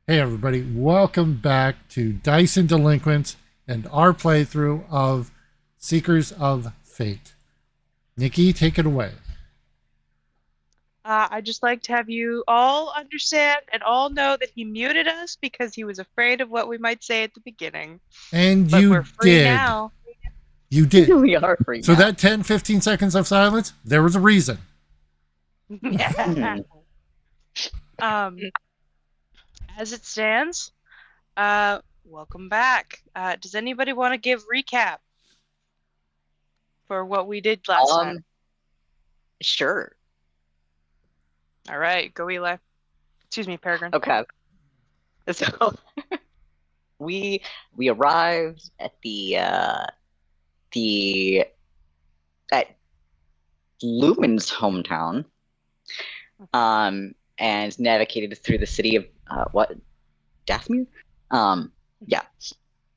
Hey, everybody, welcome back to Dice and Delinquents and our playthrough of Seekers of Fate. Nikki, take it away. I'd just like to have you all understand and all know that he muted us because he was afraid of what we might say at the beginning. And But you we're free did. now. You did. We are free So now. that 10, 15 seconds of silence, there was a reason. Yeah. Hmm. Um, as it stands, welcome back. Does anybody want to give recap for what we did last time? Um, sure. All right, go Eli. Excuse me, Peregrine. Okay. So we we arrived at the at Lumen's hometown, and navigated through the city of Dathomir? Yeah,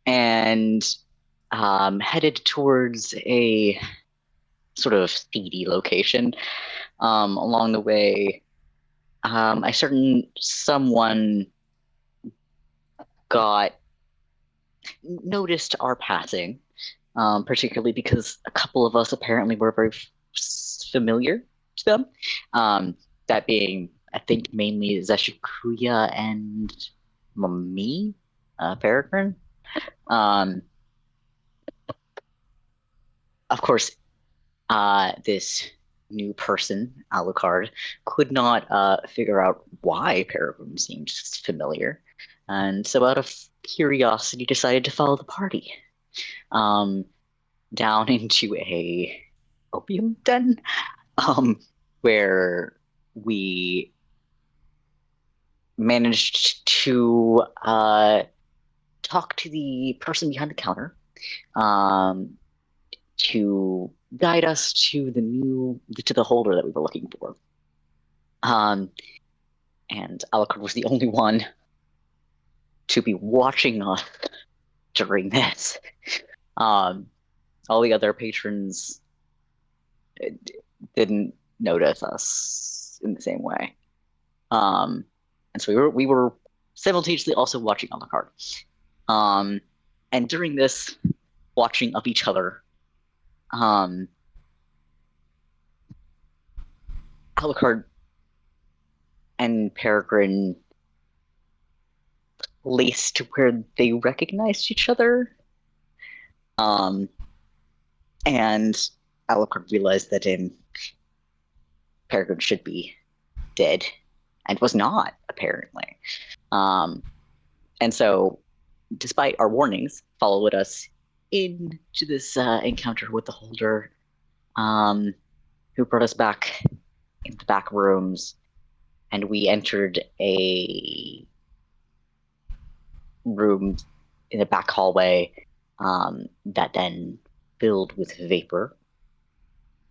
and headed towards a sort of seedy location. Along the way, a certain someone got noticed our passing, particularly because a couple of us apparently were very familiar to them. That being, I think, mainly Zeshikuya and me, Peregrine. Um, of course, this new person, Alucard, could not figure out why Peregrine seemed familiar, and so out of curiosity decided to follow the party um, down into a opium den, um, where we managed to talk to the person behind the counter, um, to guide us to the holder that we were looking for. Um, and Alucard was the only one to be watching us during this. Um, all the other patrons didn't notice us in the same way. And so we were simultaneously also watching Alucard. Um, and during this watching of each other, um, Alucard and Peregrine laced to where they recognized each other. Um, and Alucard realized that Peregrine should be dead and was not, apparently. Um, and so, despite our warnings, followed us into this encounter with the holder, um, who brought us back in the back rooms, and we entered a room in the back hallway, that then filled with vapor,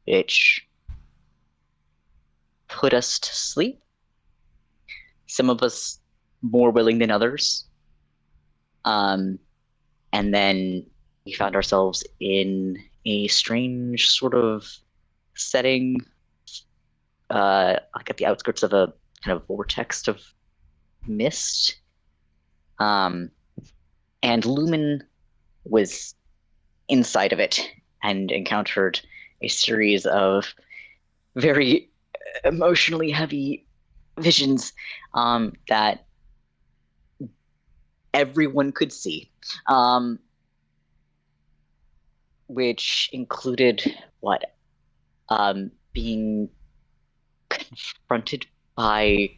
which put us to sleep. Some of us more willing than others. Um, and then we found ourselves in a strange sort of setting, like at the outskirts of a kind of vortex of mist. Um, and Lumen was inside of it and encountered a series of very emotionally heavy visions, that everyone could see, um, which included being confronted by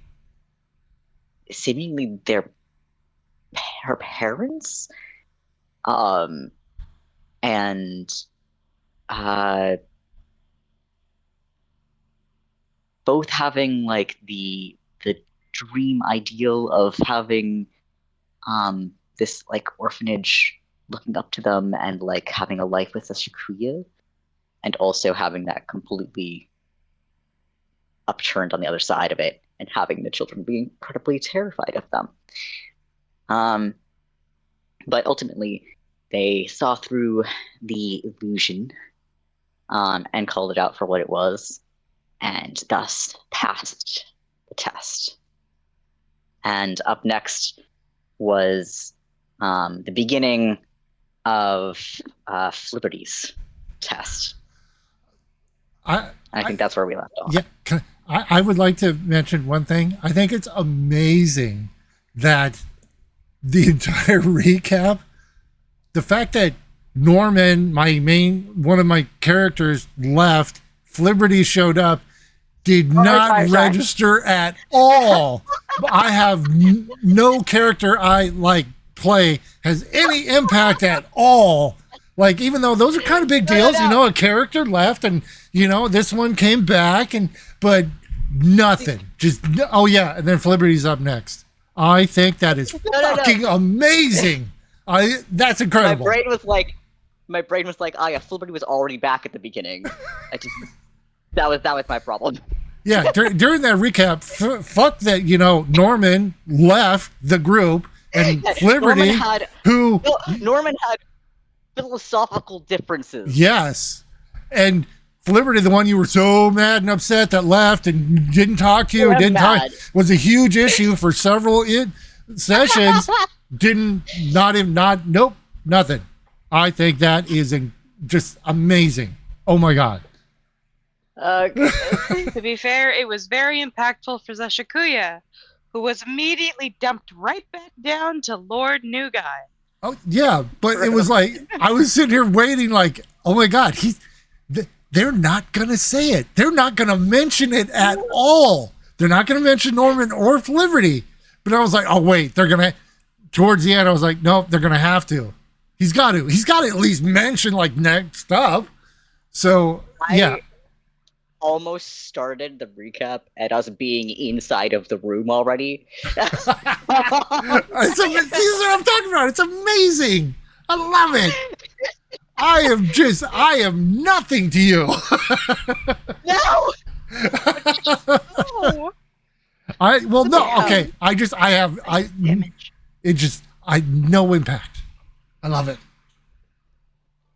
seemingly her parents, um, and uh, both having like the dream ideal of having this like orphanage looking up to them and like having a life with a Shikuya, and also having that completely upturned on the other side of it and having the children be incredibly terrified of them. Um, but ultimately, they saw through the illusion, and called it out for what it was, and thus passed the test. And up next, was the beginning of Flipperty's test. I think that's where we left off. Yeah, I would like to mention one thing. I think it's amazing that the entire recap, the fact that Norman, one of my characters, left, Flibberty showed up, did not register at all. I have no character I play has any impact at all. Like, even though those are kind of big deals, a character left and, this one came back, but nothing. Just, oh yeah, and then Flibberty's up next. I think that is fucking amazing. That's incredible. My brain was like, oh yeah, Flibberty was already back at the beginning. That was my problem. Yeah, during that recap, fuck that, Norman left the group and Flibberty, Norman had philosophical differences. Yes. And Flibberty, the one you were so mad and upset that left and didn't talk to you, was a huge issue for several sessions. Nope, nothing. I think that is just amazing. Oh my God. To be fair, it was very impactful for Zashikuya, who was immediately dumped right back down to Lord New Guy. Oh yeah, but it was like I was sitting here waiting, like, oh my God, they're not gonna say it. They're not gonna mention it at all. They're not gonna mention Norman or Flibberty. But I was like, oh wait, they're gonna. Towards the end, I was like, nope, they're gonna have to. He's got to at least mention next up. So yeah. Almost started the recap at us being inside of the room already. See what I'm talking about? It's amazing. I love it. I am nothing to you. No. Okay. No impact. I love it.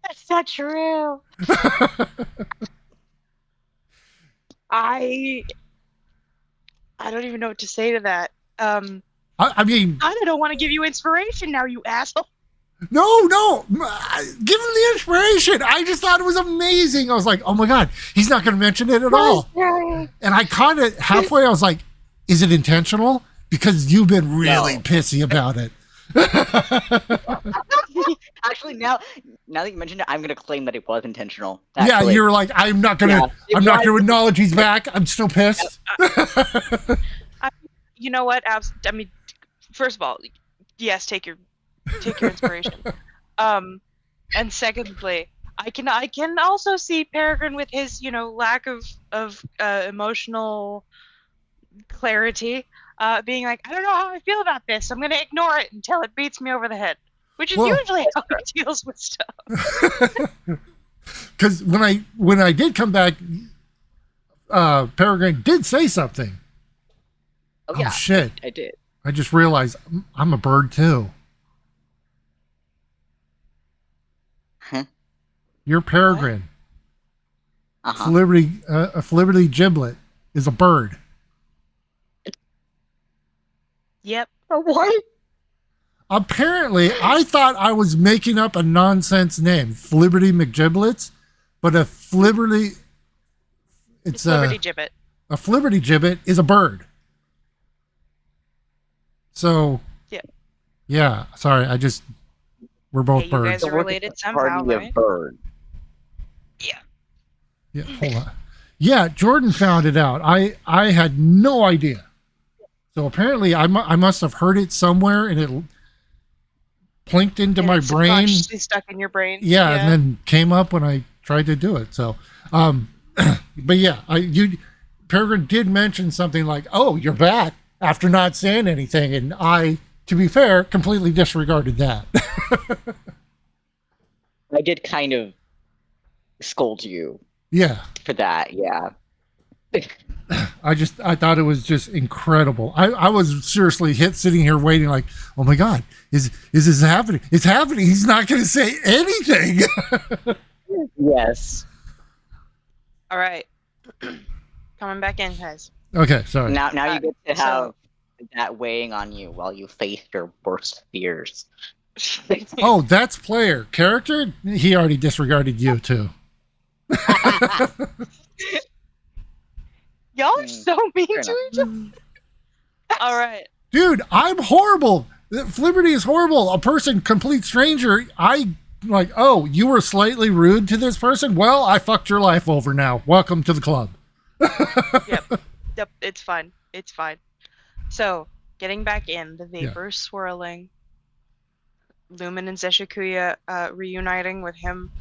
That's not true. I don't even know what to say to that. I mean, I don't want to give you inspiration now, you asshole. No, give him the inspiration. I just thought it was amazing. I was like, oh my God, he's not going to mention it at all. And I kind of halfway, I was like, is it intentional? Because you've been really pissy about it. Actually, now that you mentioned it, I'm gonna claim that it was intentional. Yeah, you were like, I'm not gonna acknowledge he's back. I'm still pissed. You know what? I mean, first of all, yes, take your inspiration. And secondly, I can also see Peregrine with his lack of emotional clarity. Being like, I don't know how I feel about this. I'm going to ignore it until it beats me over the head, which is usually how he deals with stuff. Because when I did come back, Peregrine did say something. Oh yeah, shit! I did. I just realized I'm a bird too. Huh? You're Peregrine. Uh-huh. A Flibberty Giblet is a bird. Yep. What? Apparently, I thought I was making up a nonsense name, Flibberty McGiblets, but a Flibberty, it's Flibberty Gibbet. A Flibberty Gibbet is a bird. So, yeah. Sorry, we're both birds. You guys are related somehow, right? Bird. Yeah. Hold on. Yeah, Jordan found it out. I had no idea. So apparently, I must have heard it somewhere, and it plinked into my brain. Stuck in your brain. Yeah, and then came up when I tried to do it. So, but yeah, Peregrine did mention something like, "Oh, you're back," after not saying anything, and I, to be fair, completely disregarded that. I did kind of scold you. Yeah. For that, yeah. I thought it was just incredible. I was seriously sitting here waiting like, oh my God, is this happening? It's happening. He's not going to say anything. Yes. All right. Coming back in, guys. Okay, sorry. Now you get to have that weighing on you while you face your worst fears. Oh, that's player. Character? He already disregarded you too. Y'all are so mean Fair to each other. All right. Dude, I'm horrible. Liberty is horrible. A person, complete stranger, I like, oh, you were slightly rude to this person? Well, I fucked your life over now. Welcome to the club. Yep, it's fine. It's fine. So, getting back in, the vapors swirling, Lumen and Zeshikuya reuniting with him,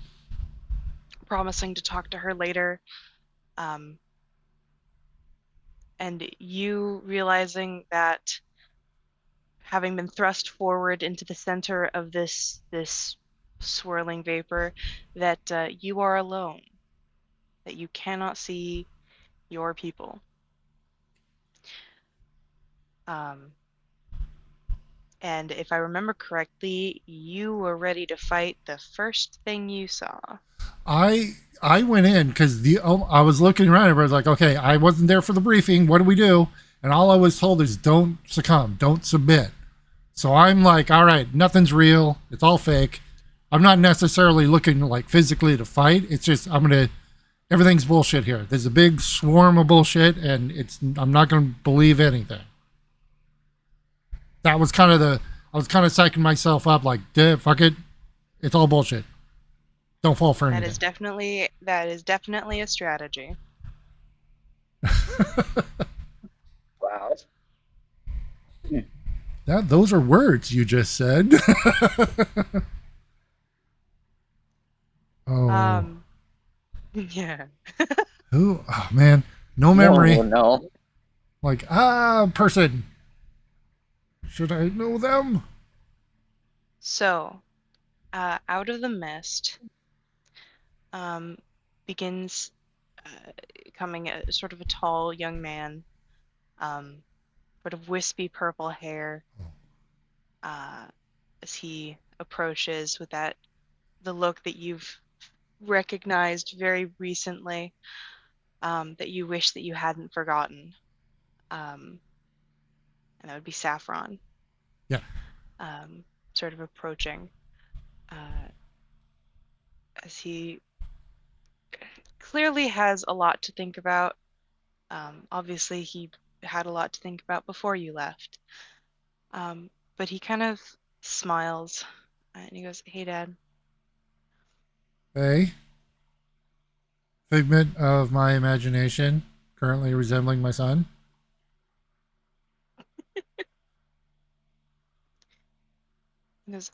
promising to talk to her later, and you realizing that having been thrust forward into the center of this swirling vapor, that you are alone, that you cannot see your people. And if I remember correctly, you were ready to fight the first thing you saw. I went in because I was looking around. Everybody was like, okay, I wasn't there for the briefing. What do we do? And all I was told is don't succumb, don't submit. So I'm like, all right, nothing's real. It's all fake. I'm not necessarily looking like physically to fight. It's just everything's bullshit here. There's a big swarm of bullshit, and I'm not gonna believe anything. That was kind of I was kind of psyching myself up, like, fuck it, it's all bullshit. Don't fall for anything. That is definitely a strategy. Wow. Those are words you just said. Oh. Yeah. Who? Oh man, no memory. No. Like person. Should I know them? So, out of the mist, begins coming a sort of a tall young man, sort of wispy purple hair, as he approaches with the look that you've recognized very recently, that you wish that you hadn't forgotten. And that would be Saffron. Yeah. Sort of approaching, as he clearly has a lot to think about. Obviously, he had a lot to think about before you left. But he kind of smiles and he goes, "Hey, Dad." Hey. Figment of my imagination, currently resembling my son. He goes,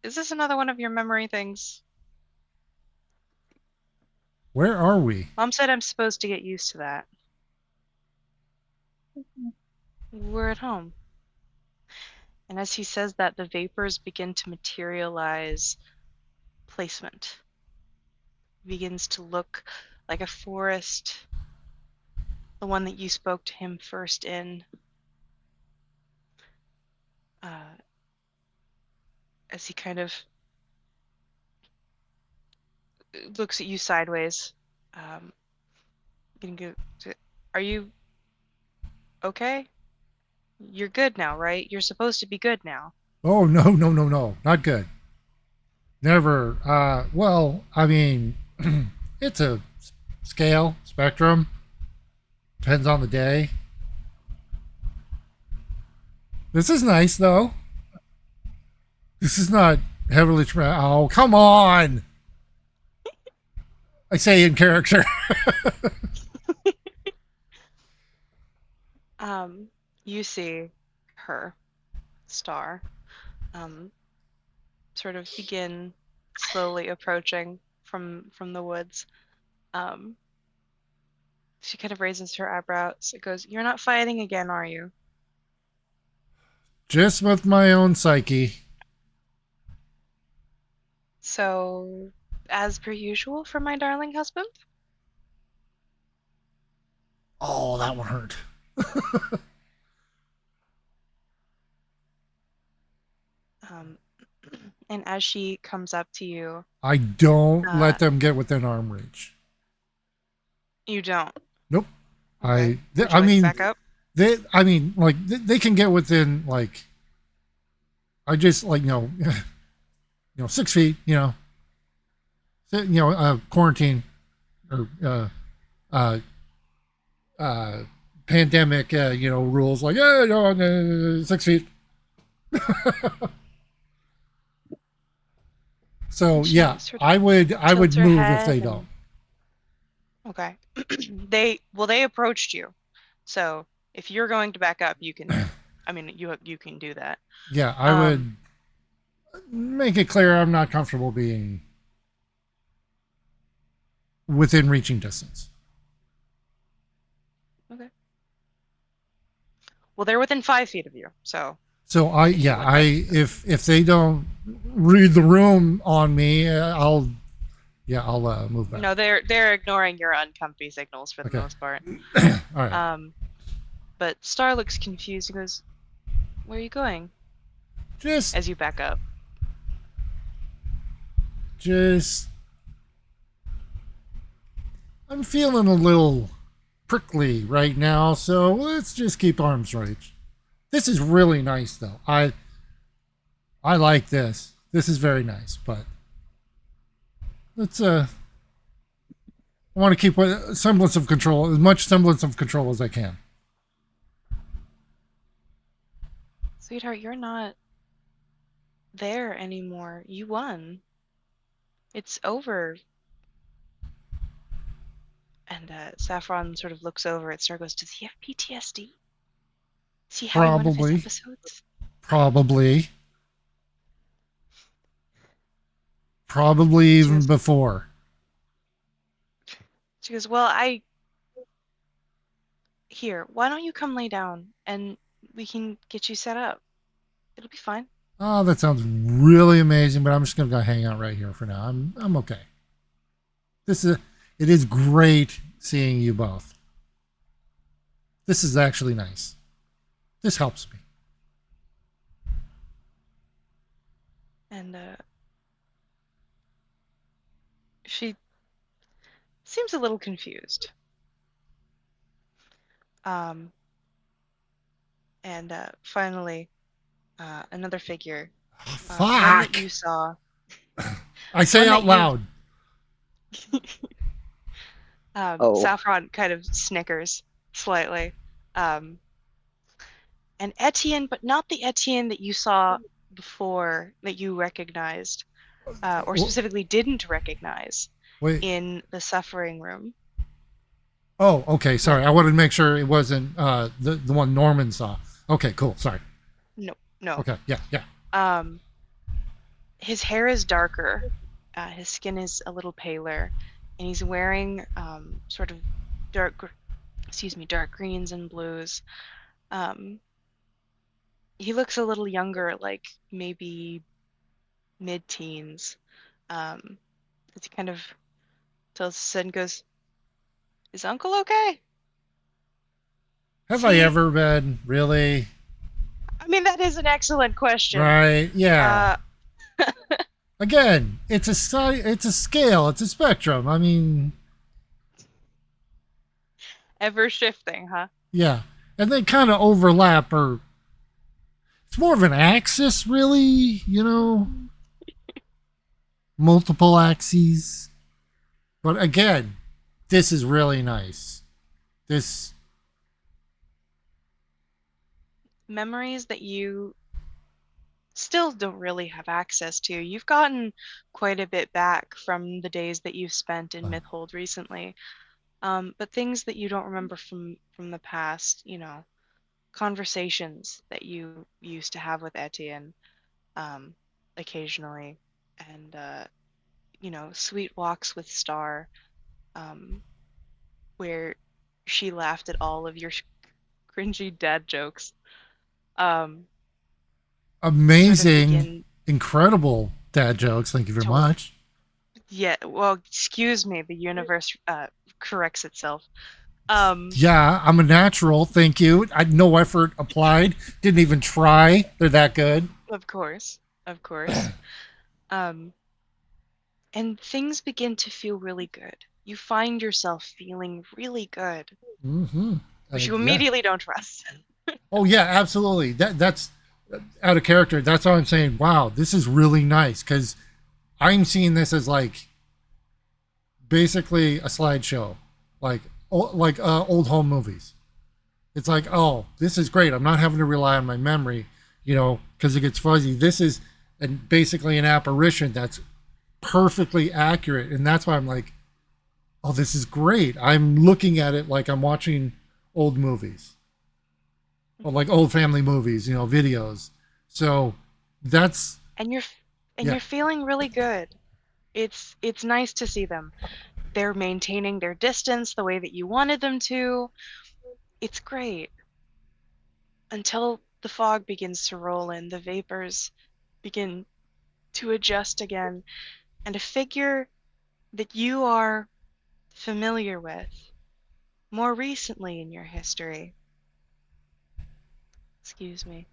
"Is this another one of your memory things?" Where are we? Mom said I'm supposed to get used to that. We're at home. And as he says that, the vapors begin to materialize placement. Begins to look like a forest, the one that you spoke to him first in. As he kind of looks at you sideways. Are you okay? You're good now, right? You're supposed to be good now. Oh, no, not good. Never. Well, I mean, it's a scale, spectrum. Depends on the day. This is nice, though. This is not heavily. Oh, come on! I say in character. You see her, Star, sort of begin slowly approaching from the woods. She kind of raises her eyebrows. It goes, "You're not fighting again, are you?" Just with my own psyche. So, as per usual for my darling husband? Oh, that one hurt. And as she comes up to you, I don't let them get within arm reach. You don't? Nope. Okay. I mean, back up? I mean, like they can get within like I just like 6 feet. Quarantine or uh, uh, pandemic, rules like 6 feet. So She yeah, sort of I would tilts her move if head they and don't. okay. They approached you. So if you're going to back up, you can I mean you can do that. Yeah, I Um would make it clear I'm not comfortable being within reaching distance. okay. Well, they're within 5 feet of you. So So if you would like to. if they don't read the room on me, I'll move back. No, they're ignoring your uncomfy signals for the Okay. most part. All right. Um but Star looks confused and goes, "Where are you going?" Just As you back up. just I'm feeling a little prickly right now, so let's just keep arms reach. This is really nice though. I like this. This is very nice, but let's I want to keep a semblance of control, as much semblance of control as I can. Sweetheart, you're not there anymore. You won. It's over. And Saffron sort of looks over at Star, goes, "Does he have PTSD? Is he having one of his Probably, episodes?" probably, probably She even goes, before. "Well, here, why don't you come lay down and we can get you set up. It'll be fine." Oh, that sounds really amazing, but I'm just gonna go hang out right here for now. I'm okay. It is great seeing you both. This is actually nice. This helps me. And she seems a little confused. Um, and finally, another figure, one that Fuck! you saw, I say one that out you loud. Oh, Saffron kind of snickers slightly. Um, and Etienne, but not the Etienne that you saw before that you recognized, or specifically didn't recognize Wait. in the suffering room. Oh, okay. Like, Sorry. I wanted to make sure it wasn't the one Norman saw. Okay, cool. Sorry. no, no. Okay. Yeah. Yeah. Um, his hair is darker, his skin is a little paler, and he's wearing sort of dark greens and blues. Um, he looks a little younger, like maybe mid-teens. As he kind of tells Sid and goes, "Is Uncle okay?" Have I He, ever been really? I mean, that is an excellent question. Right. Yeah. Uh, Again, it's it's a scale, it's a spectrum. I mean, ever shifting, huh? yeah, and they kind of overlap, or it's more of an axis, really. Multiple axes. But again, this is really nice. This Memories that you still don't really have access to. You've gotten quite a bit back from the days that you've spent in Mythold recently. But things that you don't remember from the past, conversations that you used to have with Etienne, um, occasionally, and sweet walks with Star, um, where she laughed at all of your cringy dad jokes. Um, sort of amazing, begin incredible dad jokes. Thank you very to much. Yeah, well, excuse me, the universe corrects itself. Um, Yeah, I'm a natural. Thank you. I no effort applied. Didn't even try. They're that good. of course, of course. Um, and things begin to feel really good. You find yourself feeling really good. Mm-hmm. which you yeah. immediately don't trust. Oh yeah, absolutely. That's out of character. That's all I'm saying. Wow, this is really nice because I'm seeing this as like basically a slideshow, like old home movies. It's like, oh, this is great. I'm not having to rely on my memory, because it gets fuzzy. This is basically an apparition that's perfectly accurate, and that's why I'm like, oh, this is great. I'm looking at it like I'm watching old movies, or like old family movies, videos. So that's And yeah, you're feeling really good. It's nice to see them. They're maintaining their distance the way that you wanted them to. It's great. Until the fog begins to roll in, the vapors begin to adjust again, and a figure that you are familiar with more recently in your history. Excuse me,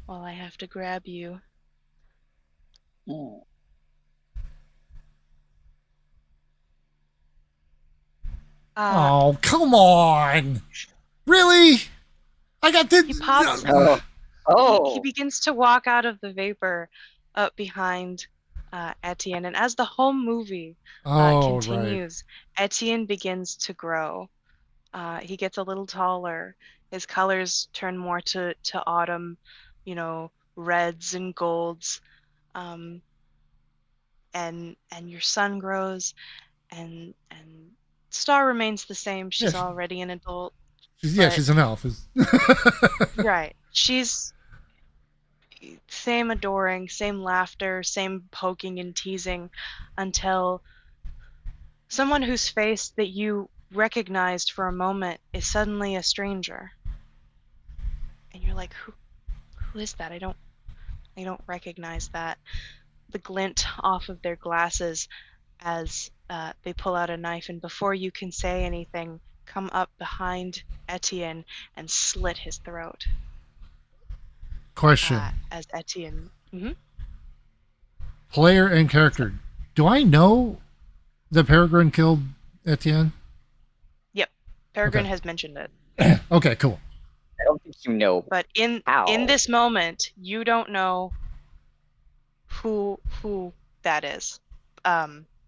while I have to grab you. Mm. Uh, oh, come on, really? I got he pops. Oh. He Oh. begins to walk out of the vapor up behind Etienne, and as the whole movie Oh, right. continues, Etienne begins to grow. He gets a little taller. His colors turn more to autumn, reds and golds. Um, and your son grows, and Star remains the same. Yeah, She's already an adult, yeah, but she's an elf. right, she's same adoring, same laughter, same poking and teasing, until someone whose face that you recognized for a moment is suddenly a stranger, and you're like, who is that? I don't recognize that. The glint off of their glasses as they pull out a knife, and before you can say anything, come up behind Etienne and slit his throat. Question: As Etienne, player and character. Do I know that Peregrine killed Etienne? yep, Peregrine Okay. has mentioned it. Okay, cool. I don't think you know But in how. this moment, you don't know who that is,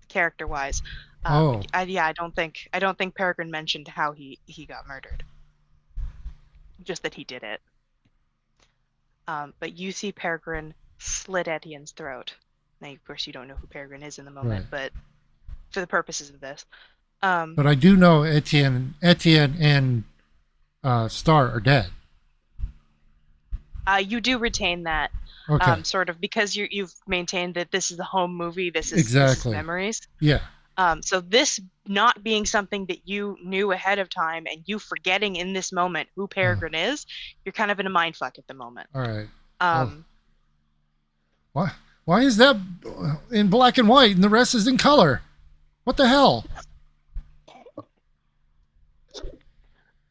character wise. Oh, I don't think Peregrine mentioned how he got murdered. Just that he did it. But you see Peregrine slit Etienne's throat. Now, of course, you don't know who Peregrine is in the right. moment, but for the purposes of this, um, But I do know Etienne and Star are dead. you do retain that, Okay. sort of because you've maintained that this is a home movie. This is Exactly. memories. Yeah. So this not being something that you knew ahead of time and you forgetting in this moment who Peregrine is, you're kind of in a mind fuck at the moment. All right. Oh, Um, why? Why is that in black and white and the rest is in color? What the hell?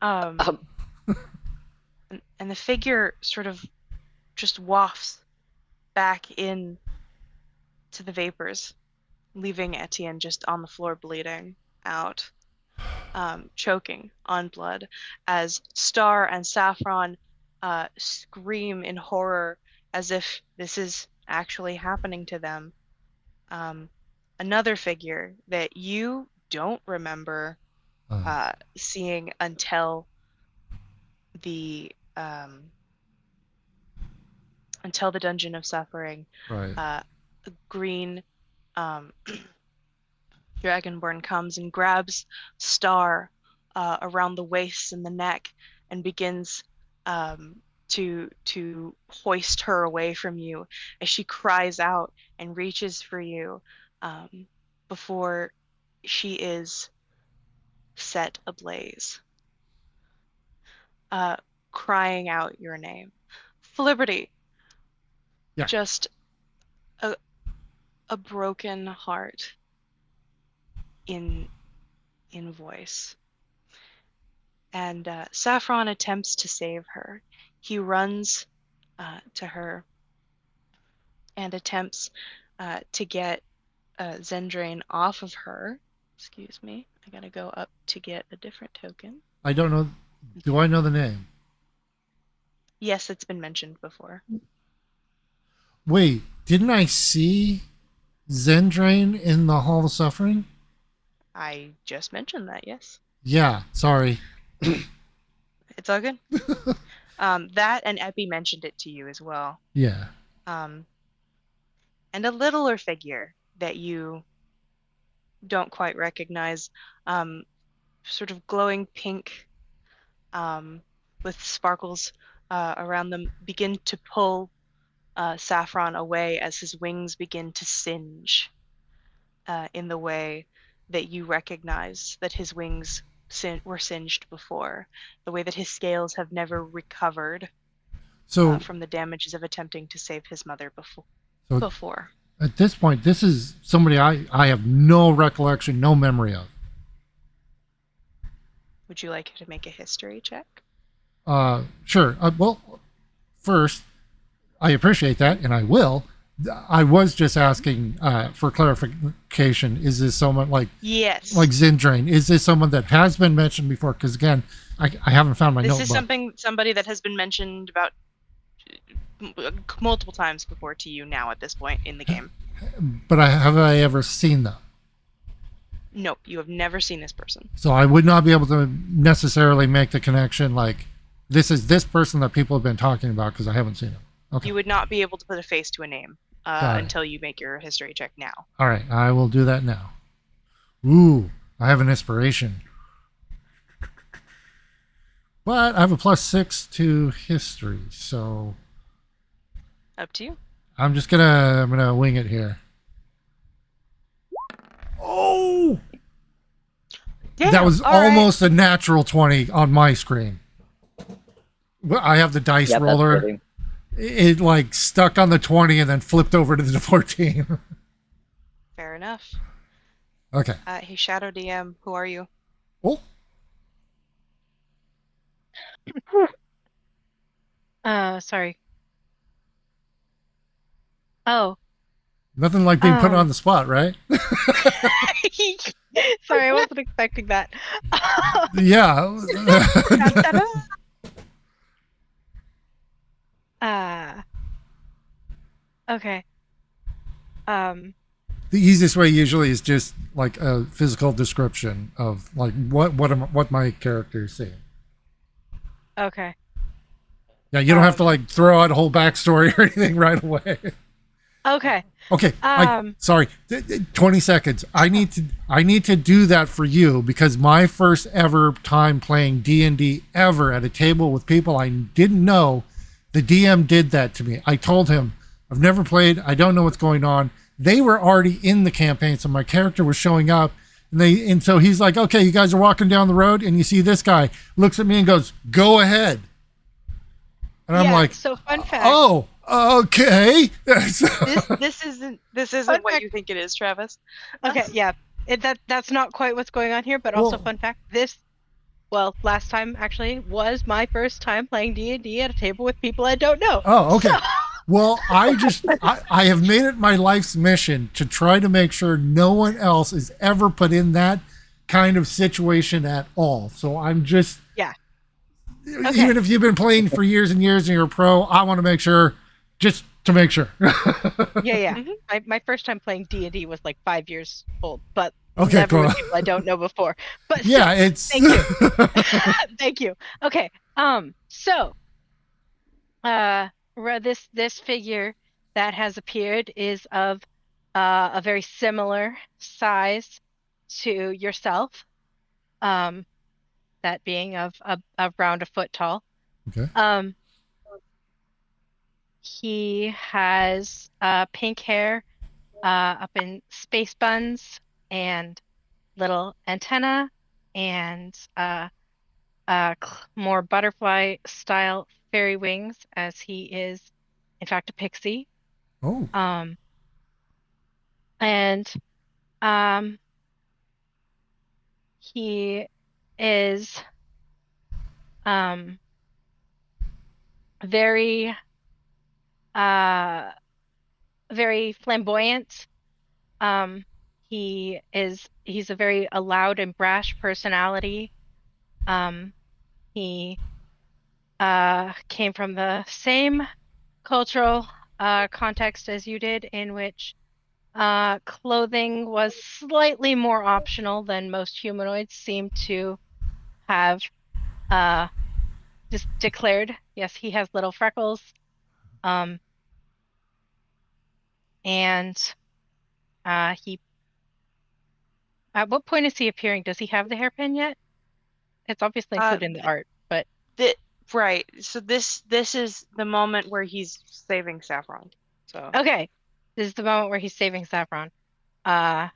um, Um, and the figure sort of just wafts back in to the vapors, leaving Etienne just on the floor bleeding out, choking on blood, as Star and Saffron scream in horror as if this is actually happening to them. Um, Another figure that you don't remember Uh, seeing the um, until the Dungeon of Suffering. right. A green um, dragonborn comes and grabs Star around the waist and the neck and begins um, to hoist her away from you as she cries out and reaches for you um, before she is set ablaze, uh, crying out your name. Liberty, Yeah. just a, a broken heart in voice. And Saffron attempts to save her. He runs to her and attempts to get Zendrain off of her. Excuse me, I gotta go up to get a different token. I don't know. Do I know the name? Yes, it's been mentioned before. Wait, didn't I see Zendrain in the Hall of Suffering? I just mentioned that, yes. Yeah, sorry. It's all good. That and Epi mentioned it to you as well. Yeah. And a littler figure that you don't quite recognize, um, sort of glowing pink, um, with sparkles around them, begin to pull Saffron away as his wings begin to singe in the way that you recognize that his wings were singed before, the way that his scales have never recovered So, from the damages of attempting to save his mother before. so Before. at this point, this is somebody I have no recollection, no memory of. Would you like to make a history check? Sure. Well, first, I appreciate that, and I will. I was just asking for clarification. Is this someone Yes. like Zindrain? Is this someone that has been mentioned before? Because again, I haven't found my This notebook. is somebody that has been mentioned about multiple times before to you now at this point in the game. But have I ever seen them? Nope, you have never seen this person. So I would not be able to necessarily make the connection like this is this person that people have been talking about because I haven't seen them. Okay. You would not be able to put a face to a name Got it. until you make your history check now. All right, I will do that now. Ooh, I have an inspiration. But I have a +6 to history, so Up to you. I'm gonna wing it here. Oh, Damn, that was all right. almost a natural 20 on my screen. Well, I have the dice Yeah, that's roller. really- It like stuck on the 20 and then flipped over to the 14. Fair enough. Okay. Hey, Shadow DM, who are you? Oh, Sorry. Oh, nothing like being put on the spot, right? sorry, I wasn't expecting that. Yeah. Okay. The easiest way usually is just like a physical description of like what my character is saying. Okay. Yeah, you don't have to like throw out a whole backstory or anything right away. Okay. Okay, Um, sorry. 20 seconds. I need to do that for you because my first ever time playing D&D ever at a table with people I didn't know, the DM did that to me. I told him, I've never played, I don't know what's going on. They were already in the campaign, so my character was showing up and so he's like, "Okay, you guys are walking down the road and you see this guy looks at me and goes, 'Go ahead.'" And I'm yeah, like, so fun fact. "Oh, okay." This isn't Fun what fact. you think it is, Travis. Okay, yeah. That's not quite what's going on here, but also Well- fun fact. Last time actually was my first time playing D&D at a table with people I don't know. Oh, okay. Well, I have made it my life's mission to try to make sure no one else is ever put in that kind of situation at all. So I'm just, Yeah. even if you've been playing for years and years and you're a pro, I want to make sure, just to make sure. Yeah. Mhm. My first time playing D&D was like 5 years old, but Okay, never cool. with people I don't know before. But Yeah, it's. Thank you. Thank you. Okay. So, this figure that has appeared is of a very similar size to yourself. That being of around a foot tall. Okay. He has pink hair, up in space buns and little antenna and more butterfly style fairy wings, as he is in fact a pixie. Oh, And he is very very flamboyant. He's a very loud and brash personality. He came from the same cultural context as you did, in which clothing was slightly more optional than most humanoids seem to have just declared. Yes, he has little freckles. And he at what point is he appearing? Does he have the hairpin yet? It's obviously Uh, included in the art, but th- right. So this is the moment where he's saving Saffron. So okay. This is the moment where he's saving Saffron. Uh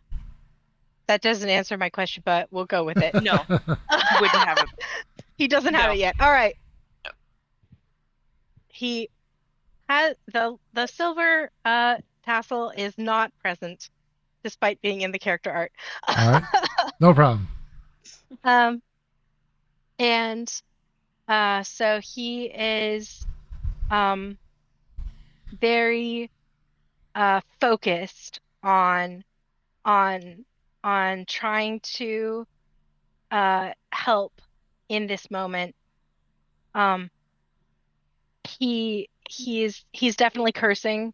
that doesn't answer my question, but we'll go with it. no, he wouldn't have it. He doesn't have No. it yet. All right. He has the silver tassel is not present despite being in the character art. All right. No problem. Um and so he is very focused on on trying to help in this moment. He's definitely cursing,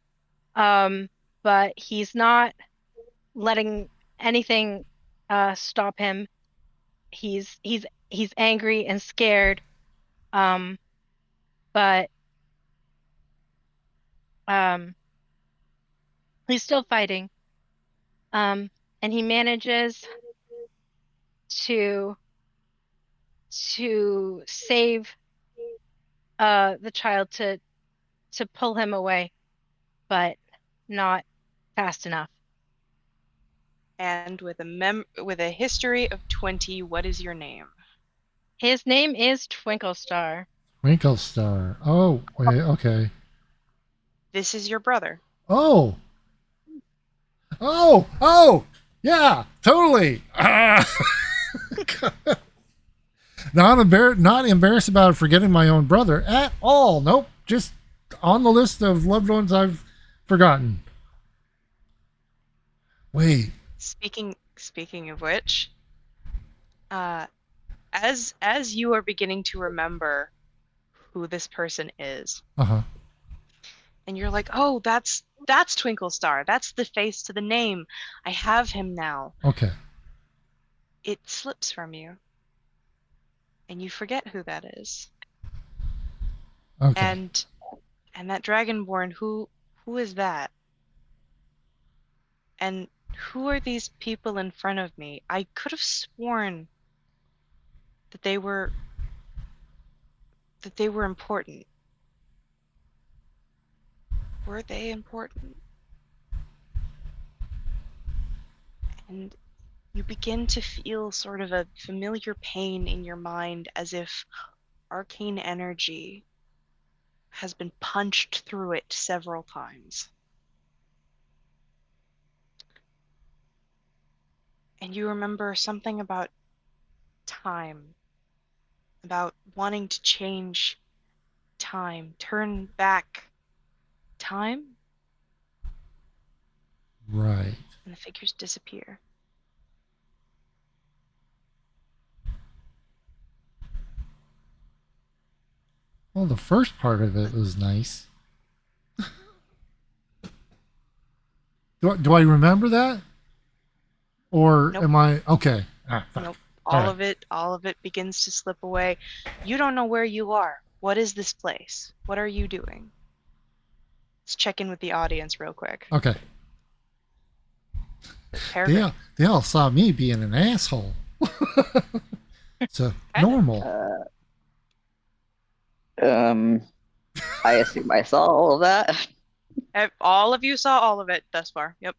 but he's not letting anything stop him. He's angry and scared, but um he's still fighting. And he manages to save the child to pull him away, but not fast enough. And with a history of 20, what is your name? His name is Twinkle Star. Twinkle Star. Oh, wait, okay. This is your brother. Oh. Oh, yeah, totally. Not embarrassed about forgetting my own brother at all. Nope, just on the list of loved ones I've forgotten. Wait. Speaking of which, as you are beginning to remember who this person is, Uh-huh. and you're like, oh, that's Twinkle Star. That's the face to the name. I have him now. Okay. It slips from you, and you forget who that is. Okay. And that Dragonborn, who is that? And who are these people in front of me? I could have sworn that they were important. Were they important? And you begin to feel sort of a familiar pain in your mind, as if arcane energy has been punched through it several times. And you remember something about time, about wanting to change time, turn back time, Right. and the figures disappear. Well, the first part of it was nice. Do I remember that? Or Nope. am I okay? Fuck. Nope. All All of it begins to slip away. You don't know where you are. What is this place? What are you doing? Let's check in with the audience real quick. Okay. Peregrine. They all saw me being an asshole. So normal. I assume I saw all of that. All of you saw all of it thus far. Yep.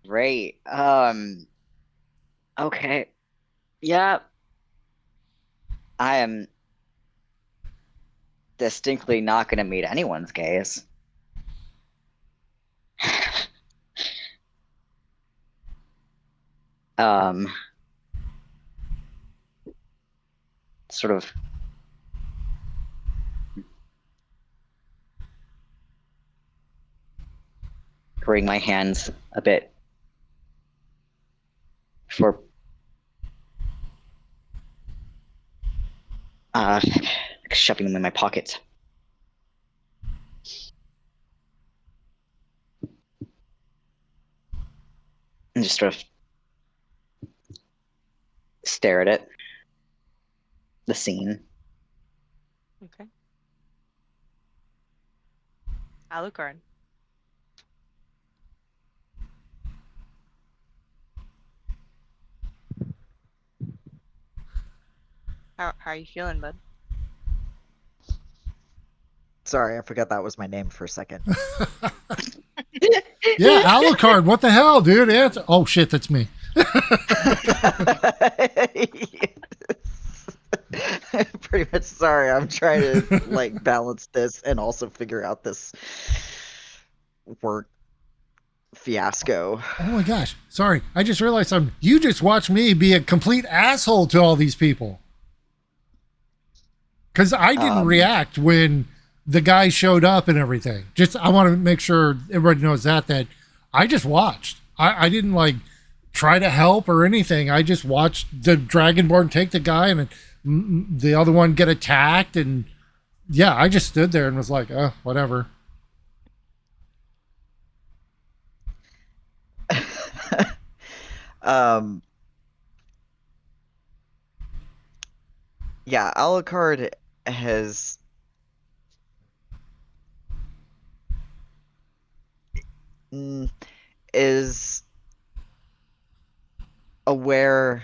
Great. Okay. Yeah. I am distinctly not going to meet anyone's gaze. Sort of bring my hands a bit for Uh, shoving them in my pockets. And just sort of stare at it. The scene. Okay. Alucard. How are you feeling, bud? Sorry, I forgot that was my name for a second. Yeah, Alucard. What the hell, dude? Answer. Oh shit, that's me. Pretty much. Sorry, I'm trying to like balance this and also figure out this work fiasco. Oh my gosh. Sorry. I just realized something. You just watched me be a complete asshole to all these people. Because I didn't react when the guy showed up and everything. Just, I want to make sure everybody knows that I just watched. I didn't like try to help or anything. I just watched the Dragonborn take the guy and the other one get attacked. And yeah, I just stood there and was like, oh, whatever. Yeah, Alucard has is aware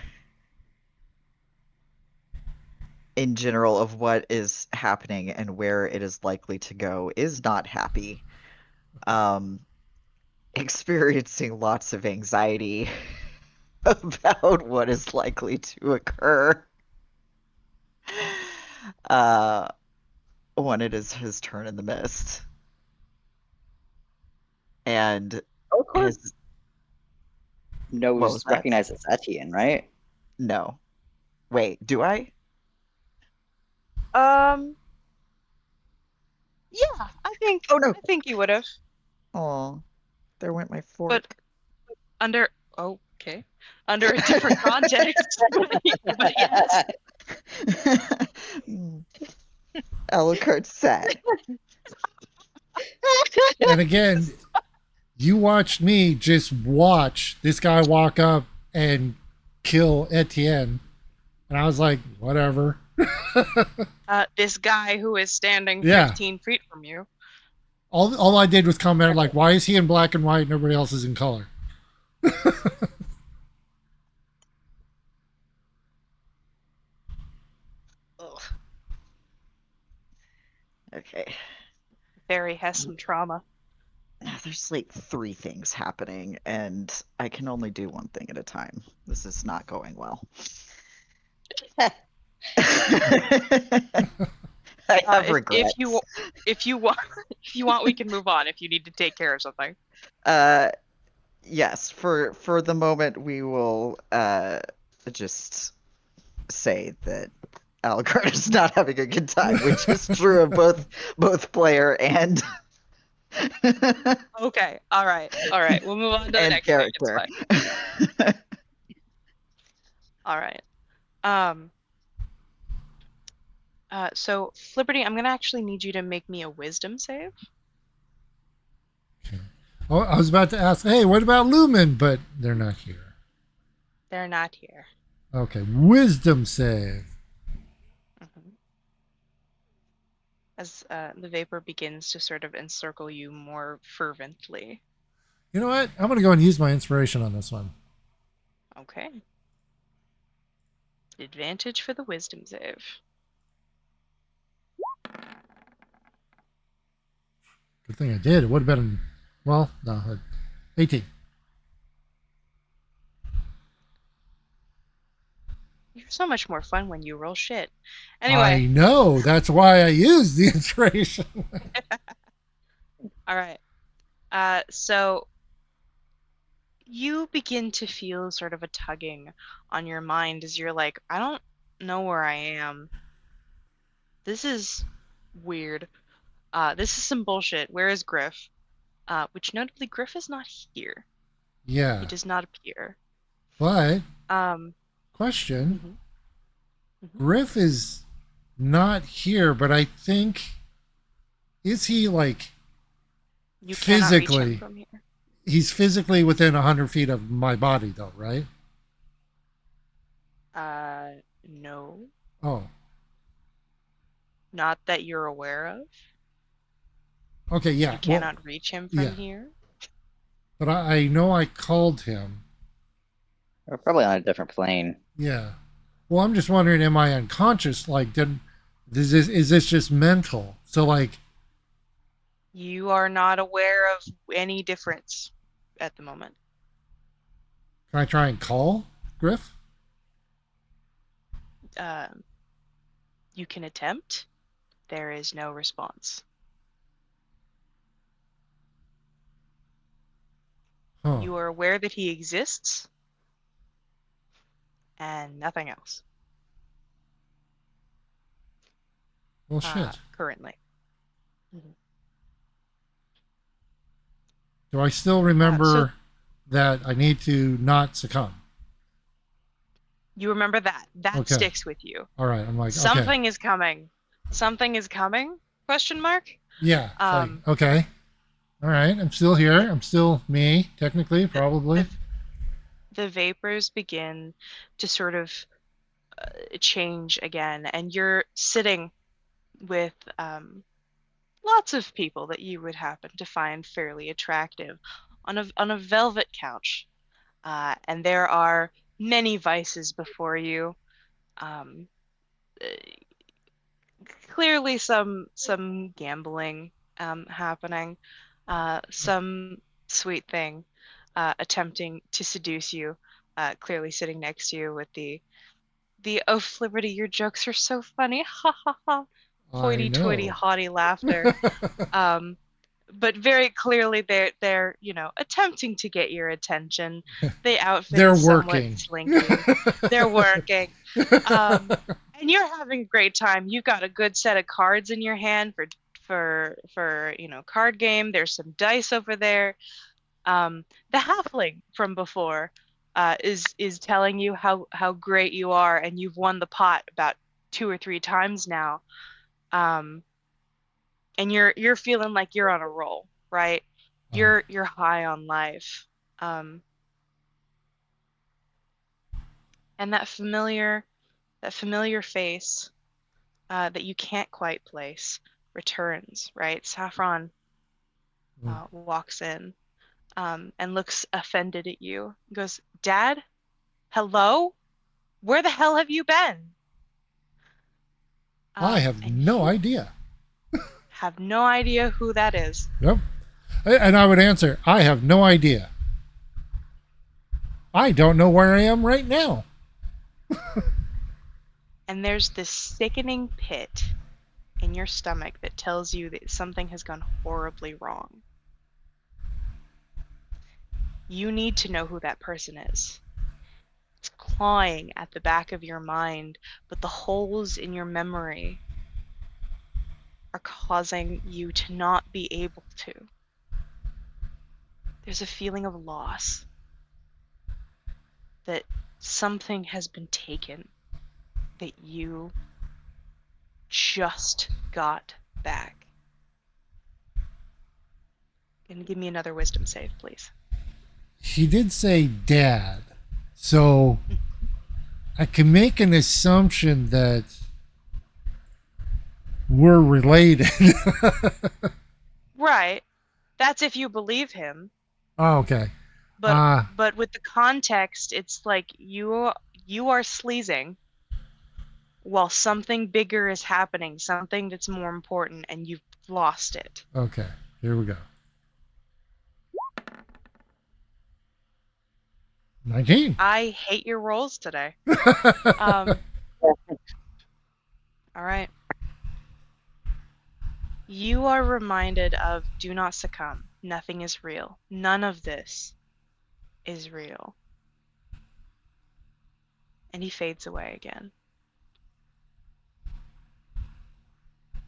in general of what is happening and where it is likely to go, is not happy. Experiencing lots of anxiety about what is likely to occur when it is his turn in the mist. And his What was Knows, that? recognizes Etienne, right? no. Wait, do I? Yeah, I think. Oh, no. I think you would have. Oh, there went my fork. But under. Oh, okay. Under a different context. But yes. Alucard's sad. And again, you watched me just watch this guy walk up and kill Etienne. And I was like, whatever. This guy who is standing Yeah. 15 feet from you. All I did was comment like, why is he in black and white and everybody else is in color? Ugh. Okay. Barry has some trauma. There's like 3 things happening, and I can only do one thing at a time. This is not going well. I have regrets. If you want, we can move on. If you need to take care of something. Yes, for the moment, we will just say that Alucard is not having a good time, which is true of both player and Okay. All right. We'll move on to the and next thing. It's character. fine. All right. So Flipperty, I'm gonna actually need you to make me a wisdom save. Oh, I was about to ask, hey, what about Lumen? But they're not here. They're not here. Okay, wisdom save. As the vapor begins to sort of encircle you more fervently. You know what? I'm going to go and use my inspiration on this one. Okay. Advantage for the wisdom save. Good thing I did. It would have been, well, no, 18. You're so much more fun when you roll shit. Anyway. I know. That's why I used the inspiration. All right. So you begin to feel sort of a tugging on your mind as you're like, I don't know where I am. This is weird. This is some bullshit. Where is Griff? Which notably, Griff is not here. Yeah. He does not appear. But, Um, question. mhm. Griff is not here, but I think, is he like You cannot reach physically? him from here. He's physically within 100 feet of my body, though, right? No. Oh, Not that you're aware of. okay, yeah. You cannot reach him from yeah. here. But I know I called him. We're probably on a different plane. Yeah. Well, I'm just wondering, am I unconscious? Like, is this just mental? So, like, You are not aware of any difference at the moment. can I try and call Griff? Um, you can attempt. There is no response. Huh. You are aware that he exists and nothing else Well, shit. currently. Do I still remember that I need to not succumb? You remember that. That Okay. sticks with you. All right. I'm like, okay. Something is coming. Something is coming? Question mark? Yeah. It's like, Um, okay. All right. I'm still here. I'm still me, technically, probably. The vapors begin to sort of change again, and you're sitting with lots of people that you would happen to find fairly attractive on a velvet couch, and there are many vices before you. Um, uh, Clearly, some gambling happening, some sweet thing attempting to seduce you. Clearly, sitting next to you with the oh Flibberty, your jokes are so funny, ha ha ha, I hoity-toity, know. haughty laughter. Um, but very clearly they're attempting to get your attention. The outfit They're is somewhat working. slinky. They're working. And you're having a great time. You've got a good set of cards in your hand for card game. There's some dice over there. The halfling from before is telling you how great you are, and you've won the pot about 2 or 3 times now. Um, and you're feeling like you're on a roll, right? You're high on life. Um, and that familiar face that you can't quite place returns, right? Saffron walks in and looks offended at you. Goes, Dad, hello? Where the hell have you been? I have And no you idea. have no idea who that is. Yep. And I would answer, I have no idea. I don't know where I am right now. And there's this sickening pit in your stomach that tells you that something has gone horribly wrong. You need to know who that person is. It's clawing at the back of your mind, but the holes in your memory are causing you to not be able to. There's a feeling of loss, that something has been taken that you just got back. And give me another wisdom save, please. He did say dad. So I can make an assumption that we're related. Right. That's if you believe him. Oh, okay. But with the context, it's like you are sleazing while something bigger is happening, something that's more important, and you've lost it. Okay. Here we go. 19. I hate your rolls today. All right. You are reminded of do not succumb. Nothing is real. None of this is real. And he fades away again.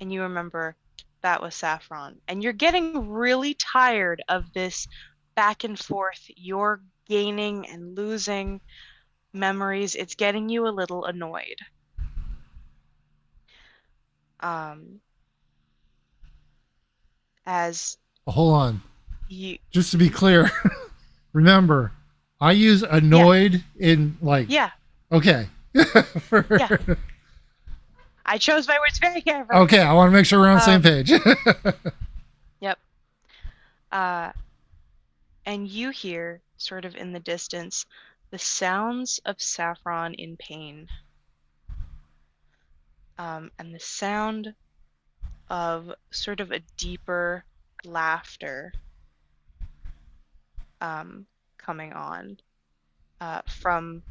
And you remember that was Saffron. And you're getting really tired of this back and forth. You're gaining and losing memories. It's getting you a little annoyed. Um, as Hold on. you, Just to be clear, remember, I use annoyed in like. yeah, Okay. yeah. I chose my words very carefully. Okay, I want to make sure we're on the same page. Yep. Uh, and you hear, sort of in the distance, the sounds of Saffron in pain. And the sound of sort of a deeper laughter coming on from,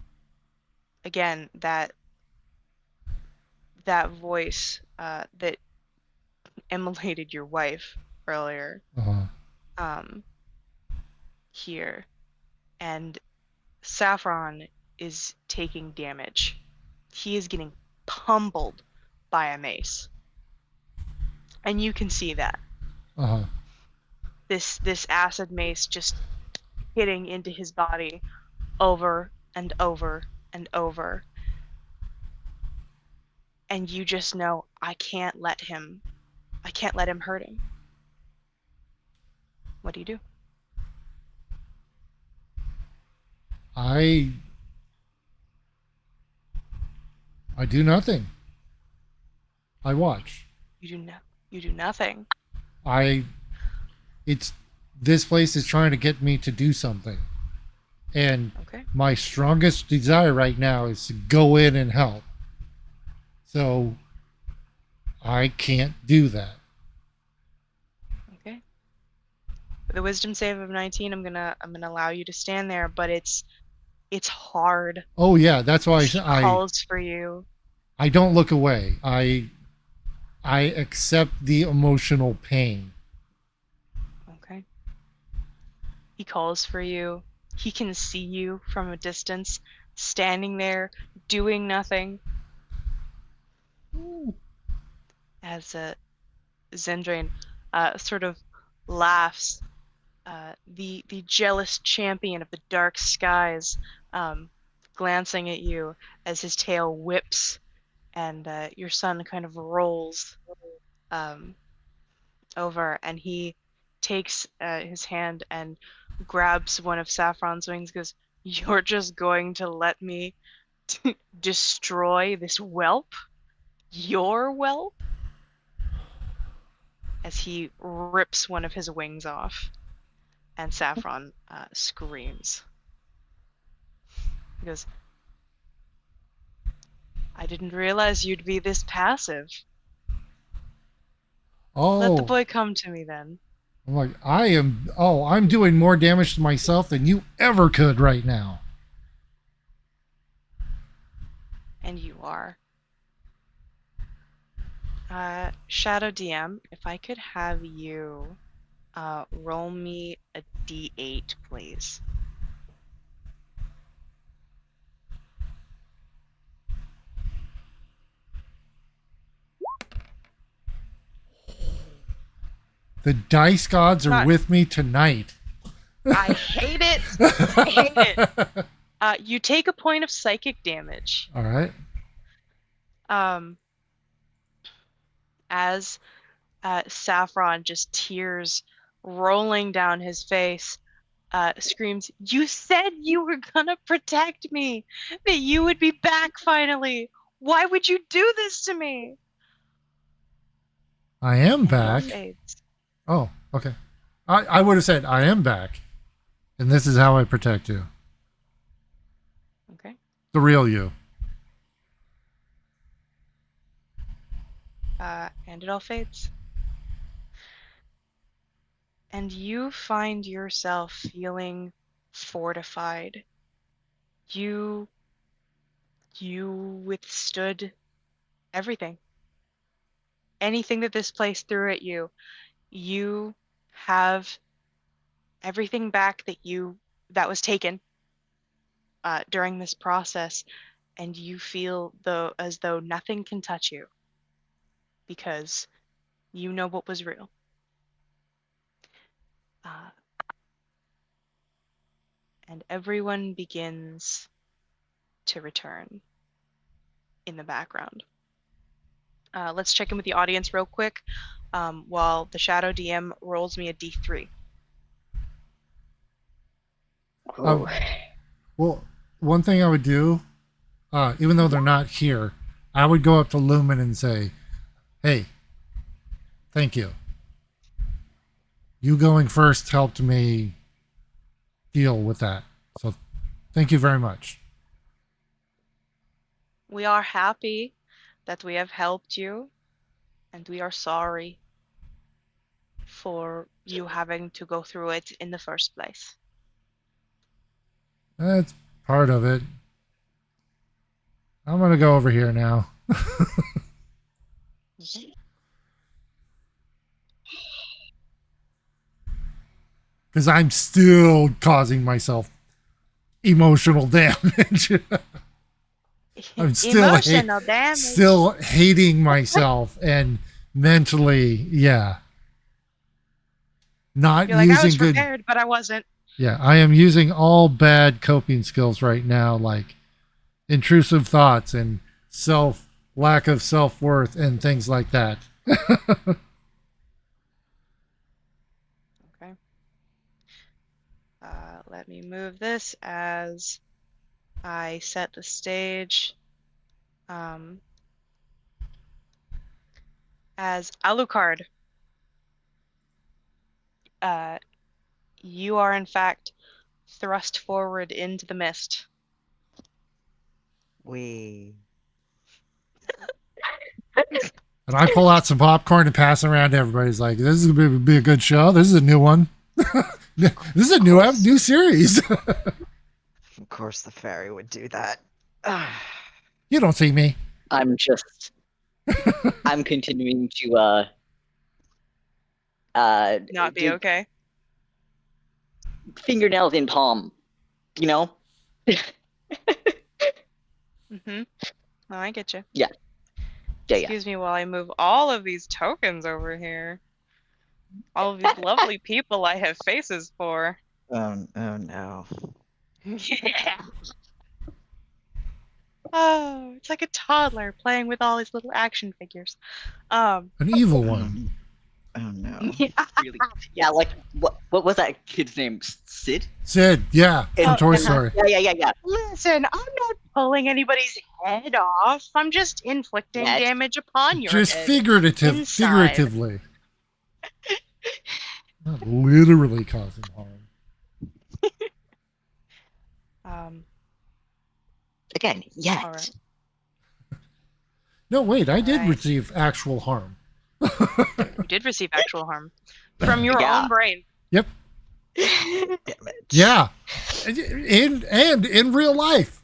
again, that voice that immolated your wife earlier um, here. And Saffron is taking damage. He is getting pummeled by a mace. And you can see that. Uh-huh. This acid mace just hitting into his body over and over and over. And you just know, I can't let him hurt him. What do you do? I do nothing. I watch. You do nothing. It's this place is trying to get me to do something. And Okay. my strongest desire right now is to go in and help. So I can't do that. Okay. With a wisdom save of 19, I'm gonna allow you to stand there, but it's hard. Oh yeah, that's why He calls for you. I don't look away. I accept the emotional pain. Okay. He calls for you. He can see you from a distance, standing there, doing nothing. As Zendrain sort of laughs, the jealous champion of the dark skies, glancing at you as his tail whips, and your son kind of rolls over, and he takes his hand and grabs one of Saffron's wings. Goes, "You're just going to let me destroy this whelp? Your whelp?" As he rips one of his wings off, and Saffron screams. He goes, "I didn't realize you'd be this passive. Let the Oh, boy come to me then." I'm like I'm doing more damage to myself than you ever could right now. And you are. Shadow DM, if I could have you roll me a d8, please. The dice gods are God. with me tonight. I hate it. I hate it. You take a point of psychic damage. All right. As Saffron, just tears rolling down his face, screams, "You said you were gonna protect me, that you would be back finally. Why would you do this to me?" I am And it all back. fades. Oh, okay. I would have said I am back. And this is how I protect you. Okay. The real you. And it all fades. And you find yourself feeling fortified. You withstood everything. Anything that this place threw at you, you have everything back that was taken during this process, and you feel as though nothing can touch you because you know what was real. Uh, and everyone begins to return in the background. Let's check in with the audience real quick while the Shadow DM rolls me a d3. Oh, Well, one thing I would do, even though they're not here, I would go up to Lumen and say, "Hey, thank you. You going first helped me deal with that. So, thank you very much." We are happy that we have helped you, and we are sorry for you having to go through it in the first place. That's part of it. I'm gonna go over here now. Because I'm still causing myself emotional damage. I'm still Emotional damage. still hating myself and mentally, yeah. Not You're like, I was using good. prepared, but I wasn't. Yeah, I am using all bad coping skills right now, like intrusive thoughts and lack of self worth and things like that. Okay. Let me move this as I set the stage. As Alucard, you are in fact thrust forward into the mist. We. And I pull out some popcorn and pass it around to everybody's like, "This is gonna be a good show. This is a new one. This is a new series." Of course, the fairy would do that. You don't see me. I'm continuing to Not be do okay. fingernails in palm, you know? Mm-hmm. Oh, I get you. Yeah. Excuse me while I move all of these tokens over here. All of these lovely people I have faces for. Oh no. Yeah. Oh, it's like a toddler playing with all his little action figures. An evil one. Oh no. Yeah. Really? Yeah, like what was that kid's name? Sid? Sid, yeah, from Toy Story. Yeah. Listen, I'm not pulling anybody's head off. I'm just inflicting Yes. damage upon your Just head. figuratively. Not literally causing harm. Again, yes. All right. No, wait, I did Right. receive actual harm. You did receive actual harm from your Yeah. own brain. Yep. Damn it. Yeah. In real life.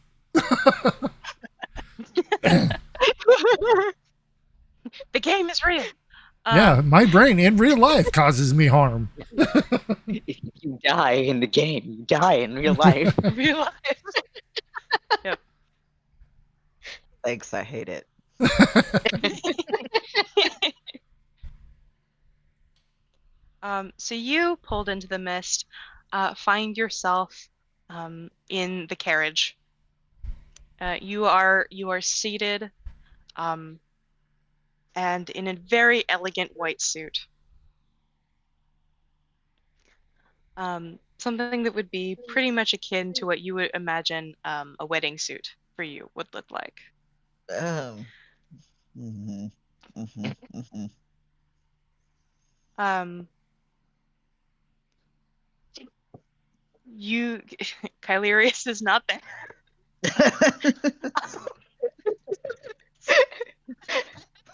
The game is real. Yeah, my brain in real life causes me harm. If you die in the game, you die in real life. Real life. Thanks, I hate it. So you pulled into the mist, find yourself in the carriage. You are seated, and in a very elegant white suit. Something that would be pretty much akin to what you would imagine a wedding suit for you would look like. Mhm. You, Kylerius is not there.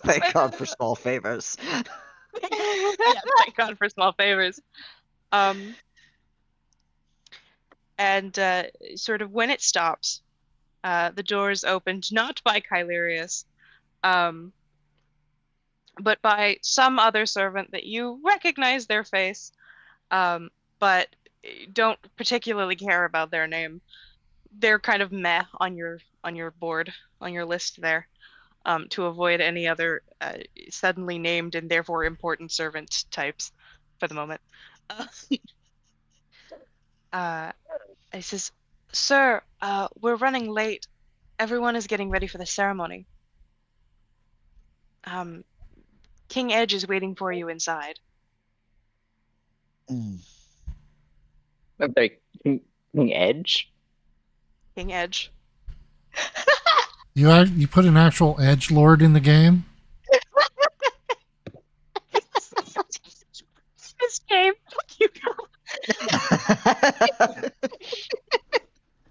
Thank God for small favors. Yeah, thank God for small favors. And sort of when it stops, the doors opened not by Kylerius, but by some other servant that you recognize their face, but don't particularly care about their name. They're kind of meh on your board, on your list there, to avoid any other suddenly named and therefore important servant types for the moment. He says, "Sir, we're running late. Everyone is getting ready for the ceremony." King Edge is waiting for you inside. Mm. I'm sorry, King Edge? King Edge. You put an actual edge lord in the game? This game, you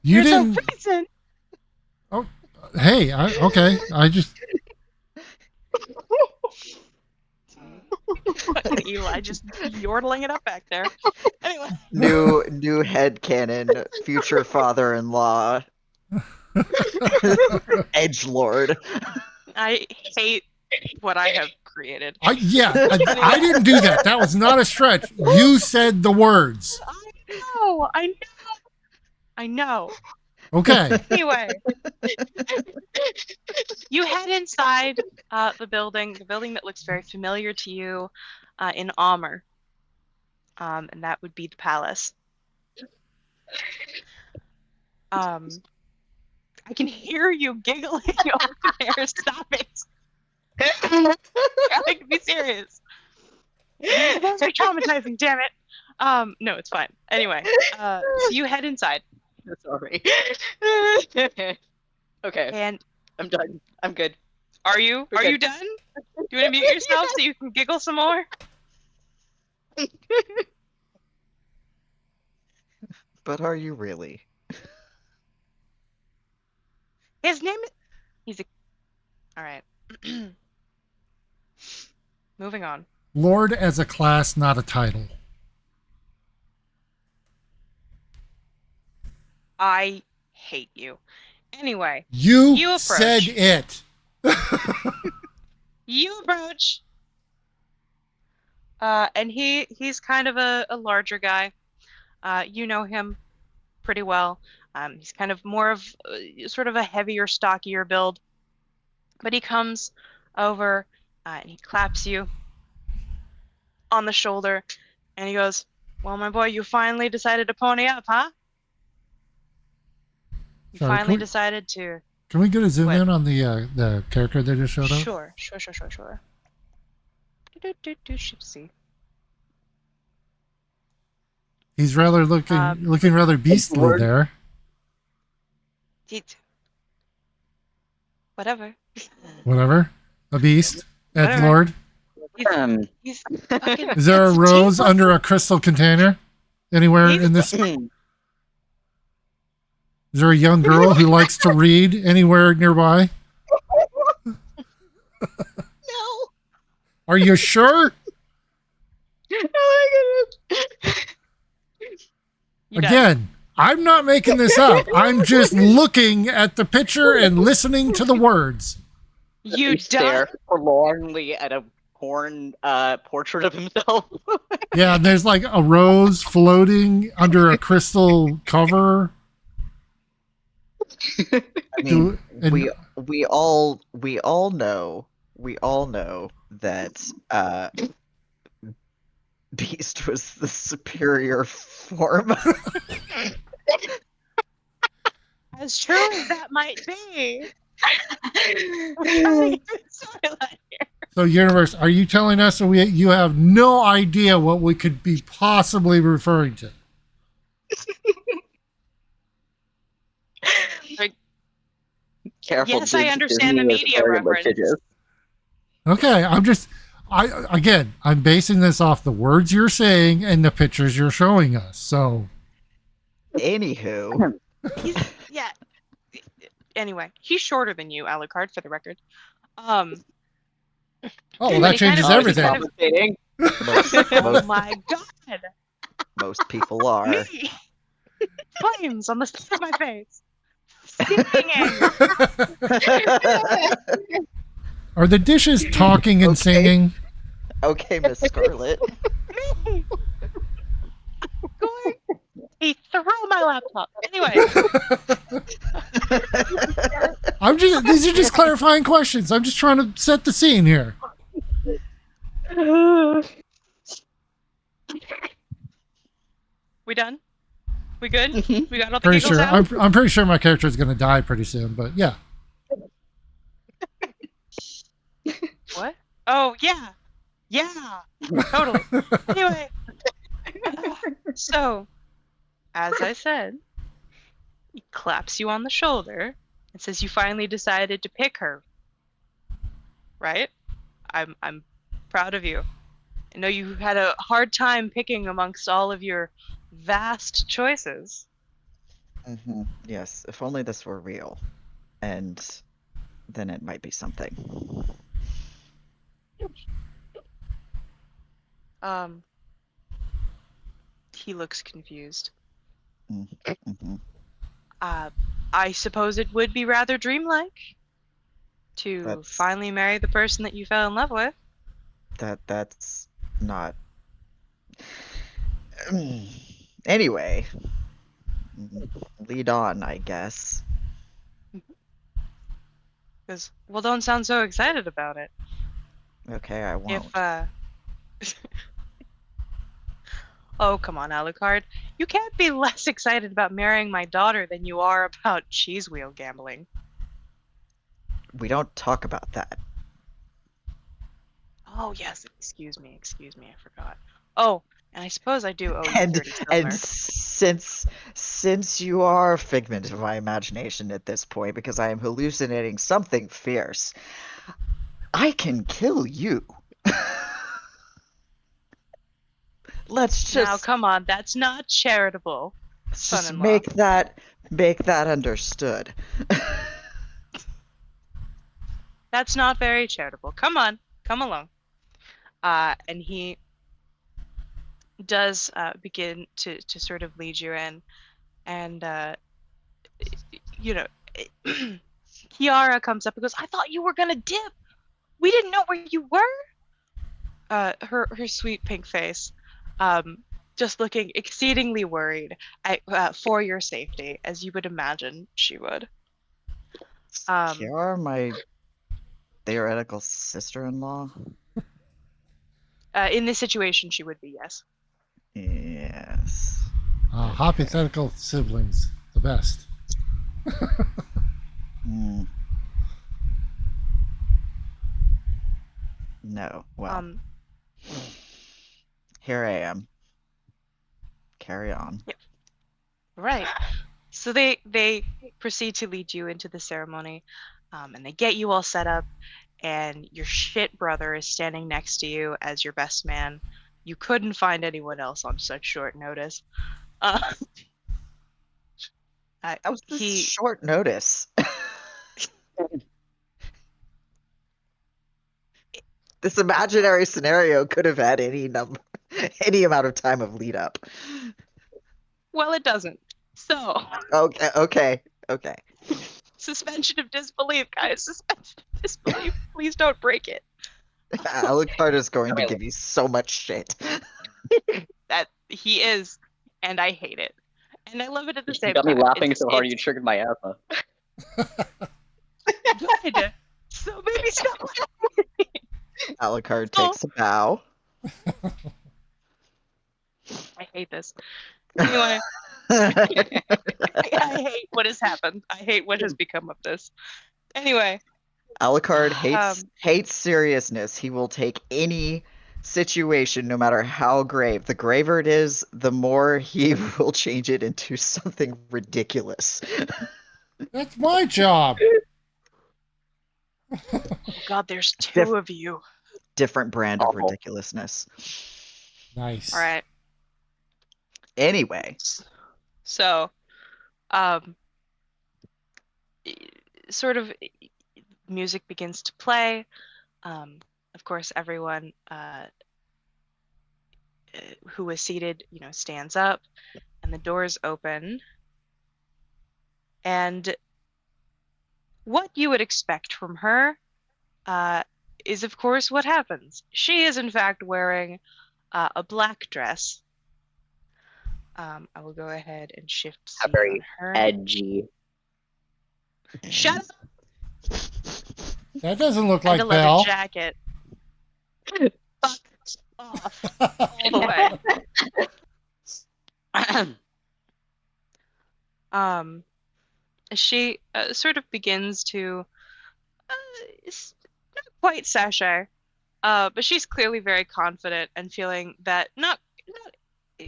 You there's didn't. a reason. Hey, okay. I just. Fucking Eli just yodeling it up back there. Anyway, new headcanon, future father-in-law, edgelord. I hate what I have created. I didn't do that. That was not a stretch. You said the words. I know. Okay. Anyway, you head inside the building that looks very familiar to you in Amr. And that would be the palace. I can hear you giggling over there. Stop it. I can be serious. It's supposed to be traumatizing, damn it. No, it's fine. Anyway, so you head inside. Sorry. Okay, And I'm done. I'm good. are you We're good. done? Do you want to mute yourself so you can giggle some more? But are you really? His name is... He's a... Alright. Moving on. Lord as a class, not a title. I hate you. Anyway, You, You approach. said it. you approach. And he's kind of a larger guy. You know him pretty well. He's kind of more of sort of a heavier, stockier build. But he comes over and he claps you on the shoulder and he goes, "Well, my boy, you finally decided to pony up, huh? You Sorry, finally can we- decided to..." Can we get a zoom What? in on the character that just showed up? Sure. Shipsy. He's rather looking rather beastly Lord. there. Whatever. Whatever. A beast. Ed Whatever. Lord. He's fucking... Is there a it's rose Tifa. under a crystal container? Anywhere He's- in this? Is there a young girl who likes to read anywhere nearby? No. Are you sure? Oh my goodness. You done? Again, I'm not making this up. I'm just looking at the picture and listening to the words. You He done? stare forlornly at a porn portrait of himself. Yeah, there's like a rose floating under a crystal cover. I mean, And- we all know that Beast was the superior form. As true as that might be. We're trying to get to the storyline here. So, Universe, are you telling us that you have no idea what we could be possibly referring to? Careful. Yes, I Diggs, understand the Disney is media very reference. litigious. Okay, I'm basing this off the words you're saying and the pictures you're showing us. So, Anywho, Yeah. Anyway, he's shorter than you, Alucard, for the record. well, Anyway, that he changes kind of- everything. kind of- Compensating. Oh most, my god! most people are. Me! Flames on the side of my face. Singing! Are the dishes talking and Okay. singing? Okay, Miss Scarlet. Me! Going. He threw my laptop. Anyway, These are just clarifying questions. I'm just trying to set the scene here. we done? We good? We got all the Pretty giggles sure. out? I'm pretty sure my character is going to die pretty soon. But yeah, What? Yeah. Yeah. Totally. Anyway, so as I said, he claps you on the shoulder and says you finally decided to pick her, right? I'm proud of you. I know you had a hard time picking amongst all of your vast choices. Yes, if only this were real. And then it might be something. Um, he looks confused. Mhm. I suppose it would be rather dreamlike to That's finally marry the person that you fell in love with. that's not. Anyway, lead on, I guess. Because, well, don't sound so excited about it. Okay, I If, won't. oh, come on, Alucard. You can't be less excited about marrying my daughter than you are about cheese wheel gambling. We don't talk about that. Oh, yes, excuse me, I forgot. Oh, and I suppose I do owe you And 30 silver. since you are a figment of my imagination at this point, because I am hallucinating something fierce, I can kill you. Let's Now, just come on, that's not charitable, let's just son-in-law. make that understood. That's not very charitable. Come on, come along. And he does begin to sort of lead you in, and you know, Kiara comes up and goes, "I thought you were gonna dip. We didn't know where you were." Her sweet pink face, just looking exceedingly worried for your safety, as you would imagine she would. Kiara, my theoretical sister-in-law. In this situation, she would be, yes. Yes. Hypothetical siblings, the best. Hmm. No. Well, here I am. Carry on. Right. So they proceed to lead you into the ceremony, and they get you all set up, and your shit brother is standing next to you as your best man. You couldn't find anyone else on such short notice. Uh, That was just he short notice. This imaginary scenario could have had any any amount of time of lead up. well, it doesn't. So Okay. suspension of disbelief, guys. Suspension of disbelief. Please don't break it. Alucard is going to give you so much shit. That he is, and I hate it, and I love it at the You same got me time. laughing so hard you triggered my asthma. Good. So maybe stop laughing. Alucard Oh. takes a bow. I hate this. Anyway, I hate what has happened. I hate what has become of this. Anyway, Alucard hates seriousness. He will take any situation, no matter how grave. The graver it is, the more he will change it into something ridiculous. That's my job. oh God, there's two of you. Different brand of Awful. ridiculousness. Nice. All right. Anyway, So, sort of music begins to play. Of course, everyone who is seated, stands up, and the doors open. And what you would expect from her is, of course, what happens. She is, in fact, wearing a black dress. I will go ahead and shift C Very on her. edgy. Shut up! That doesn't look And like a leather Belle. jacket. Fuck off all the way. She sort of begins to not quite sashay, But she's clearly very confident and feeling that not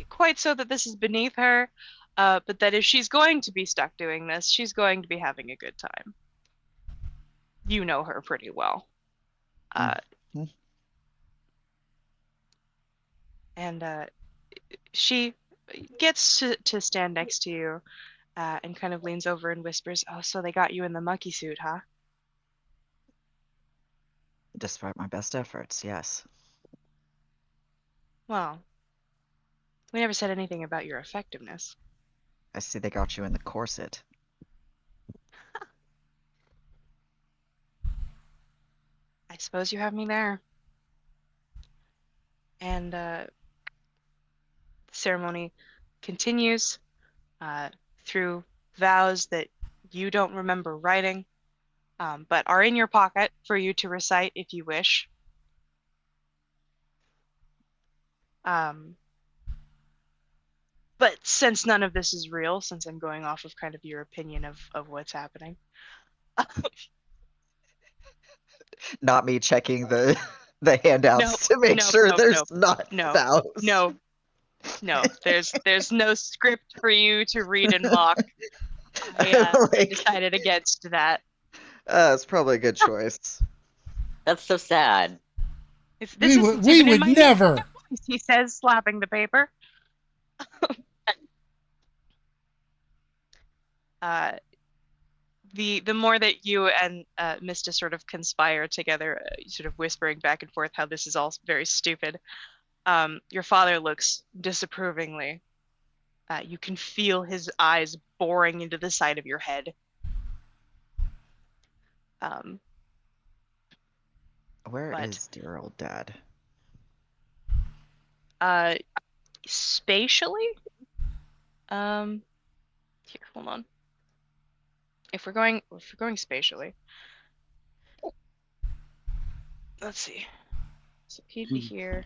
quite so that this is beneath her, but that if she's going to be stuck doing this, she's going to be having a good time. You know her pretty well. Mhm. And she gets to stand next to you and kind of leans over and whispers, "Oh, so they got you in the monkey suit, huh?" Despite my best efforts, yes. Well, we never said anything about your effectiveness. I see they got you in the corset. I suppose you have me there. And the ceremony continues through vows that you don't remember writing, but are in your pocket for you to recite if you wish. But since none of this is real, since I'm going off of kind of your opinion of what's happening, Not me checking the the handouts Nope, to make nope, sure nope, there's nope. not No, vows. no. There's no script for you to read and mock. I Like, decided against that. it's probably a good choice. That's so sad. This isn't We even in would my never. voice, he says, slapping the paper. uh, the more that you and Mista sort of conspire together, sort of whispering back and forth how this is all very stupid, your father looks disapprovingly. You can feel his eyes boring into the side of your head. Where But is dear old dad? spatially, here, hold on. If we're going spatially, let's see. So he'd be here,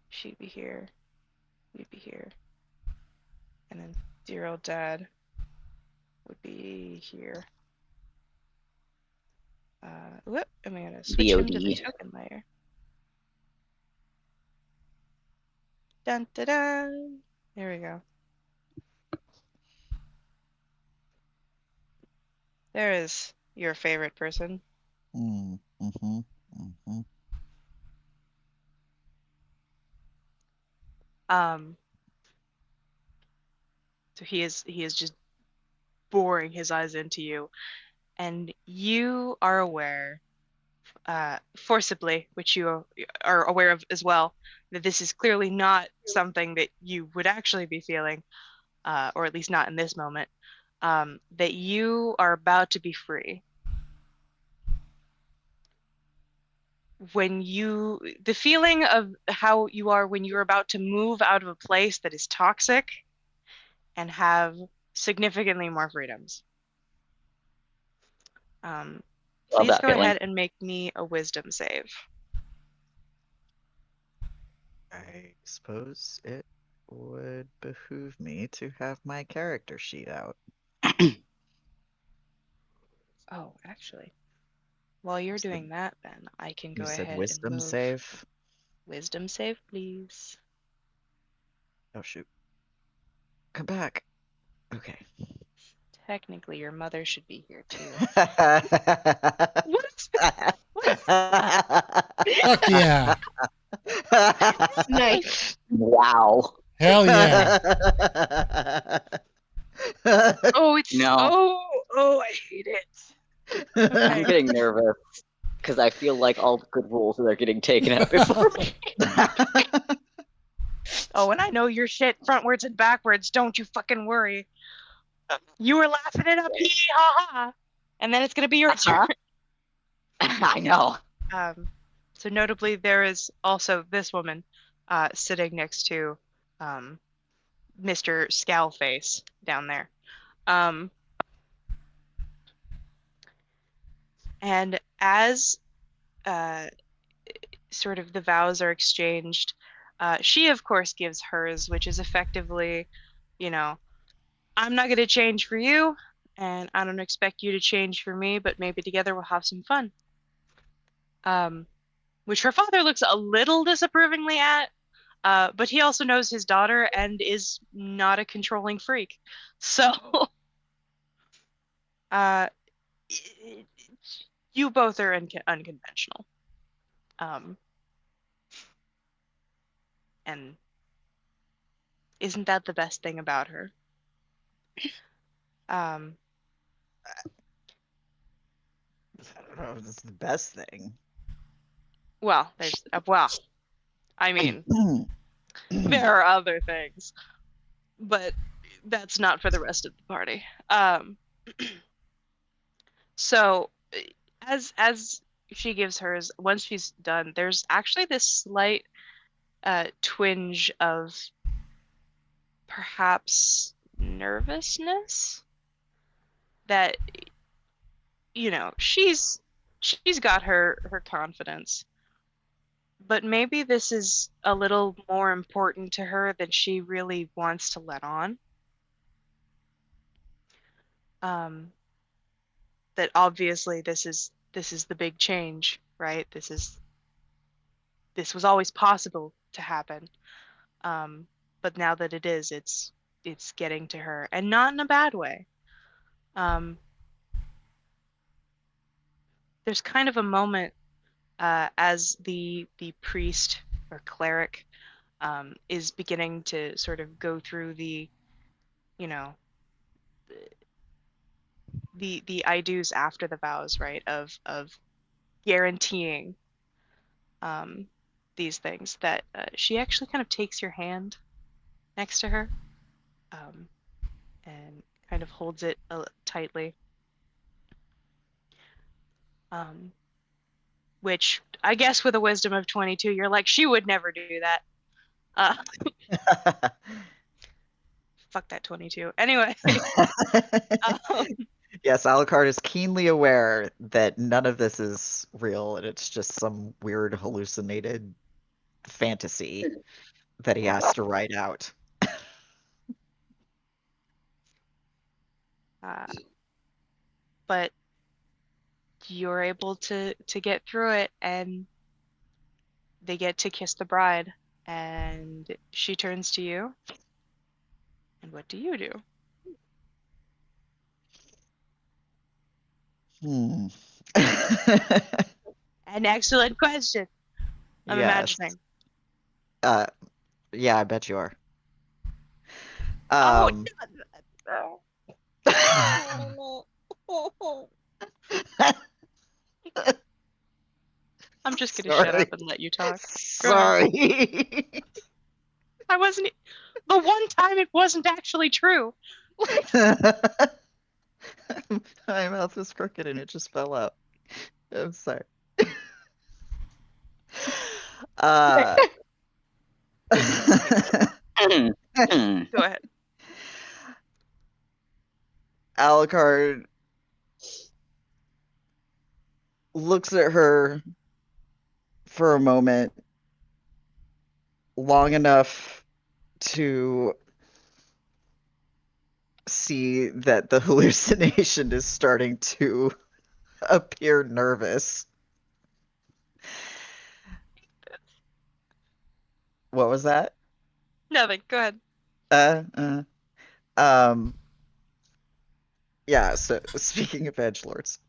she'd be here, we'd be here, and then dear old dad would be here. Whoop, am I gonna switch him to the VOD. token layer? Dun da dun. There we go. There is your favorite person. Mm-hmm. So he is just boring his eyes into you, and you are aware, forcibly, which you are aware of as well, that this is clearly not something that you would actually be feeling, or at least not in this moment. That you are about to be free. The feeling of how you are when you're about to move out of a place that is toxic and have significantly more freedoms. Love Please that go feeling. ahead and make me a wisdom save. I suppose it would behoove me to have my character sheet out. Oh, actually, while you're So doing that, then I can go you said ahead and wisdom move. save? Wisdom save, please. Oh shoot. Come back. Okay. Technically, your mother should be here too. What? Fuck yeah. Nice. Wow. Hell yeah. Oh, it's No. oh, I hate it. I'm Okay. getting nervous because I feel like all the good rules are getting taken out before me. Oh, and I know your shit frontwards and backwards. Don't you fucking worry. You were laughing it up, hee hee ha ha, and then it's gonna be your turn. I know. So notably, there is also this woman sitting next to Mr. Scowlface down there. And as sort of the vows are exchanged, she, of course, gives hers, which is effectively, you know, I'm not going to change for you, and I don't expect you to change for me, but maybe together we'll have some fun. which her father looks a little disapprovingly at. But he also knows his daughter and is not a controlling freak. So, uh, you both are unconventional. And isn't that the best thing about her? Um, I don't know if this is the best thing. well, I mean, there are other things, but that's not for the rest of the party. So as she gives hers, once she's done, there's actually this slight twinge of perhaps nervousness that she's got her confidence, but maybe this is a little more important to her than she really wants to let on. That obviously this is the big change, right? This was always possible to happen. But now that it is, it's getting to her, and not in a bad way. There's kind of a moment as the priest or cleric is beginning to sort of go through the, you know, the I do's after the vows, right? Of guaranteeing these things, that she actually kind of takes your hand next to her and kind of holds it tightly. Which I guess with a wisdom of 22, you're like, she would never do that. Fuck that 22. Anyway. Yes, Alucard is keenly aware that none of this is real and it's just some weird hallucinated fantasy that he has to write out. But you're able to get through it, and they get to kiss the bride, and she turns to you. And what do you do? An excellent question. I'm imagining. Yeah, I bet you are. Oh, I'm just gonna shut up and let you talk. Sorry. I wasn't. The one time it wasn't actually true. My mouth was crooked and it just fell out. I'm sorry. Go ahead. Alucard looks at her for a moment, long enough to see that the hallucination is starting to appear nervous. What was that? Nothing. Go ahead. Yeah, so speaking of edgelords.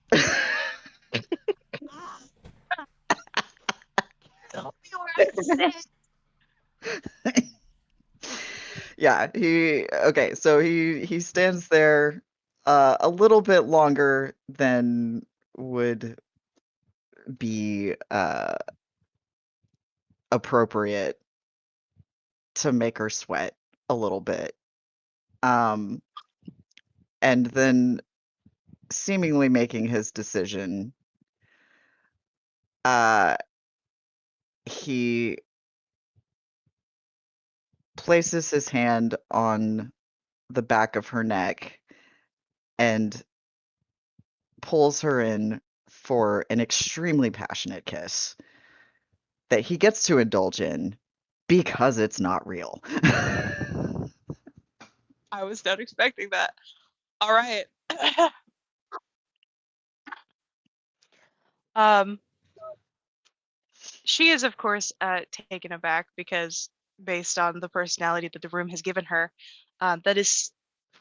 Yeah, so he stands there a little bit longer than would be appropriate to make her sweat a little bit. And then seemingly making his decision, he places his hand on the back of her neck and pulls her in for an extremely passionate kiss that he gets to indulge in because it's not real. I was not expecting that. All right. She is, of course, taken aback because, based on the personality that the room has given her, that is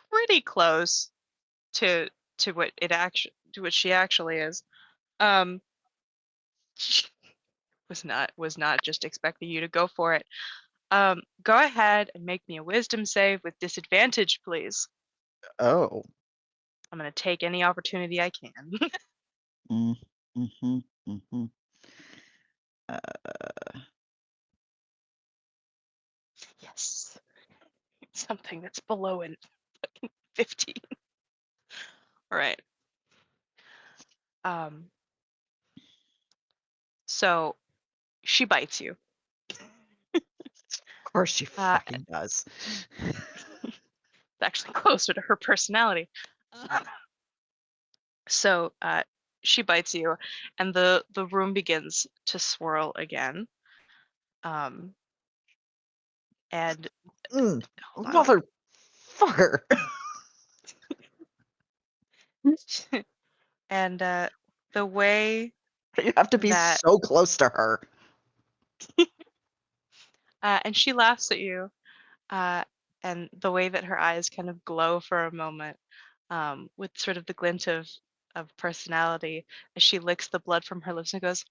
pretty close to what she actually is. Um, she was not just expecting you to go for it. Go ahead and make me a wisdom save with disadvantage, please. Oh. I'm gonna take any opportunity I can. Mm, mm-hmm, mm-hmm. Uh, Yes, something that's below an fucking 15. All right. Um, so she bites you. of course she Uh, fucking does. it's actually closer to her personality. So she bites you, and the room begins to swirl again. Um, and hold on. Motherfucker. And the way You have to be that so close to her. and she laughs at you, uh, and the way that her eyes kind of glow for a moment, with sort of the glint of personality as she licks the blood from her lips and goes,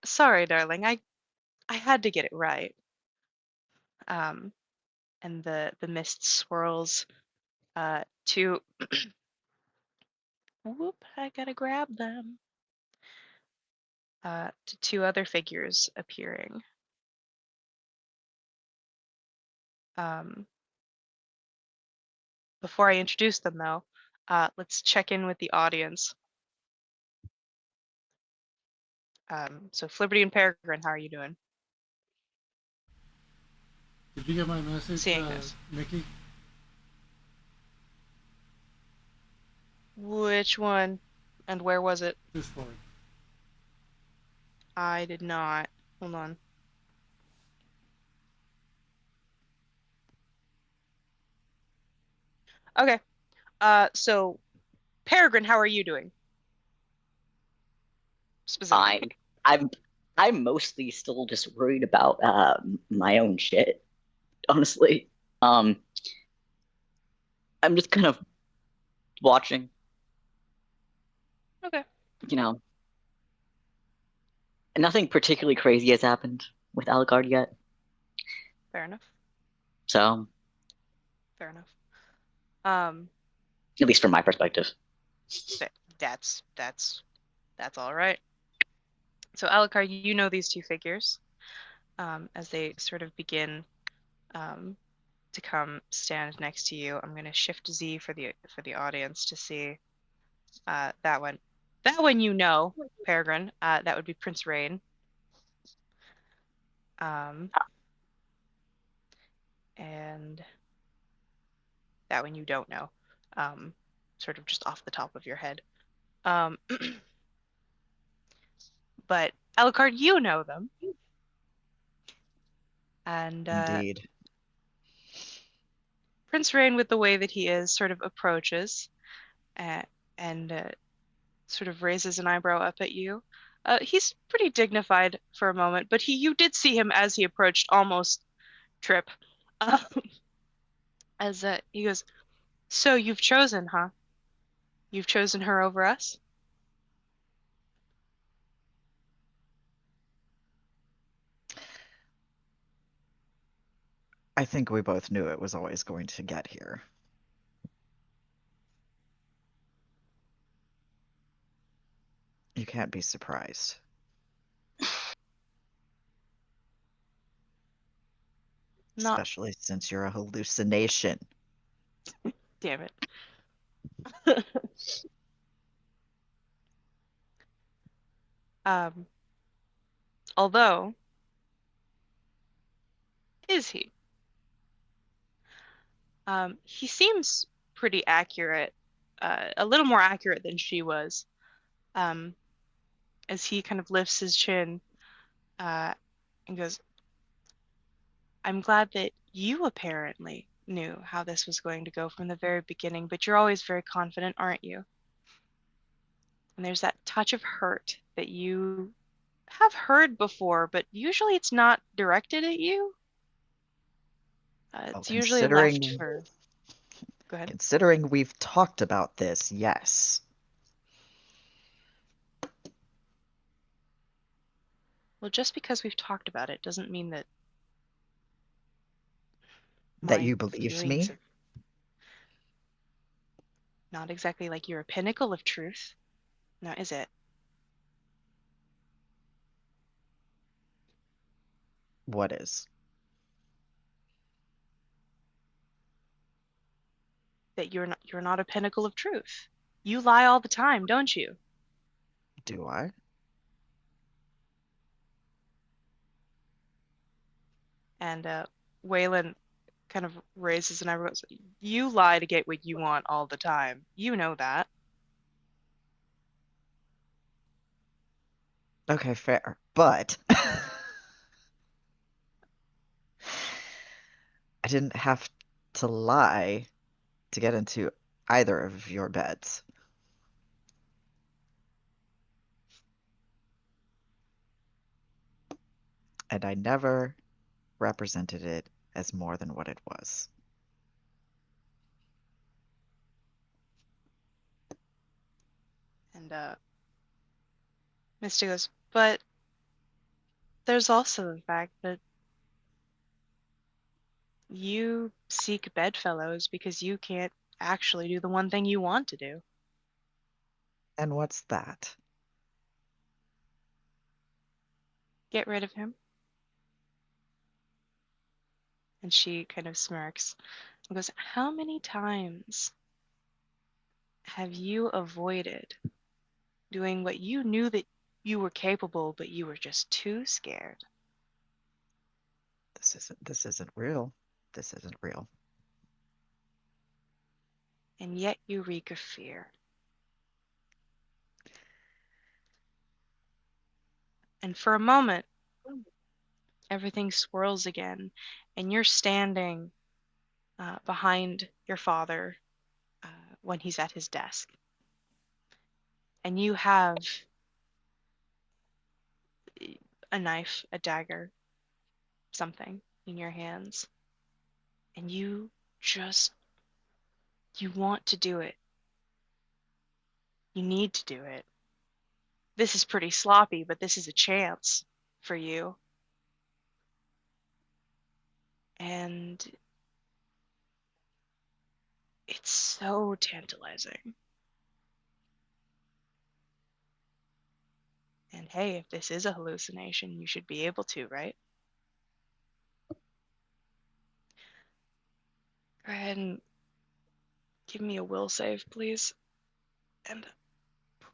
"Sorry, darling, I had to get it right." Um, and the mist swirls to whoop, I gotta grab them. To two other figures appearing. Um, Before I introduce them, though, let's check in with the audience. So Flibberty and Peregrine, how are you doing? Did you get my message, Seeing this. Mickey? Which one and where was it? Discord. I did not. Hold on. Okay. So Peregrine, how are you doing? Fine. Specifically. I'm mostly still just worried about my own shit, honestly. Um, I'm just kind of watching, Okay. you know. Nothing particularly crazy has happened with Alucard yet, Fair enough. so Fair enough. Um, at least from my perspective. that that's all right. So Alucard, you know these two figures, as they sort of begin um, to come stand next to you. I'm gonna shift Z for the audience to see that one. That one you know, Peregrine. That would be Prince Rain. Um, and that one you don't know. Sort of just off the top of your head. Um, but Alucard, you know them. And Indeed. Prince Rain, with the way that he is, sort of approaches uh, and sort of raises an eyebrow up at you. He's pretty dignified for a moment, but you did see him as he approached almost trip. Um, as he goes, "So you've chosen, huh? You've chosen her over us?" I think we both knew it was always going to get here. You can't be surprised. Not, Especially since you're a hallucination. damn it. Um, Although, is he? He seems pretty accurate, a little more accurate than she was. Um, as he kind of lifts his chin uh, and goes, "I'm glad that you apparently knew how this was going to go from the very beginning, but you're always very confident, aren't you? And there's that touch of hurt that you have heard before, but usually it's not directed at you. Oh, It's usually left considering for. Go ahead. considering we've talked about this, yes. Well, just because we've talked about it doesn't mean that That my you believe feelings me? are not exactly like you're a pinnacle of truth. Now, is it? What is? That you're not a pinnacle of truth. You lie all the time, don't you? Do I? And Waylon kind of raises an eyebrow. You lie to get what you want all the time. You know that. Okay, fair. But I didn't have to lie to get into either of your beds. And I never represented it as more than what it was. And Misty goes, but there's also the fact that you seek bedfellows because you can't actually do the one thing you want to do. And what's that? Get rid of him. And she kind of smirks and goes, how many times have you avoided doing what you knew that you were capable, but you were just too scared? This isn't real. This isn't real. And yet you reek of fear. And for a moment, everything swirls again, and you're standing behind your father when he's at his desk. And you have a knife, a dagger, something in your hands. And you want to do it. You need to do it. This is pretty sloppy, but this is a chance for you. And it's so tantalizing. And hey, if this is a hallucination, you should be able to, right? Go ahead and give me a will save, please. And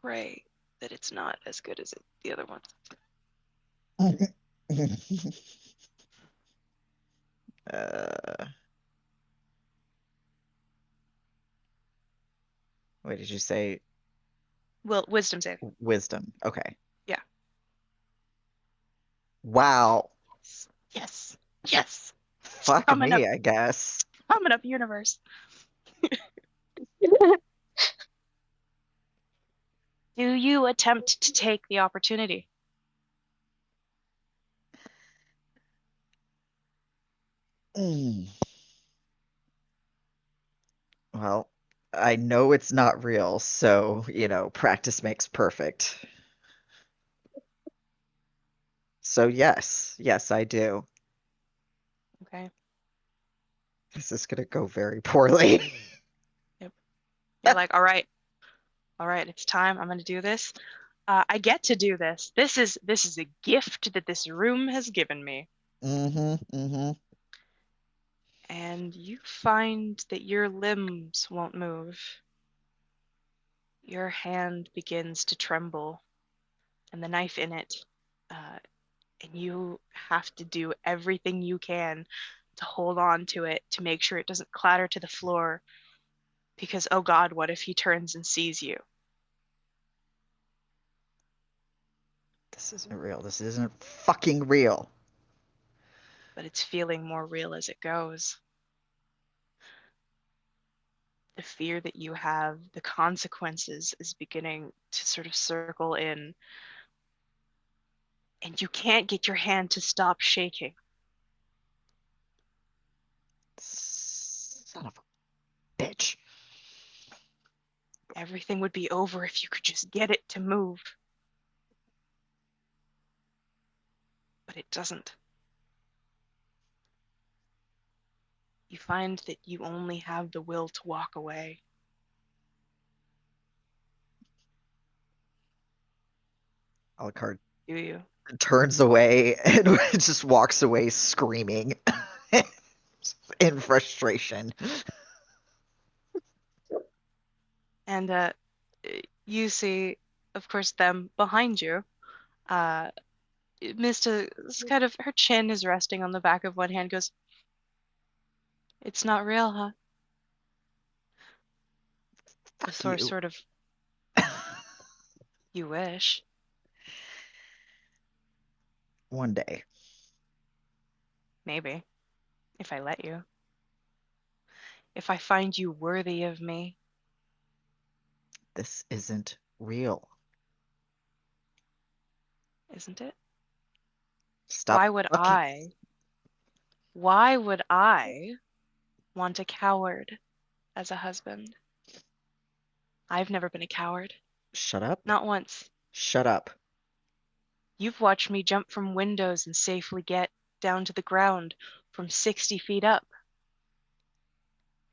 pray that it's not as good as the other ones. uh, Wait, did you say Wisdom save. wisdom? Okay. Yeah. Wow. Yes. Yes. Fuck Coming up. me, I guess. Coming up, universe. Do you attempt to take the opportunity? Mm. Well, I know it's not real, so, practice makes perfect. So yes, yes, I do. Okay. This is gonna go very poorly. Yep. You're like, all right, it's time. I'm gonna do this. I get to do this. This is a gift that this room has given me. Mm-hmm, mm-hmm. And you find that your limbs won't move. Your hand begins to tremble, and the knife in it. Uh, and you have to do everything you can to hold on to it to make sure it doesn't clatter to the floor. Because, oh God, what if he turns and sees you? This isn't real. This isn't fucking real. But it's feeling more real as it goes. The fear that you have, the consequences is beginning to sort of circle in. and you can't get your hand to stop shaking. Son of a bitch. Everything would be over if you could just get it to move. But it doesn't. You find that you only have the will to walk away. Alucard Do you? turns away and just walks away screaming in frustration. And you see, of course, them behind you. Mista, kind of, her chin is resting on the back of one hand, goes, "It's not real, huh?" The Fuck source you. sort of, "You wish." One day. Maybe, if I let you. If I find you worthy of me. This isn't real. Isn't it? Stop Why would fucking. why would I want a coward as a husband? I've never been a coward. Shut up. Not once. Shut up. You've watched me jump from windows and safely get down to the ground from 60 feet up.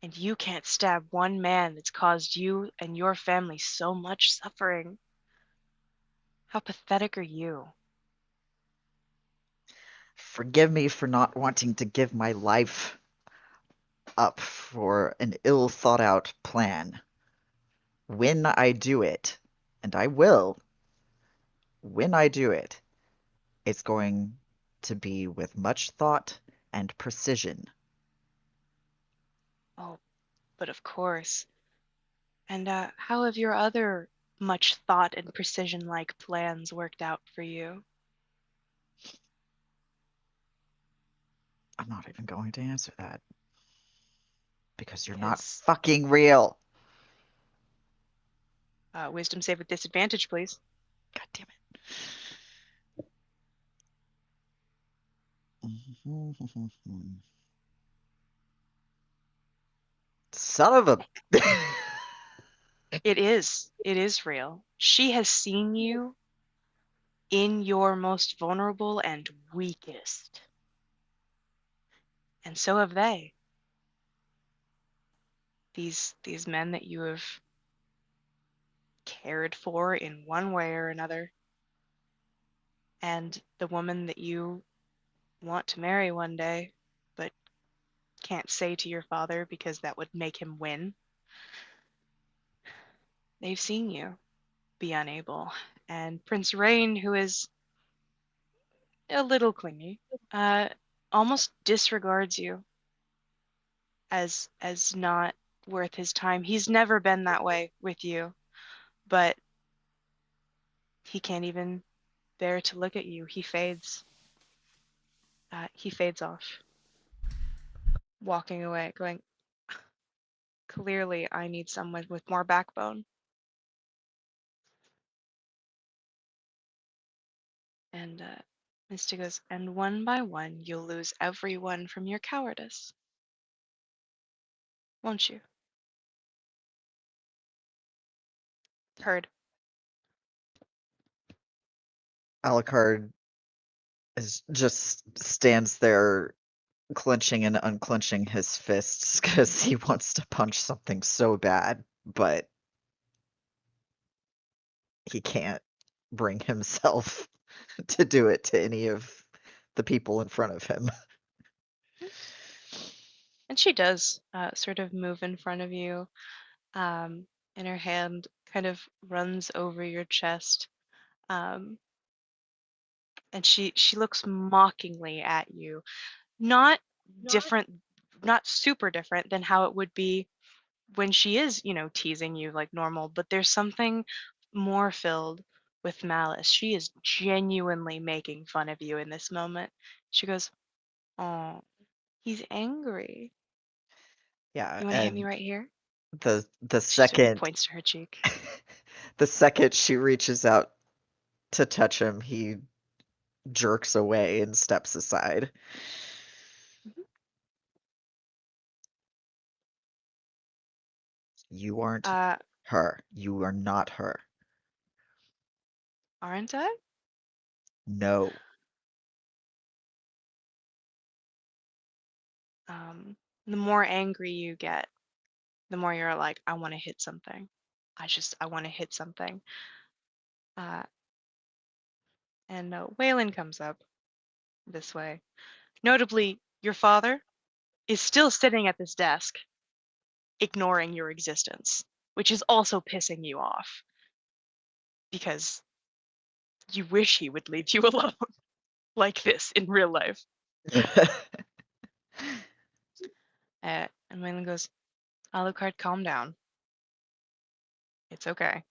And you can't stab one man that's caused you and your family so much suffering. How pathetic are you? Forgive me for not wanting to give my life up for an ill thought out plan. When I do it, and I will, when I do it, it's going to be with much thought and precision. Oh, but of course. And how have your other much thought and precision-like plans worked out for you? I'm not even going to answer that. Because you're not Because fucking real. wisdom save with disadvantage, please. God damn it. Son of a. It is. It is real. She has seen you in your most vulnerable and weakest. And so have they. These men that you have cared for in one way or another. And the woman that you want to marry one day, but can't say to your father because that would make him win. They've seen you be unable. And Prince Rain, who is a little clingy, uh, almost disregards you as not worth his time. He's never been that way with you, but he can't even bear to look at you. He fades. He fades off, walking away, going, "Clearly, I need someone with more backbone." And Misty goes, "And one by one, you'll lose everyone from your cowardice, won't you?" Heard. Alucard is just stands there clenching and unclenching his fists because he wants to punch something so bad, but he can't bring himself to do it to any of the people in front of him. And she does sort of move in front of you, and her hand kind of runs over your chest. Um, and she looks mockingly at you. Not different, not super different than how it would be when she is, teasing you like normal, but there's something more filled with malice. She is genuinely making fun of you in this moment. She goes, "Oh, he's angry. Yeah, You want to hit me and right here?" the She sort of second points to her cheek. the second she reaches out to touch him, he jerks away and steps aside. You aren't her. You are not her. Aren't I? No. The more angry you get, the more you're like, I want to hit something. I want to hit something. And Waylon comes up this way. Notably, your father is still sitting at this desk, ignoring your existence, which is also pissing you off because you wish he would leave you alone like this in real life. And Waylon goes, Alucard, calm down. It's okay.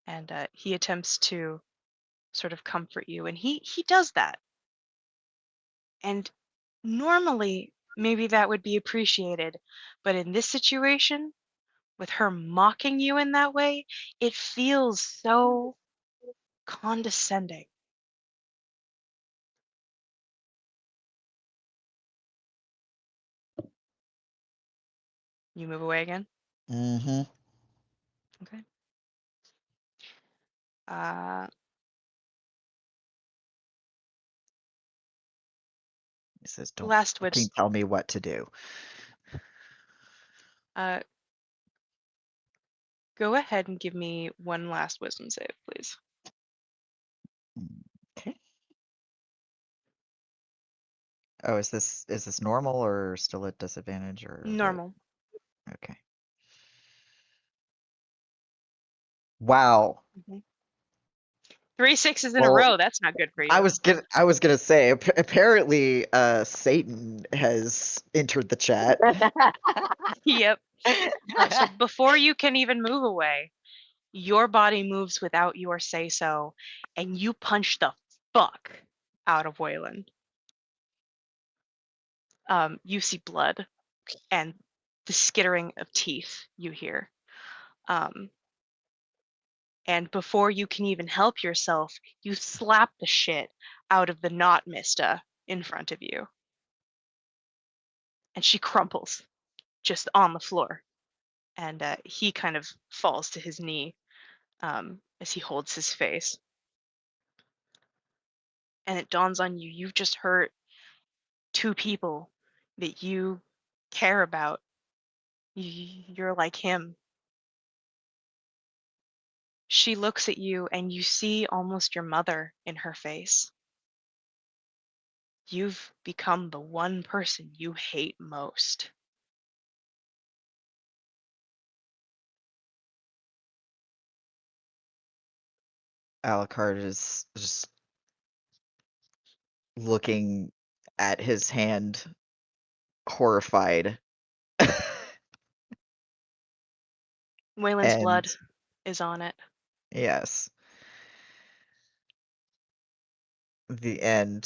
And he attempts to sort of comfort you, and he does that. And normally, maybe that would be appreciated, but in this situation, with her mocking you in that way, it feels so condescending. You move away again? Mm-hmm. Okay. He says, "Don't Last fucking tell me what to do." go ahead and give me one last wisdom save, please. Okay. Oh, is this normal or still at disadvantage or what? Normal. Okay. Wow. 3 6s in a Well, row. That's not good for you. I was gonna say apparently Satan has entered the chat. Yep. So before you can even move away, your body moves without your say so, and you punch the fuck out of Waylon. You see blood and the skittering of teeth you hear. And before you can even help yourself, you slap the shit out of the not Mista in front of you. And she crumples just on the floor. And he kind of falls to his knee as he holds his face. And it dawns on you, you've just hurt 2 people that you care about. You're like him. She looks at you and you see almost your mother in her face. You've become the one person you hate most. Alucard is just looking at his hand, horrified. Waylon's blood And is on it. yes, the end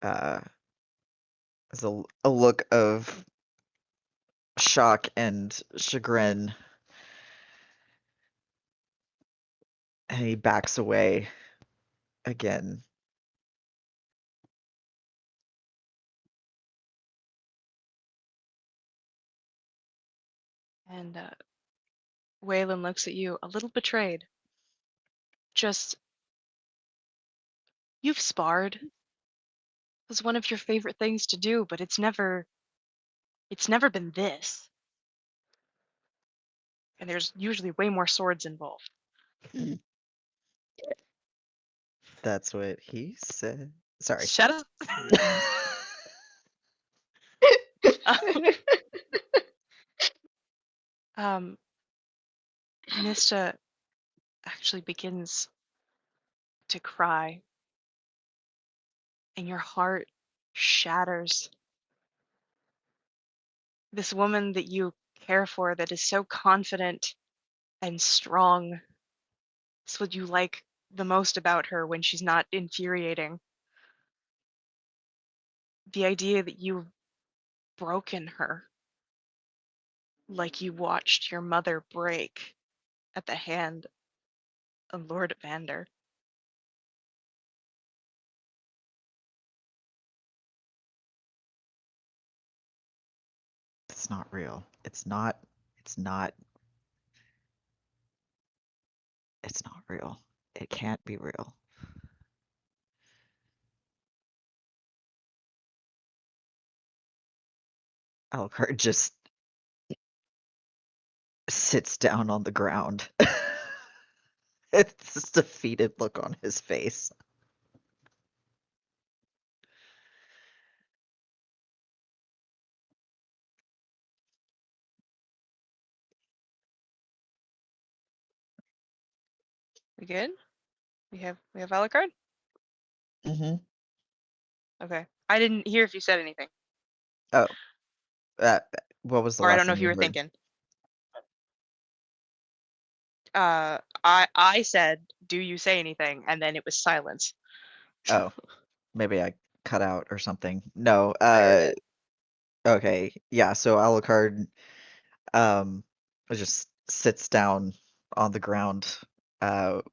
is a look of shock and chagrin, and he backs away again. And Waylon looks at you a little betrayed. Just, you've sparred. It was one of your favorite things to do, but it's never been this. And there's usually way more swords involved. That's what he said. Sorry. Shut up. Mista actually begins to cry, and your heart shatters. This woman that you care for, that is so confident and strong, it's what you like the most about her when she's not infuriating. The idea that you've broken her, like you watched your mother break at the hand of Lord Evander. not real. It's not. It's not. It's not real. It can't be real. Alucard just sits down on the ground. It's this defeated look on his face. We good? We have Alucard? Mm-hmm. Okay. I didn't hear if you said anything. Oh, what was the Or I last don't know thing if you were heard? thinking. I said, do you say anything? And then it was silence. Oh, maybe I cut out or something. No. Okay. Yeah. So Alucard, just sits down on the ground,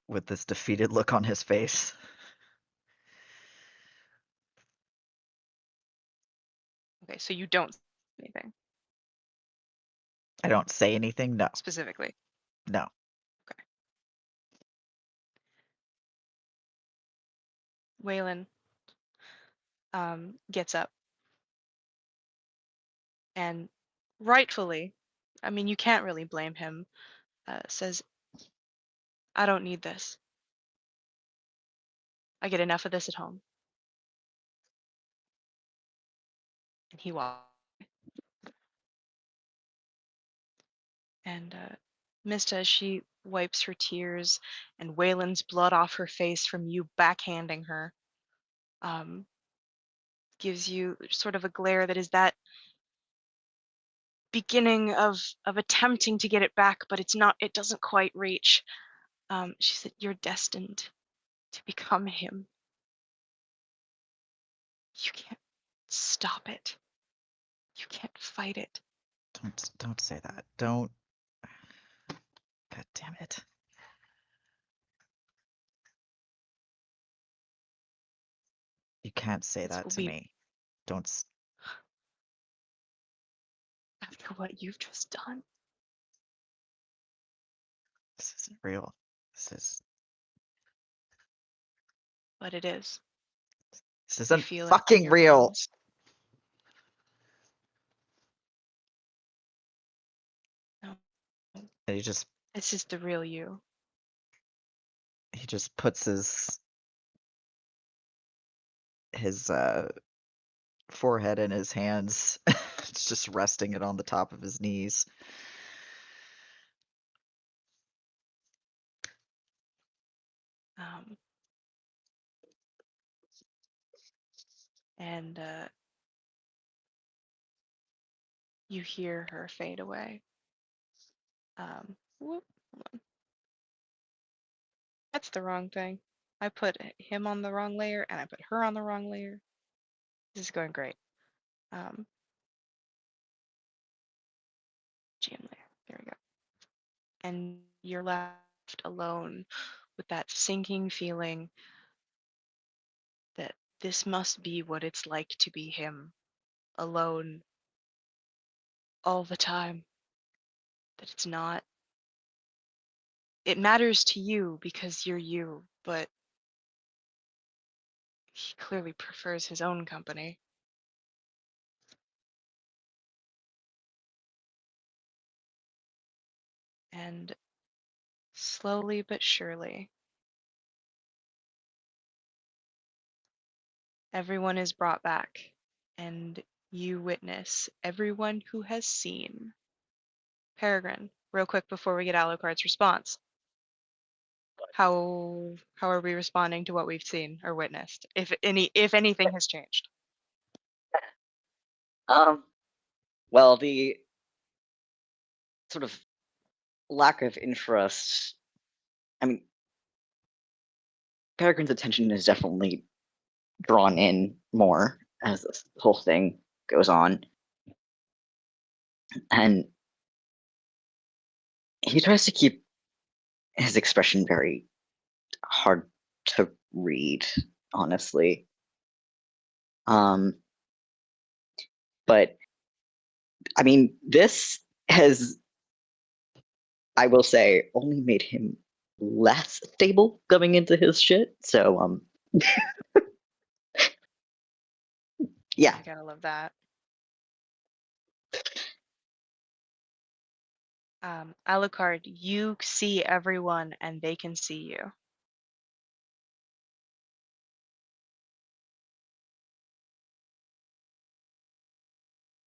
with this defeated look on his face. Okay, so you don't say anything I don't say anything. No. specifically. No. Waylon gets up and rightfully, I mean, you can't really blame him, says, I don't need this. I get enough of this at home. And he walks. And Mista, she wipes her tears and Waylon's blood off her face from you backhanding her, gives you sort of a glare that is that beginning of attempting to get it back, but it doesn't quite reach. She said, you're destined to become him. You can't stop it. You can't fight it. Don't say that. Don't. God damn it. You can't say This that will to be me. Don't. after what you've just done. This isn't real. This But it is. isn't feel it in fucking your real. bones. No, And he just this is the real you. puts his forehead in his hands. It's just resting it on the top of his knees. And you hear her fade away. Whoop, hold on. That's the wrong thing. I put him on the wrong layer and I put her on the wrong layer. This is going great. GM layer. There we go. And you're left alone with that sinking feeling that this must be what it's like to be him, alone all the time. That it's not. It matters to you because you're you, but he clearly prefers his own company. And slowly but surely, everyone is brought back, and you witness everyone who has seen. Peregrine, real quick before we get Alucard's response. How are we responding to what we've seen or witnessed? If anything has changed. Well, the sort of lack of interest. I mean, Peregrine's attention is definitely drawn in more as this whole thing goes on, and he tries to keep his expression very hard to read, honestly. But I mean, this has, I will say, only made him less stable going into his shit. So, yeah. I gotta love that. Alucard, you see everyone and they can see you.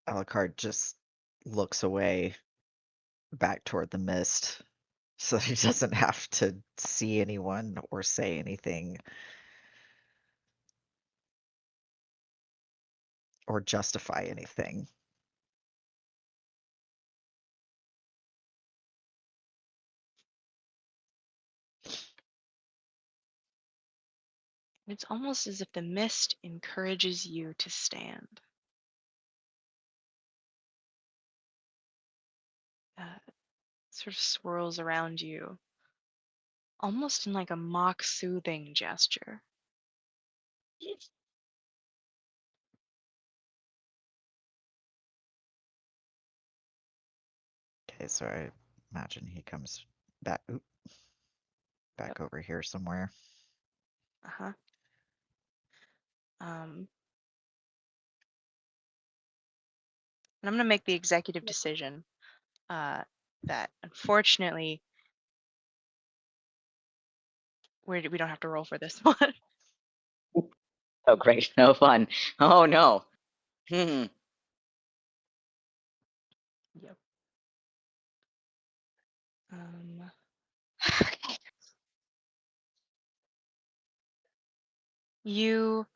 Alucard just looks away back toward the mist so he doesn't have to see anyone or say anything or justify anything. It's almost as if the mist encourages you to stand. Sort of swirls around you, almost in like a mock soothing gesture. Okay, so I imagine he comes back back over here somewhere. Uh-huh. And I'm gonna make the executive decision that unfortunately we don't have to roll for this one. Oh, great. No fun. Oh, no. Hmm. Yep. You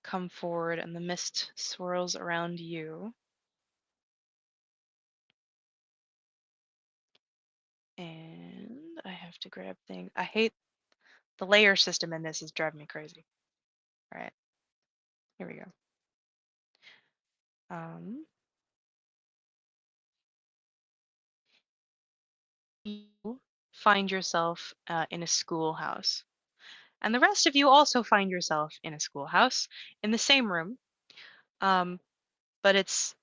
come forward and the mist swirls around you. And I have to grab things. I hate the layer system in this is driving me crazy. All right. Here we go. You find yourself in a schoolhouse. And the rest of you also find yourself in a schoolhouse in the same room. But it's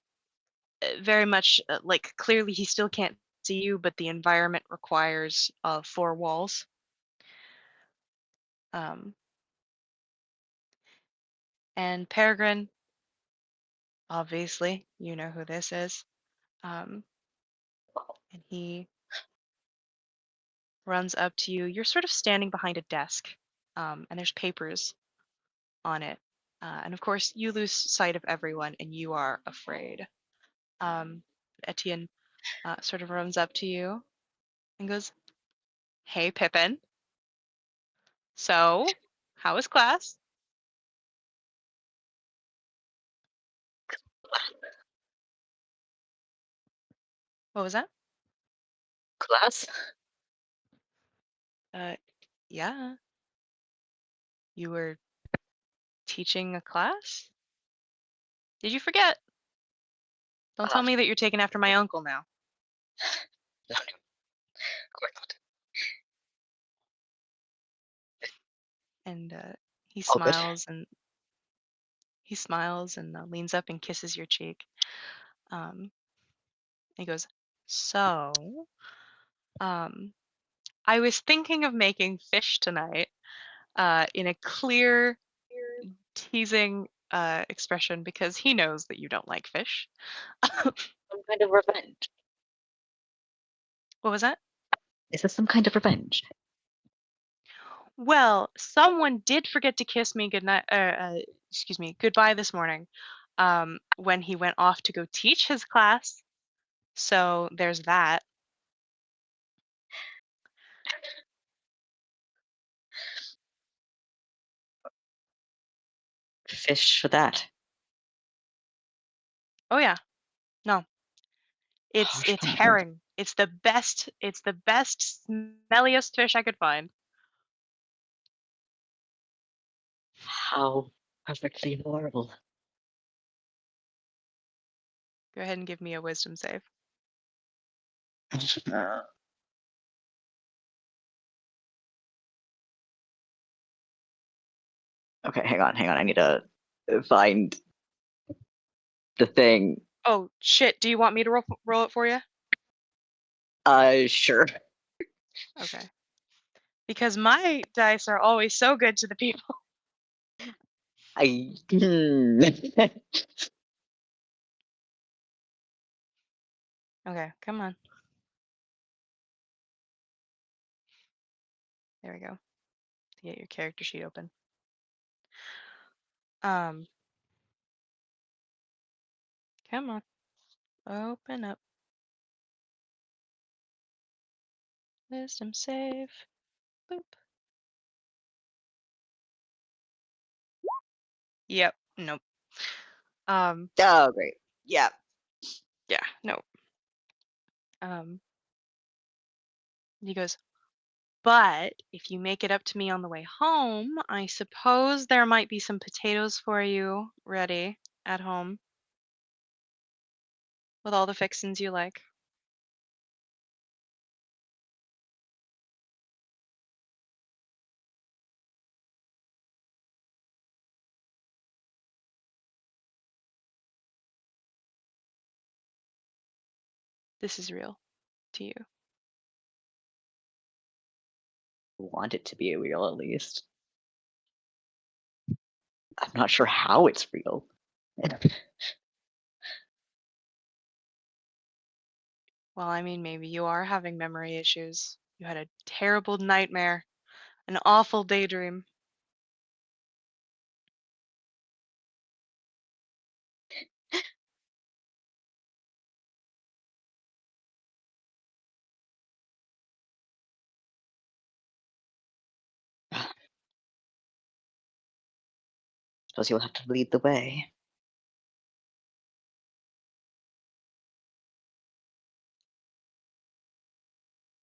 very much like clearly he still can't see you, but the environment requires four walls. And Peregrine, obviously, you know who this is. And he runs up to you. You're sort of standing behind a desk, and there's papers on it. And of course, you lose sight of everyone and you are afraid. Etienne sort of runs up to you and goes, "Hey, Pippin. So, how was class?" What was that? Class? Yeah. You were teaching a class? Did you forget? Don't tell me that you're taking after my uncle now. No, of course not. And he All good. smiles and leans up and kisses your cheek. He goes, "So, I was thinking of making fish tonight in a clear, teasing expression because he knows that you don't like fish." Some kind of revenge. What was that? Is this some kind of revenge? Well, someone did forget to kiss me goodbye this morning when he went off to go teach his class. So there's that. Fish for that. Oh yeah, no, it's Gosh, darn it. herring. It's the best. It's the best, smelliest fish I could find. How perfectly horrible. Go ahead and give me a wisdom save. Okay, hang on. I need to find the thing. Oh shit! Do you want me to roll it for you? Sure. Okay. Because my dice are always so good to the people. I. Okay, come on. There we go. To get your character sheet open. Come on. Open up. Wisdom save. Boop. Yep. Nope. Oh, great. Yeah. Yeah. Nope. He goes, but if you make it up to me on the way home, I suppose there might be some potatoes for you ready at home with all the fixins you like. This is real to you. Want it to be real, at least. I'm not sure how it's real. Well, I mean, maybe you are having memory issues. You had a terrible nightmare, an awful daydream. Suppose you'll have to lead the way.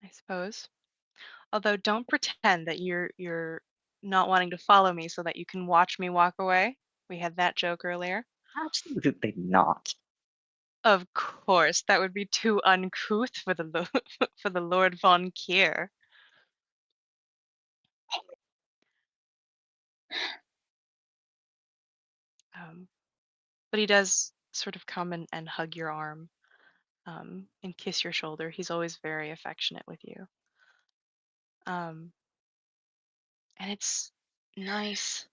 I suppose. Although don't pretend that you're not wanting to follow me so that you can watch me walk away. We had that joke earlier. Absolutely not. Of course, that would be too uncouth for the for the Lord von Kier. But he does sort of come and hug your arm and kiss your shoulder. He's always very affectionate with you. And it's nice.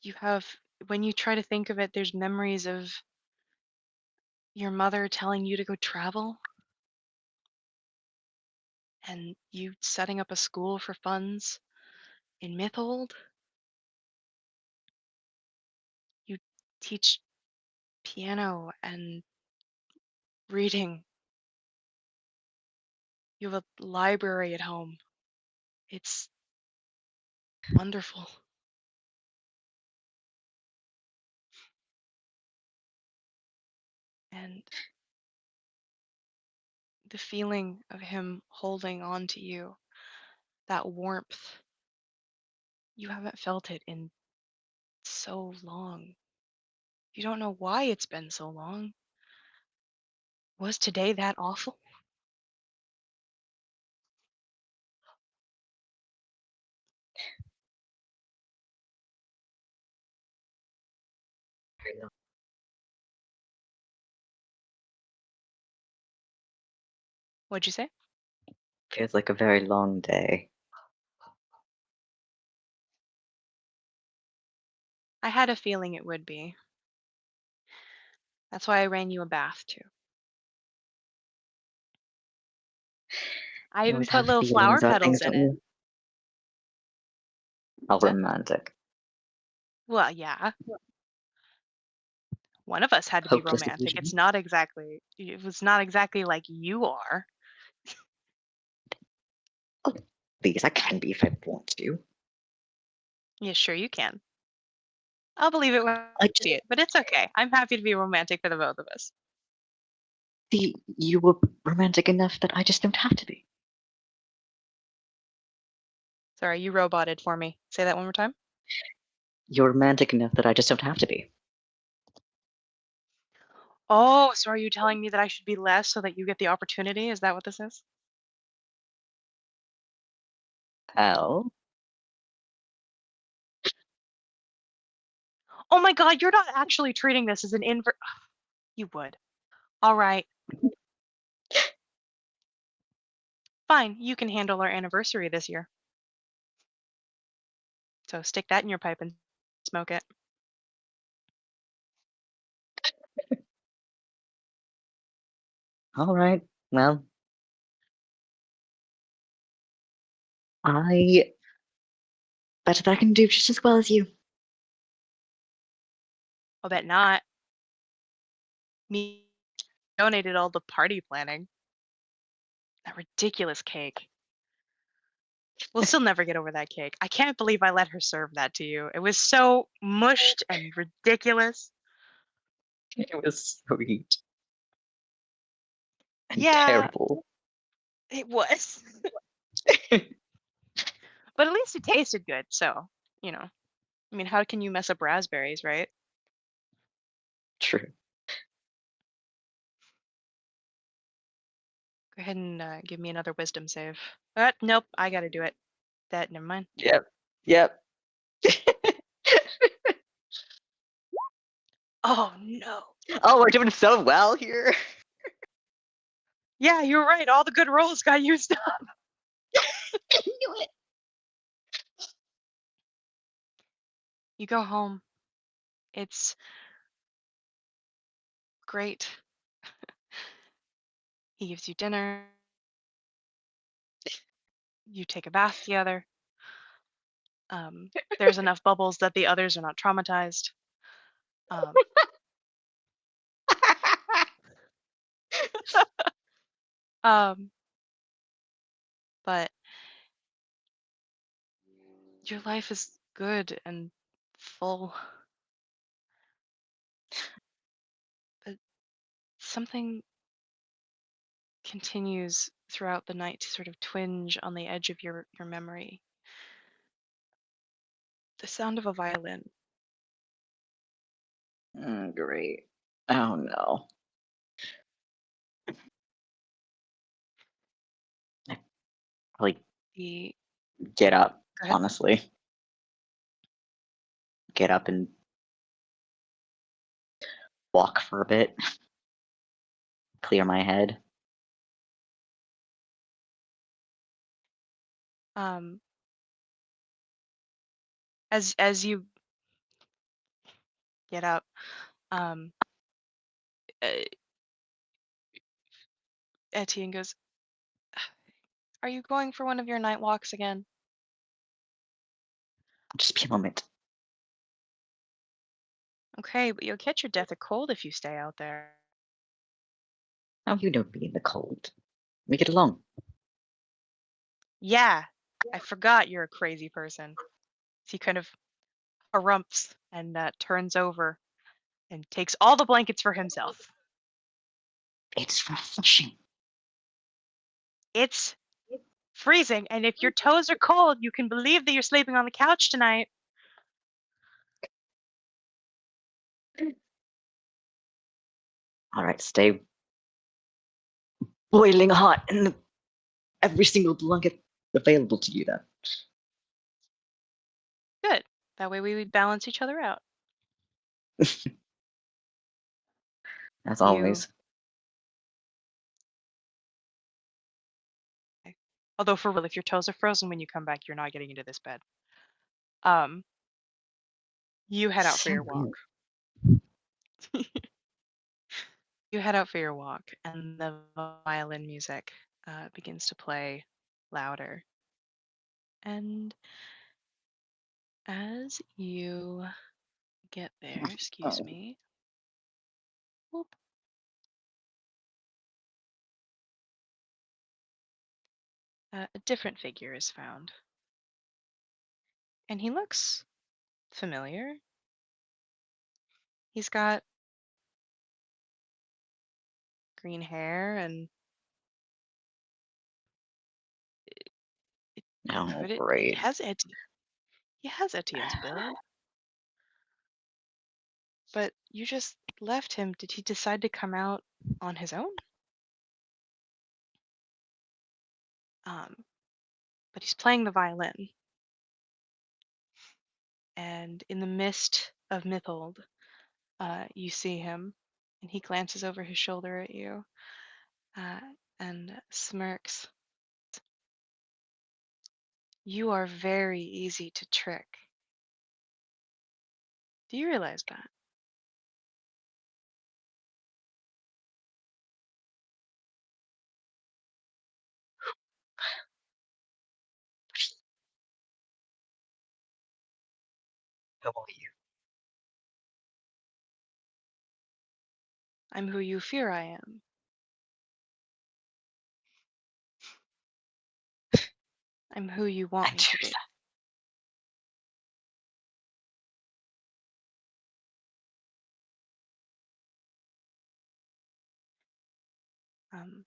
You have, when you try to think of it, there's memories of your mother telling you to go travel and you setting up a school for funds in Mythold. You teach piano and reading. You have a library at home. It's wonderful. And the feeling of him holding on to you, that warmth, you haven't felt it in so long. You don't know why it's been so long. Was today that awful? What'd you say? Feels like a very long day. I had a feeling it would be. That's why I ran you a bath too. I You even always put have little flower feelings about petals things, in don't it. you? All What's that? romantic. Well, yeah. One of us had to be Hopeless romantic. illusion. It was not exactly like you are. Oh, please, I can be if I want to. Yeah, sure you can. I'll believe it when I I just see it, but it's okay. I'm happy to be romantic for the both of us. see you were romantic enough that I just don't have to be. Sorry, you roboted for me. Say that one more time. You're romantic enough that I just don't have to be. Oh, so are you telling me that I should be less so that you get the opportunity? Is that what this is? Hell, Oh my god, you're not actually treating this as an invert. You would. All right. Fine, you can handle our anniversary this year. So stick that in your pipe and smoke it. All right. Well, I bet that I can do just as well as you. I'll bet not. Me donated all the party planning. That ridiculous cake. We'll still never get over that cake. I can't believe I let her serve that to you. It was so mushed and ridiculous. It was sweet and Yeah, terrible. it was. But at least it tasted good, so, you know. I mean, how can you mess up raspberries, right? True. Go ahead and give me another wisdom save. Nope, I gotta do it. Never mind. Yep. Yep. Oh no. Oh, we're doing so well here. Yeah, you're right. All the good rolls got used up. I knew it. You go home. It's great. He gives you dinner. You take a bath together. There's enough bubbles that the others are not traumatized. Um, um, but your life is good and full. But something continues throughout the night to sort of twinge on the edge of your memory. The sound of a violin. Great. Oh no. I probably The get up, Go ahead. honestly. Get up and walk for a bit. Clear my head. Um, as you get up, um, uh, Etienne goes, "Are you going for one of your night walks again?" Just be a moment. Okay, but you'll catch your death of cold if you stay out there. How you don't be in the cold. We get along. Yeah, I forgot you're a crazy person. He kind of harumphs and turns over and takes all the blankets for himself. It's refreshing. It's freezing, and if your toes are cold, you can believe that you're sleeping on the couch tonight. All right, stay boiling hot and every single blanket available to you then. Good. That way we would balance each other out. As You, always. although for real, if your toes are frozen when you come back, you're not getting into this bed. Um, you head out for your walk. You head out for your walk, and the violin music begins to play louder. And as you get there, excuse Oh, me, whoop, a different figure is found. And he looks familiar. He's got green hair and oh, put it great. he has Etienne's build. But you just left him. Did he decide to come out on his own? But he's playing the violin. And in the midst of Mythold, you see him, and he glances over his shoulder at you uh, and smirks. You are very easy to trick. Do you realize that? Who are you? I'm who you fear I am. I'm who you want And me to who's be. that? Um,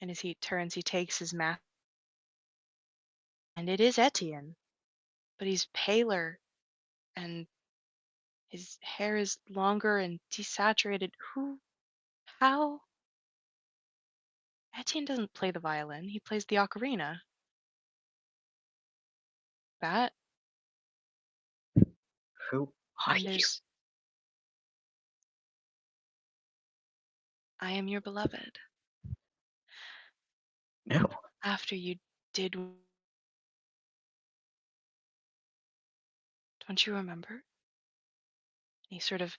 and as he turns, he takes his mask, and it is Etienne, but he's paler, and his hair is longer and desaturated. How? Etienne doesn't play the violin, he plays the ocarina. That, Who are and you? I am your beloved. No. After you did, don't you remember? He sort of,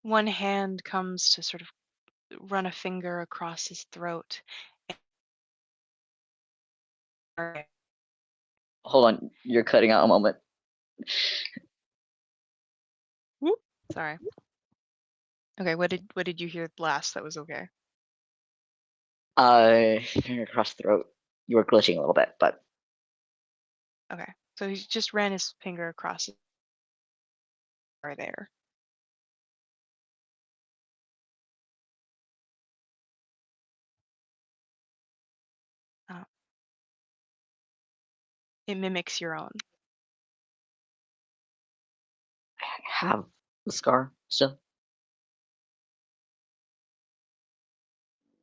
one hand comes to sort of run a finger across his throat. Hold on, you're cutting out a moment. Whoop. Sorry. Okay, what did you hear last that was okay? Finger across the throat. You were glitching a little bit, but Okay. So he just ran his finger across it right there. Uh, it mimics your own. I have the scar still.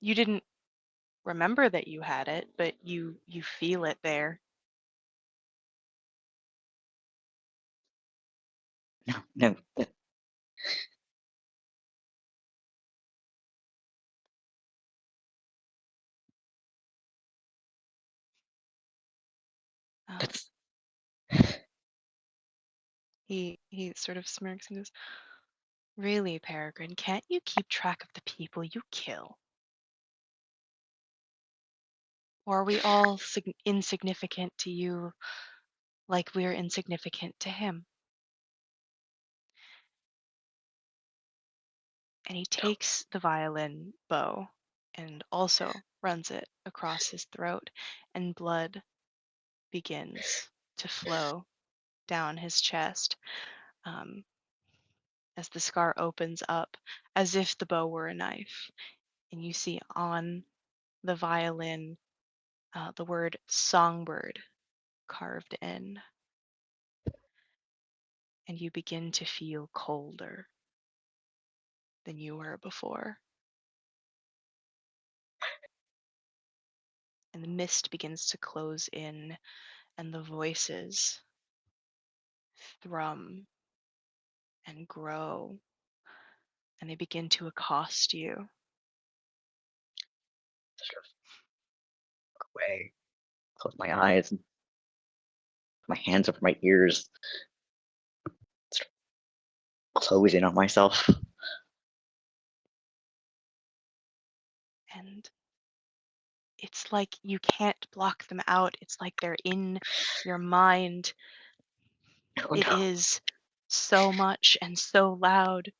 You didn't remember that you had it, but you feel it there. No, no. Uh, That's he sort of smirks and goes, "Really, Peregrine, can't you keep track of the people you kill? Or are we all insignificant to you like we're insignificant to him?" And he takes the violin bow and also runs it across his throat, and blood begins to flow down his chest um, as the scar opens up as if the bow were a knife. And you see on the violin the word songbird carved in. And you begin to feel colder than you were before. And the mist begins to close in, and the voices thrum and grow, and they begin to accost you. sort of look away, close my eyes, and put my hands over my ears, sort of close in on myself. And it's like you can't block them out. It's like they're in your mind. Oh It no. is so much and so loud.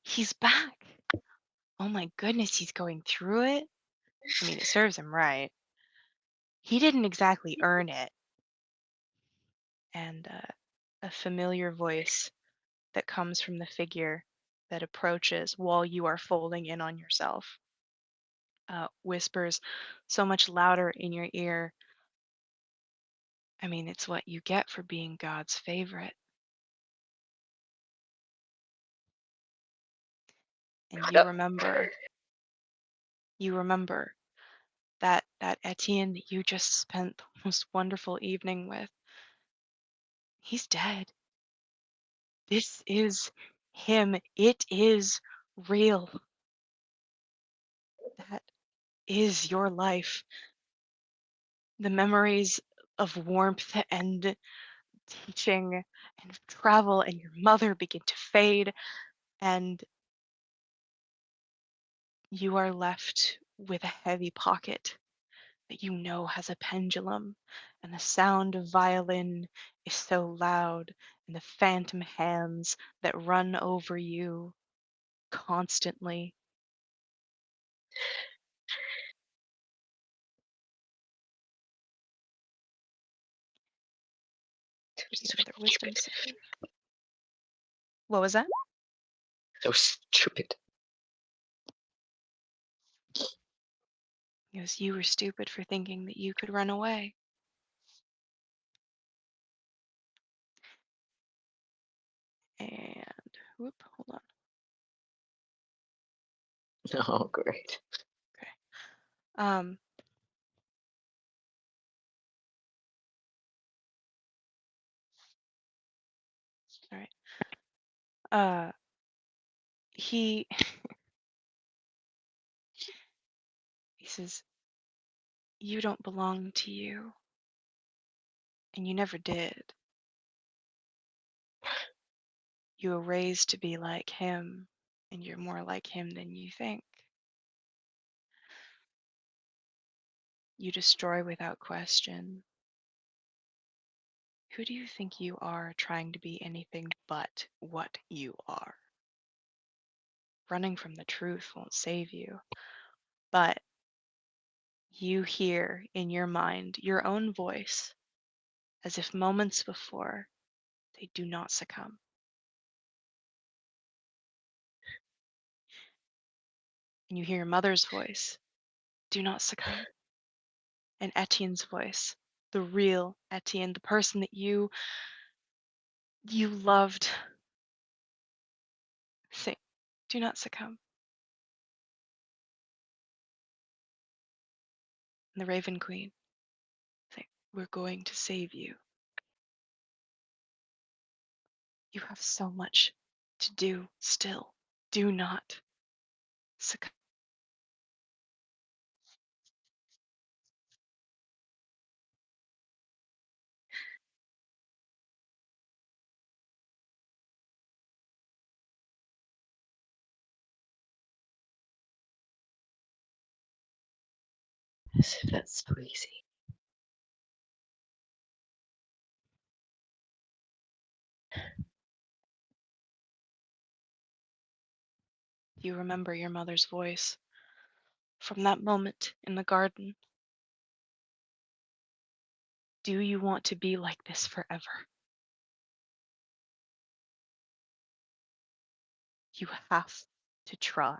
He's back. Oh my goodness, he's going through it. I mean, it serves him right. He didn't exactly earn it. And a familiar voice that comes from the figure that approaches while you are folding in on yourself whispers so much louder in your ear. I mean, it's what you get for being God's favorite. And No. you remember that Etienne that you just spent the most wonderful evening with. He's dead. This is him. It is real. That is your life. The memories of warmth and teaching and travel and your mother begin to fade, and you are left with a heavy pocket that you know has a pendulum, and the sound of violin is so loud, and the phantom hands that run over you constantly. Give me another wisdom save. What was that? So stupid. Because you were stupid for thinking that you could run away. And whoop, hold on. Oh, great. Okay. Um, all right. He he says, "You don't belong to you, and you never did. You were raised to be like him, and you're more like him than you think. You destroy without question. Who do you think you are trying to be anything but what you are? Running from the truth won't save you, but you hear in your mind your own voice as if moments before they do not succumb. And you hear your mother's voice, do not succumb. And Etienne's voice, the real Etienne, the person that you loved, say, do not succumb. And the Raven Queen, say, we're going to save you. You have so much to do still. Do not succumb. As if that's so easy. You remember your mother's voice from that moment in the garden. Do you want to be like this forever? You have to try.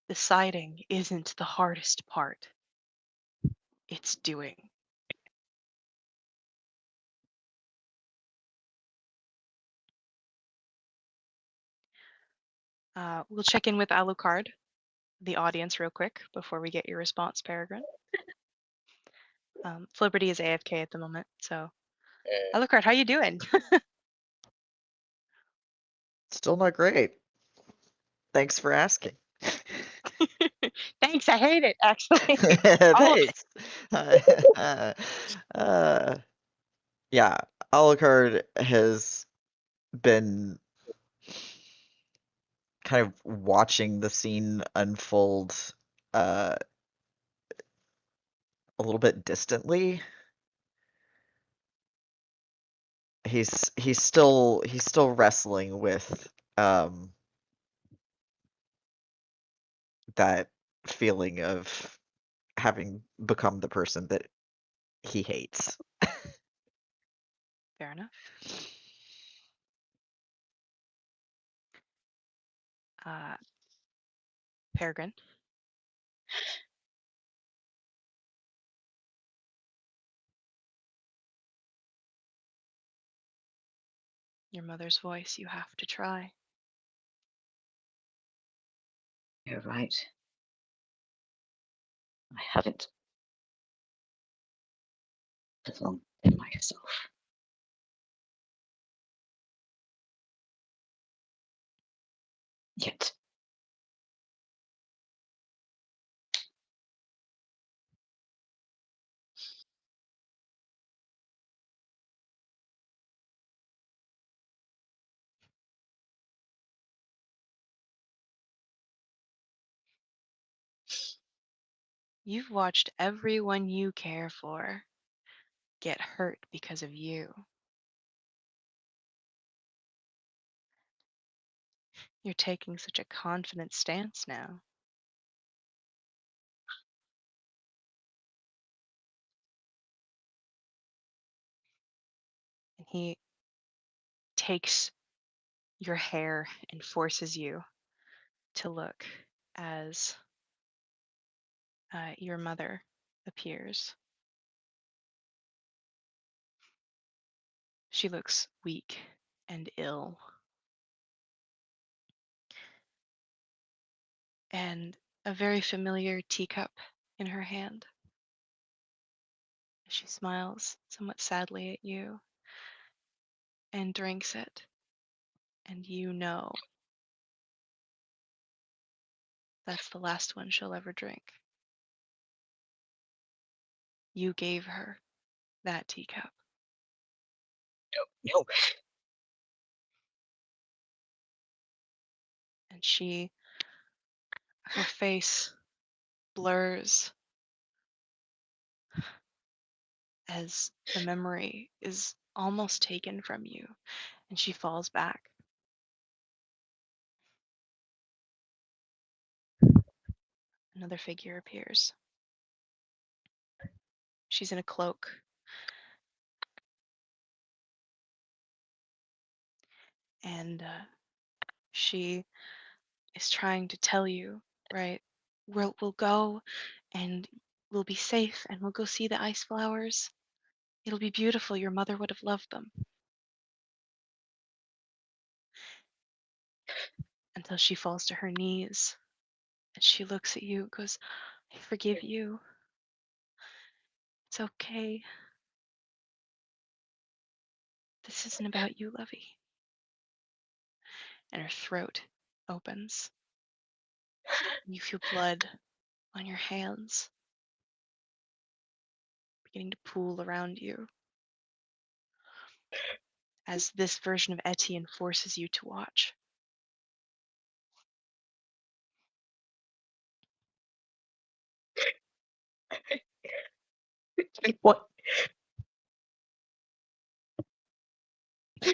Deciding isn't the hardest part. It's doing. We'll check in with Alucard, the audience, real quick before we get your response, Peregrine. Flipperty is AFK at the moment, so Alucard, how you doing? Still not great. Thanks for asking. Thanks, I hate it actually. Thanks. Yeah, Alucard has been kind of watching the scene unfold a little bit distantly. He's still wrestling with that feeling of having become the person that he hates. Fair enough. Peregrine. Your mother's voice, you have to try. You're right. I haven't belonged to myself. Yet. You've watched everyone you care for get hurt because of you. You're taking such a confident stance now. And he takes your hair and forces you to look as your mother appears. She looks weak and ill. And a very familiar teacup in her hand. She smiles somewhat sadly at you and drinks it. And you know that's the last one she'll ever drink. You gave her that teacup. No. And her face blurs as the memory is almost taken from you, and she falls back. Another figure appears. She's in a cloak. And she is trying to tell you, right? We'll go and we'll be safe and we'll go see the ice flowers. It'll be beautiful. Your mother would have loved them. Until she falls to her knees and she looks at you and goes, I forgive you. It's okay. This isn't about you, Lovey. And her throat opens. You feel blood on your hands beginning to pool around you as this version of Etienne forces you to watch. What? He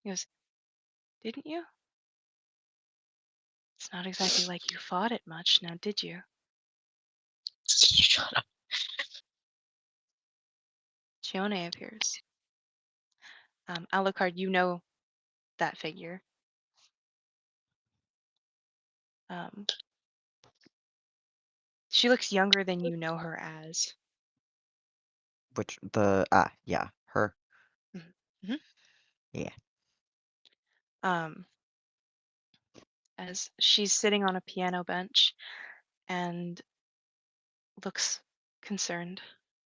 goes, didn't you? It's not exactly like you fought it much, now did you? Shut up. Chione appears. Alucard, you know that figure. She looks younger than you know her as. Which yeah, her. Mm-hmm. Yeah. As she's sitting on a piano bench and looks concerned.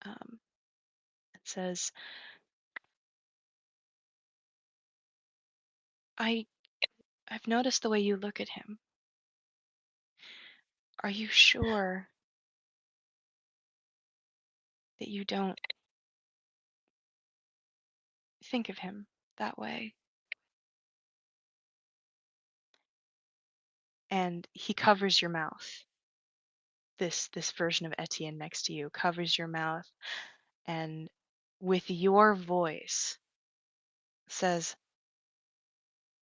It says, I've noticed the way you look at him. Are you sure that you don't think of him that way? And he covers your mouth. This version of Etienne next to you covers your mouth and with your voice says,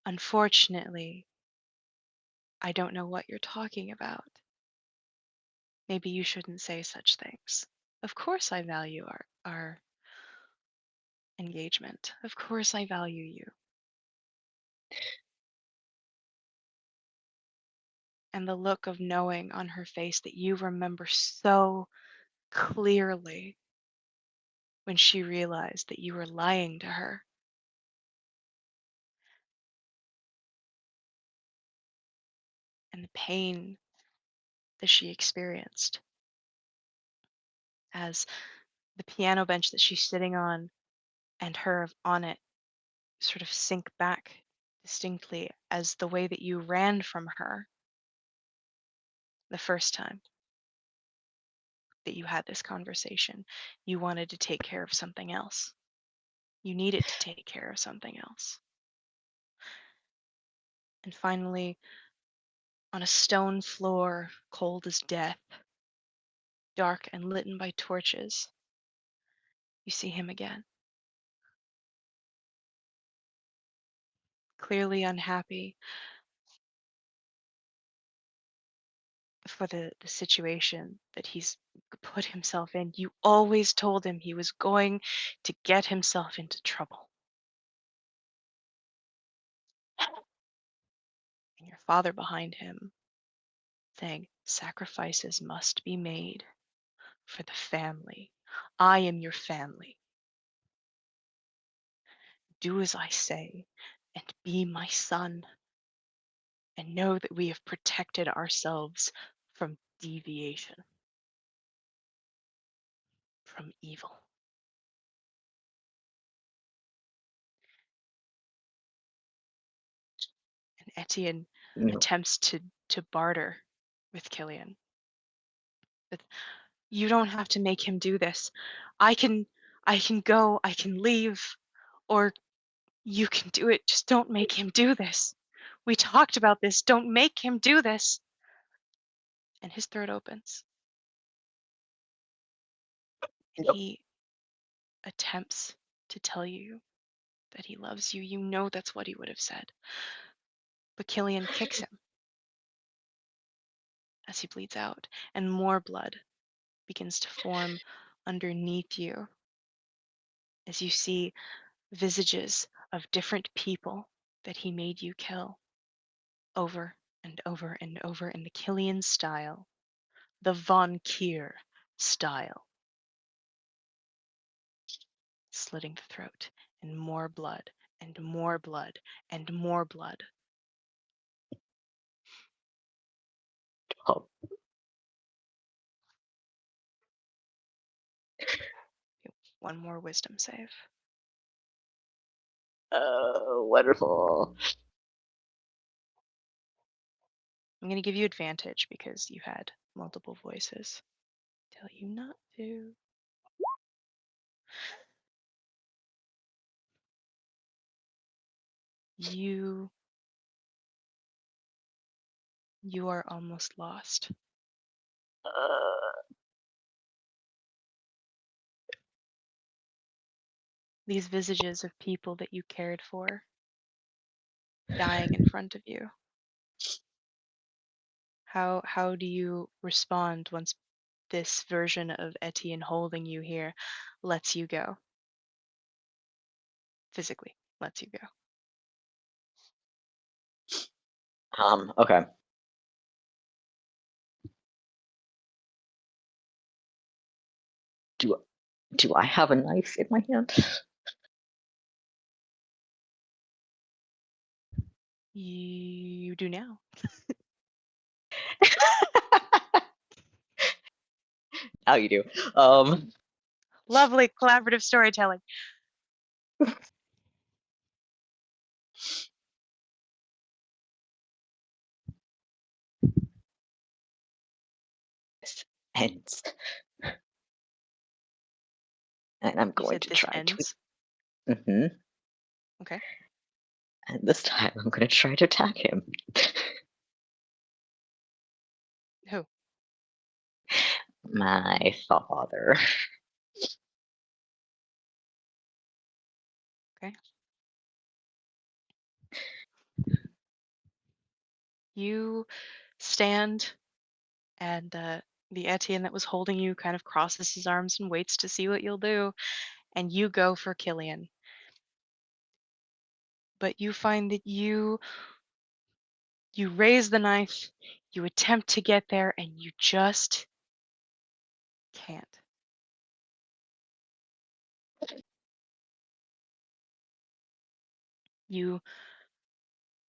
unfortunately, I don't know what you're talking about. Maybe you shouldn't say such things. Of course I value our engagement. Of course I value you. And the look of knowing on her face that you remember so clearly when she realized that you were lying to her. And the pain that she experienced as the piano bench that she's sitting on and her on it sort of sink back distinctly as the way that you ran from her the first time that you had this conversation. You wanted to take care of something else. You needed to take care of something else. And finally, on a stone floor, cold as death, dark and lit by torches, you see him again. Clearly unhappy for the situation that he's put himself in. You always told him he was going to get himself into trouble. And your father behind him saying, sacrifices must be made for the family. I am your family. Do as I say and be my son. And know that we have protected ourselves from deviation, from evil. And Etienne No. attempts to barter with Killian. But you don't have to make him do this. I can go, I can leave, or you can do it. Just don't make him do this. We talked about this. Don't make him do this. And his throat opens. And Nope. he attempts to tell you that he loves you. You know that's what he would have said. But Killian kicks him as he bleeds out, and more blood begins to form underneath you as you see visages of different people that he made you kill over and over and over in the Killian style, the Von Kier style. Slitting the throat, and more blood, and more blood, and more blood. Oh, One more wisdom save. wonderful. I'm going to give you advantage because you had multiple voices. Tell you not to. You are almost lost. These visages of people that you cared for dying in front of you. How do you respond once this version of Etienne holding you here lets you go? Physically lets you go. Okay. Do I have a knife in my hand? You do now. Now you do. Lovely collaborative storytelling. This ends. And I'm You going said to this try ends. to. Mm-hmm. Okay. And this time I'm going to try to attack him. Who? My father. Okay. You stand, and the Etienne that was holding you kind of crosses his arms and waits to see what you'll do, and you go for Killian. But you find that you raise the knife, you attempt to get there, and you just can't. You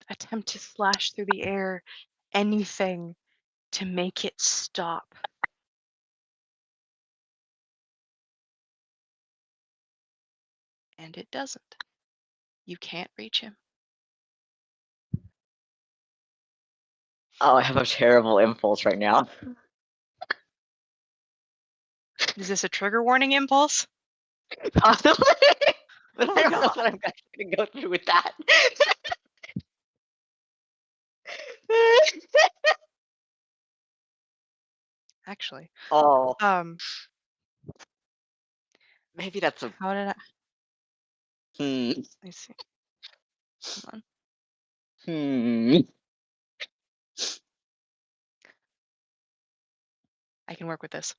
attempt to slash through the air, anything to make it stop. And it doesn't. You can't reach him. Oh, I have a terrible impulse right now. Is this a trigger warning impulse? Possibly. But I Oh my don't know God. what I'm actually gonna go through with that. Actually, Oh, maybe that's a how did I? hmm. Let me see. Hold on. Hmm. I can work with this.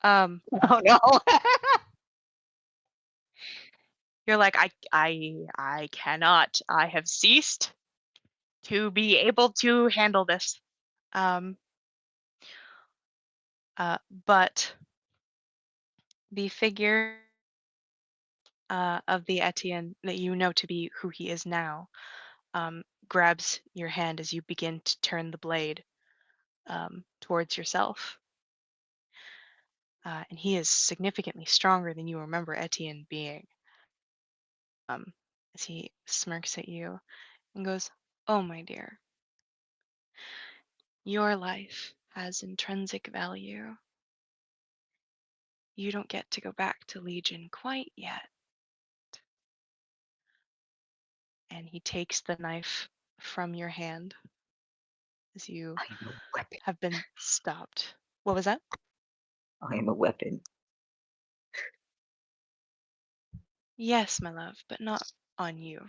Oh no. You're like, I cannot. I have ceased to be able to handle this. But the figure of the Etienne that you know to be who he is now grabs your hand as you begin to turn the blade towards yourself. And he is significantly stronger than you remember Etienne being. As he smirks at you and goes, "Oh, my dear, your life has intrinsic value. You don't get to go back to Legion quite yet." And he takes the knife from your hand as you I am a weapon. have been stopped. What was that? I am a weapon. Yes, my love, but not on you.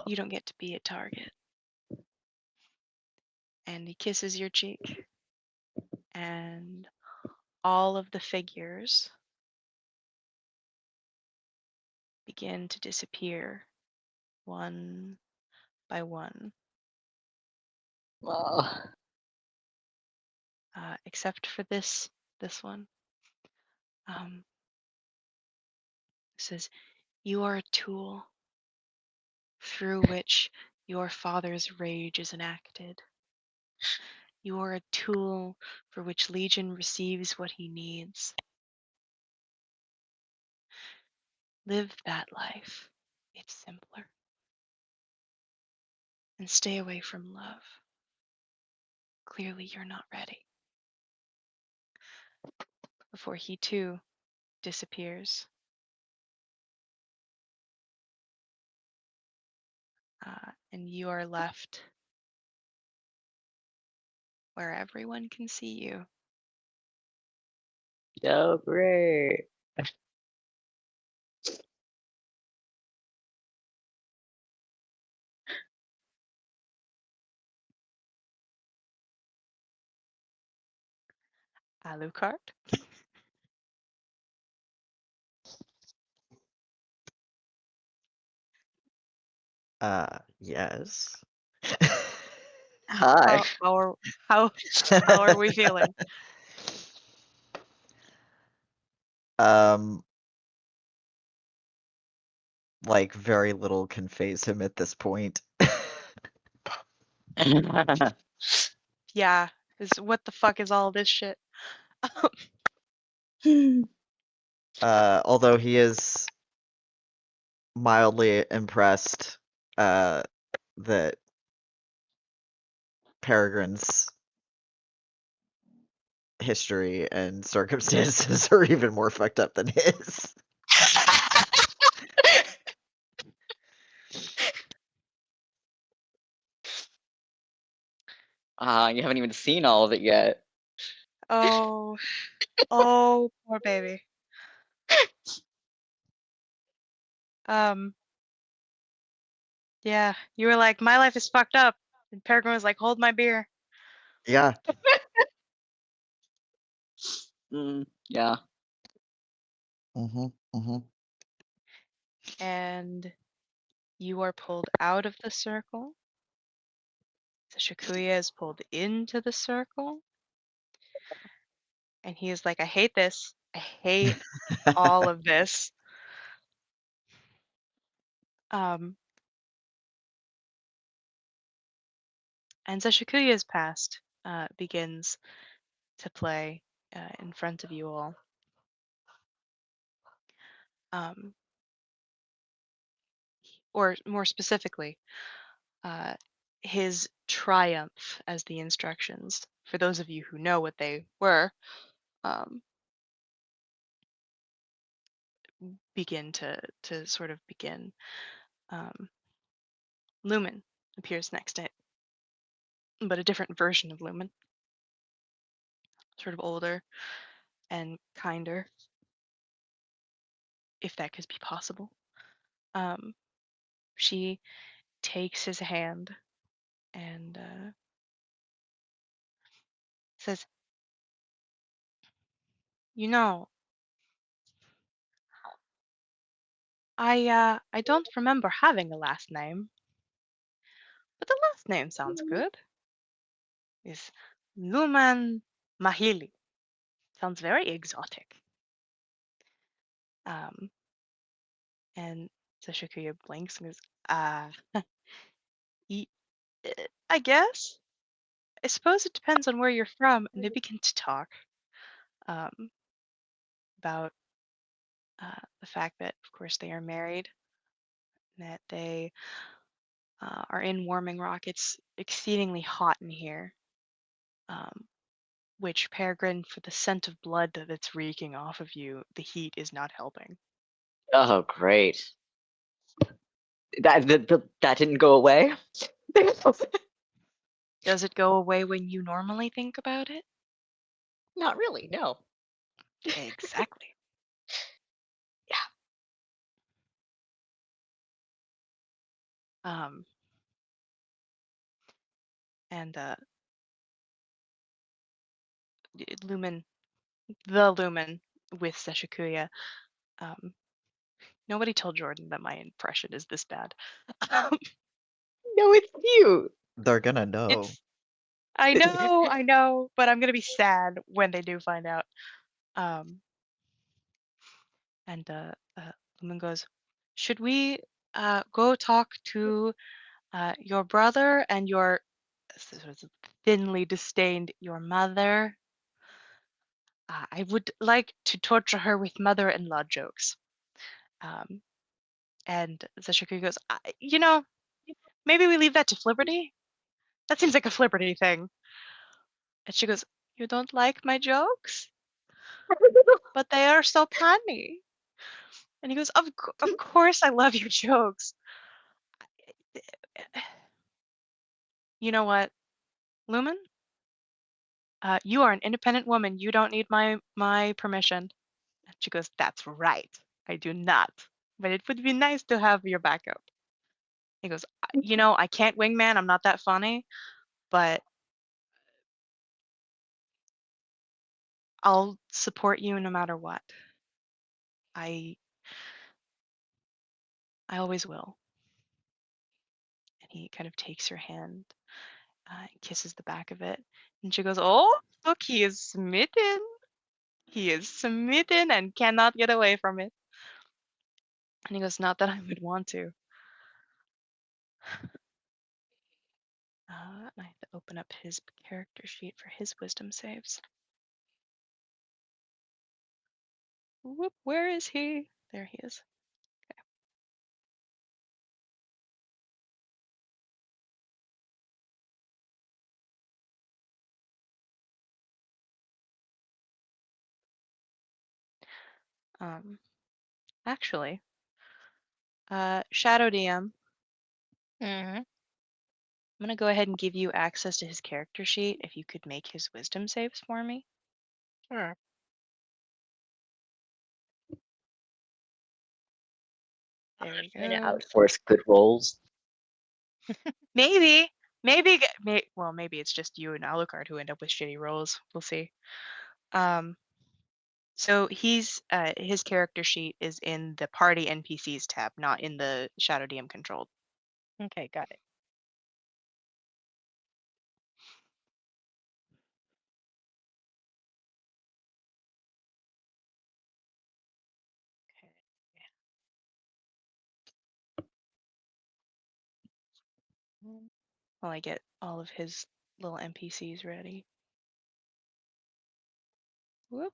You don't get to be a target. And he kisses your cheek, and all of the figures begin to disappear one by one, Oh. except for this one. It says, "You are a tool through which your father's rage is enacted. You are a tool for which Legion receives what he needs. Live that life. It's simpler. And stay away from love. Clearly, you're not ready." Before he too disappears. And you are left where everyone can see you. So great. Alucard? Yes. Hi. How are we feeling? Um, like very little can phase him at this point. Yeah, what the fuck is all this shit? Although he is mildly impressed that Peregrine's history and circumstances are even more fucked up than his. You haven't even seen all of it yet. Oh, poor baby. Yeah, you were like, my life is fucked up. And Peregrine was like, hold my beer. Yeah. Yeah. Mm-hmm. Mm-hmm. And you are pulled out of the circle. The Shikuya is pulled into the circle. And he is like, I hate this. I hate all of this. And Zeshikuya is passed. begins to play in front of you all. Or more specifically, his triumph as the instructions, for those of you who know what they were, begin to sort of begin. Lumen appears next to it, but a different version of Lumen, sort of older and kinder, if that could be possible. She takes his hand and says, "You know, I don't remember having a last name, but the last name sounds good. Is Luman Mahili. Sounds very exotic." Um, and Sashikuya blinks and goes, "Ye- I guess. I suppose it depends on where you're from." And they begin to talk um, about the fact that, of course, they are married, that they are in Warming Rock. It's exceedingly hot in here, which, Peregrine, for the scent of blood that's reeking off of you, the heat is not helping. Oh, great. That didn't go away? Does it go away when you normally think about it? Not really, no. Exactly. Um, and Lumen, the Lumen with Seshikuya. Nobody told Jordan that my impression is this bad. No, it's you. They're gonna know. I know, but I'm gonna be sad when they do find out. And Lumen goes, "Should we go talk to your brother and your thinly disdained your mother? I would like to torture her with mother-in-law jokes." And Zashikuya goes, "You know, maybe we leave that to Flipperty. That seems like a Flipperty thing." And she goes, "You don't like my jokes? But they are so punny." And he goes, of course I love your jokes. You know what, Lumen? You are an independent woman. You don't need my permission." And she goes, "That's right. I do not. But it would be nice to have your backup." He goes, "You know, I can't wingman. I'm not that funny, but I'll support you no matter what. I I always will." And he kind of takes her hand and kisses the back of it. And she goes, "Oh, look, he is smitten. He is smitten and cannot get away from it." And he goes, "Not that I would want to." And I have to open up his character sheet for his wisdom saves. Whoop, where is he? There he is. Okay. Actually, Shadow DM, Mm-hmm. I'm gonna go ahead and give you access to his character sheet if you could make his wisdom saves for me. Sure. There you Trying to go. outforce good rolls. Maybe, well, maybe it's just you and Alucard who end up with shitty rolls. We'll see. So his character sheet is in the party NPCs tab, not in the Shadow DM controlled. Okay, got it. Okay. While I get all of his little NPCs ready. Whoop.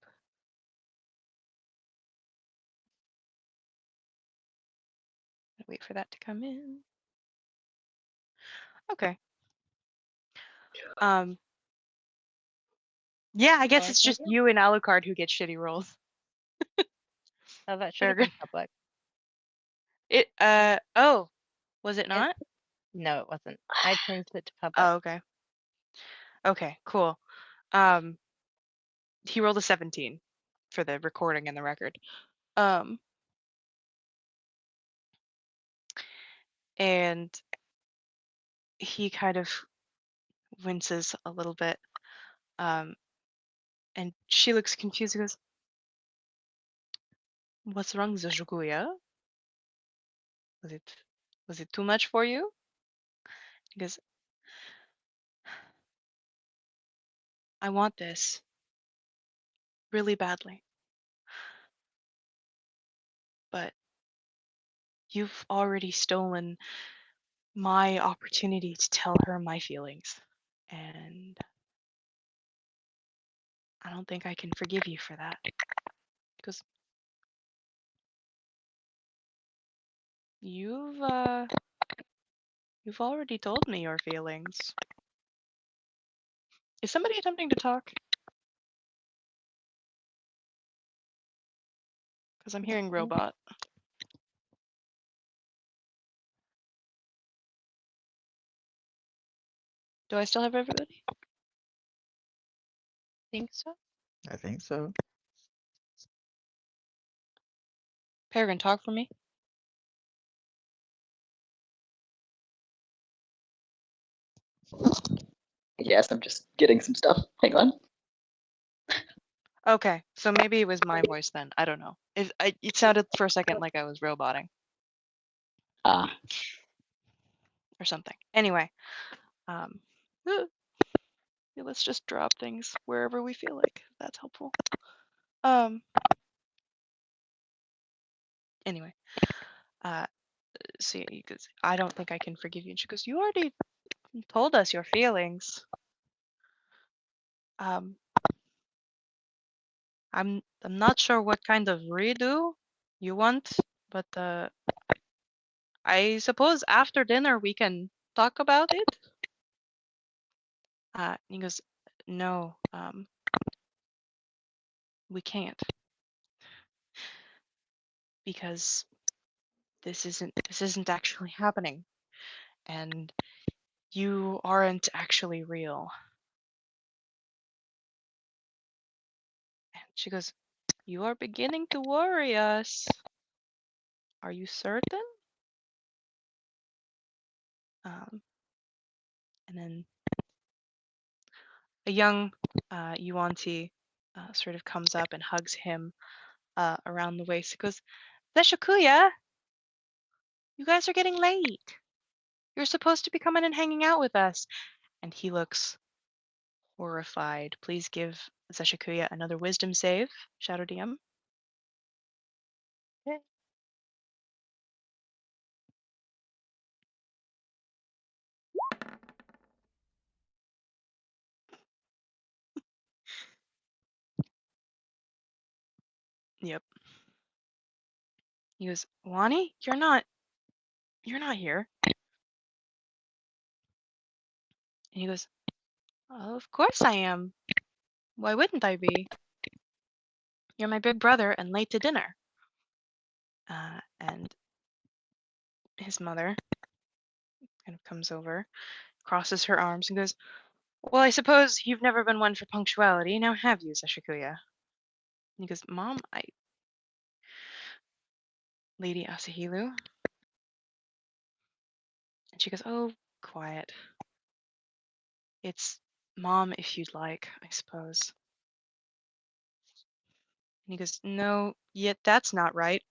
Wait for that to come in. Okay. Yeah, I guess Oh, it's thank just you. you and Alucard who get shitty rolls. Oh, that should have Very been public. It oh, was it not? No, it wasn't. I changed it to public. Oh, okay. Okay, cool. He rolled a 17 for the recording and the record. And he kind of winces a little bit. And she looks confused and goes, "What's wrong, Zajuguya? Was it too much for you?" He goes, "I want this really badly. But you've already stolen my opportunity to tell her my feelings. And I don't think I can forgive you for that." Because you've already told me your feelings. Is somebody attempting to talk? Because I'm hearing robot. Do I still have everybody? Think so? I think so. Peregrine, talk for me. Yes, I'm just getting some stuff. Hang on. Okay, so maybe it was my voice then. I don't know. It sounded for a second like I was roboting Ah, or something. Anyway, uh, yeah, let's just drop things wherever we feel like. That's helpful. Anyway, see, because I don't think I can forgive you. And she goes, "You already told us your feelings. Um, I'm not sure what kind of redo you want, but I suppose after dinner we can talk about it." He goes, "No, we can't, because this isn't actually happening, and you aren't actually real." And she goes, "You are beginning to worry us. Are you certain?" Um, and then a young Yuan-Ti sort of comes up and hugs him around the waist. He goes, "Zeshakuya, you guys are getting late. You're supposed to be coming and hanging out with us." And he looks horrified. Please give Zeshakuya another wisdom save, Shadow DM. Okay. Yep. He goes, "Wani, you're not here." And he goes, "Of course I am. Why wouldn't I be? You're my big brother and late to dinner." And his mother kind of comes over, crosses her arms, and goes, "Well, I suppose you've never been one for punctuality, now have you, Zeshikuya?" And he goes, "Mom, Lady Asahilu." And she goes, "Oh, quiet. It's Mom if you'd like, I suppose." And he goes, "No, yet that's not right.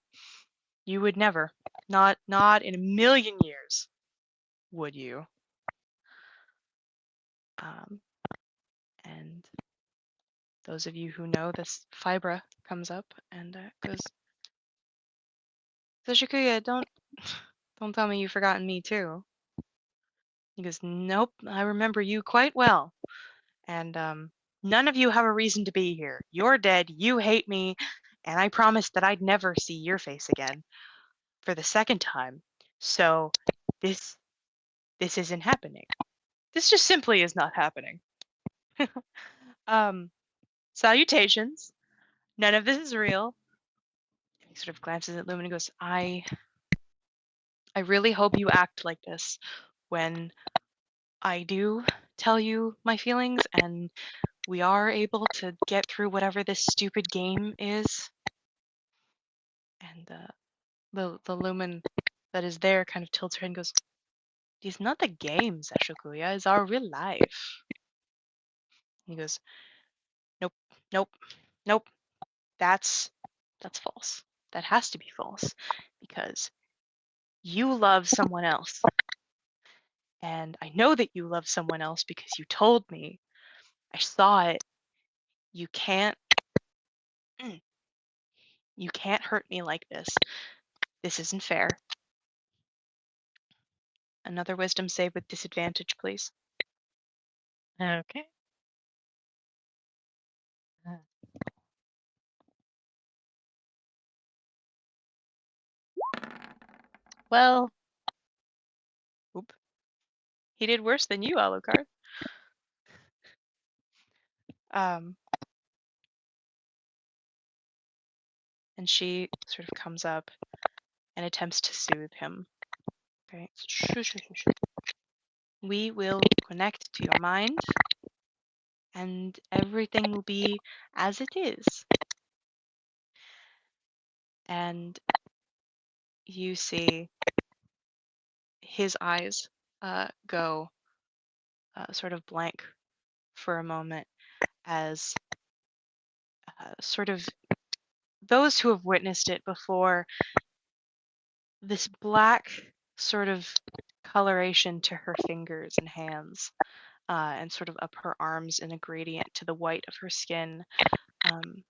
You would never. Not in a million years, would you?" Um, and those of you who know this, Fibra comes up and goes, "So Shikuya, don't tell me you've forgotten me too." He goes, "Nope, I remember you quite well. And none of you have a reason to be here. You're dead, you hate me, and I promised that I'd never see your face again for the second time. So this isn't happening. This just simply is not happening. um Salutations. None of this is real." He sort of glances at Lumen and goes, I really hope you act like this when I do tell you my feelings and we are able to get through whatever this stupid game is." And the Lumen that is there kind of tilts her head and goes, "It's not a game, Sashokuya, it's our real life." He goes, "Nope, nope, nope. That's false. That has to be false because you love someone else. And I know that you love someone else because you told me. I saw it. You can't mm, you can't hurt me like this. This isn't fair." Another wisdom save with disadvantage, please. Okay. Uh, Well, Oop. He did worse than you, Alucard. Um, and she sort of comes up and attempts to soothe him. Okay. Shoo, shoo, shoo, shoo. We will connect to your mind and everything will be as it is. And you see his eyes go sort of blank for a moment as sort of those who have witnessed it before, this black sort of coloration to her fingers and hands and sort of up her arms in a gradient to the white of her skin um,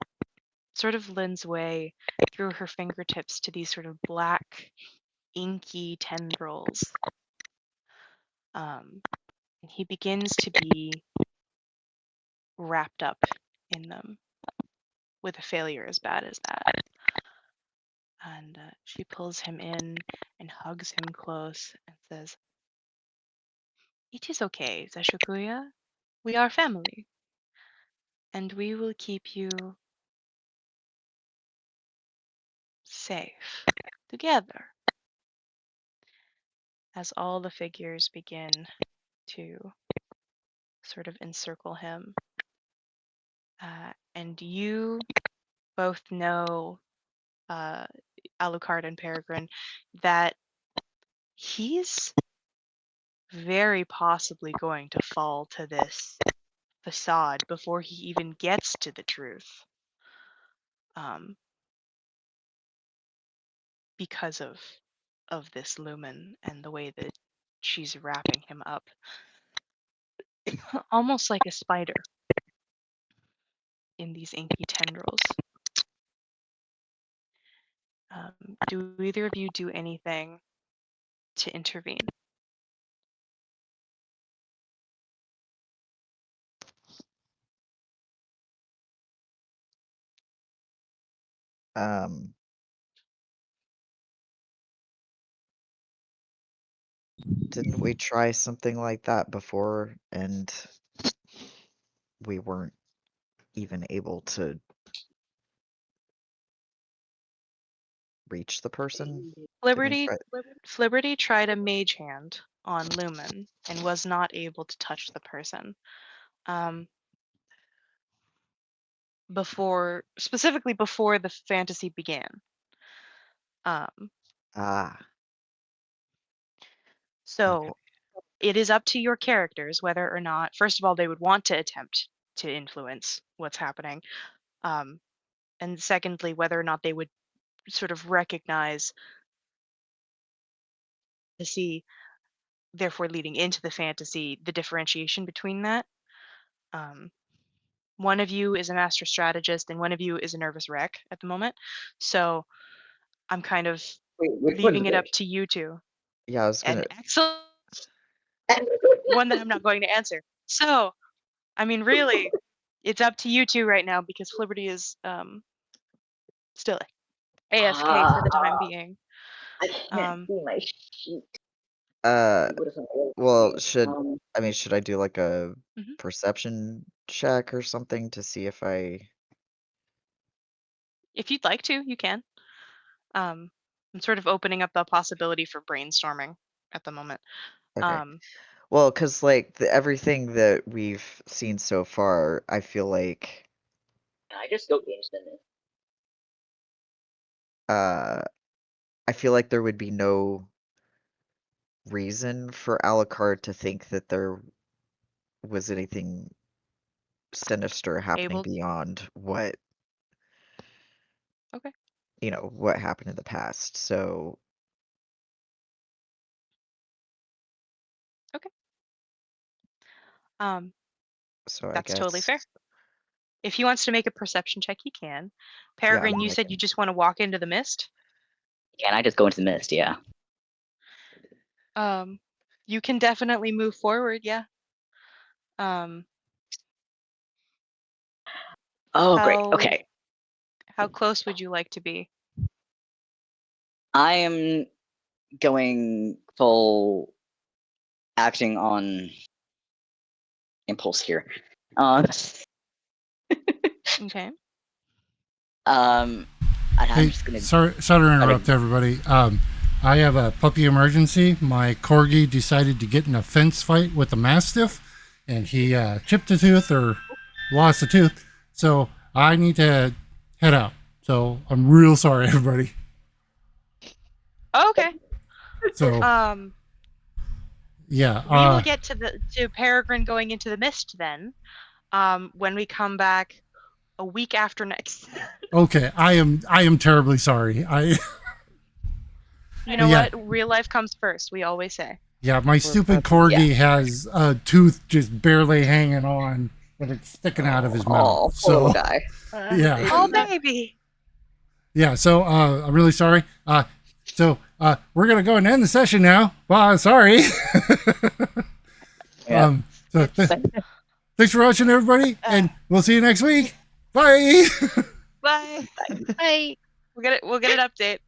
sort of lends way through her fingertips to these sort of black inky tendrils. And he begins to be wrapped up in them with a failure as bad as that. And she pulls him in and hugs him close and says, "It is okay, Zashukuya. We are family, and we will keep you safe together." As all the figures begin to sort of encircle him. And you both know, Alucard and Peregrine, that he's very possibly going to fall to this facade before he even gets to the truth. Because of this Lumen and the way that she's wrapping him up, almost like a spider in these inky tendrils. Do either of you do anything to intervene? Um, didn't we try something like that before and we weren't even able to reach the person? Didn't we try? Flibberty tried a mage hand on Lumen and was not able to touch the person. Specifically before the fantasy began. Ah, So it is up to your characters whether or not, first of all, they would want to attempt to influence what's happening. And secondly, whether or not they would sort of recognize to see, therefore leading into the fantasy, the differentiation between that. One of you is a master strategist and one of you is a nervous wreck at the moment. So I'm kind of Wait, which one's leaving it up which? to you two. yeah, I was gonna. And excellent one that I'm not going to answer. So, I mean, really, it's up to you two right now because Flibberty is still AFK for the time being. I can't Um, see my sheet. Well, should Um, should I do like a Mhm. perception check or something to see if I? if you'd like to, you can. I'm sort of opening up the possibility for brainstorming at the moment. Okay. Well, because like everything that we've seen so far, I feel like I just go games then. I feel like there would be no reason for Alucard to think that there was anything sinister happening Able. beyond what Okay. what happened in the past. So Um, so I that's totally guess fair. If he wants to make a perception check, he can. yeah, Peregrine, you I said you can. just want to walk into the mist. Can I just go into the mist? Yeah. You can definitely move forward. Yeah. Oh, great. How Okay. how close would you like to be? I am going full acting on impulse here. Okay. And I'm Hey, just gonna. sorry to interrupt everybody. I have a puppy emergency. My corgi decided to get in a fence fight with a mastiff, and he chipped a tooth or lost a tooth. So I need to head out. So I'm real sorry, everybody. Okay. So yeah, We will get to Peregrine going into the mist then. When we come back a week after next. okay. I am terribly sorry. You know Yeah. what? Real life comes first. We always say. Yeah, my stupid corgi Yeah. has a tooth just barely hanging on, but it's sticking out of his Oh, mouth. poor So little guy. yeah. Oh baby. Yeah, so I'm really sorry. So we're gonna go and end the session now. Well, sorry. Yeah. So thanks for watching, everybody, and we'll see you next week. Bye. Bye. Bye. We'll get an update.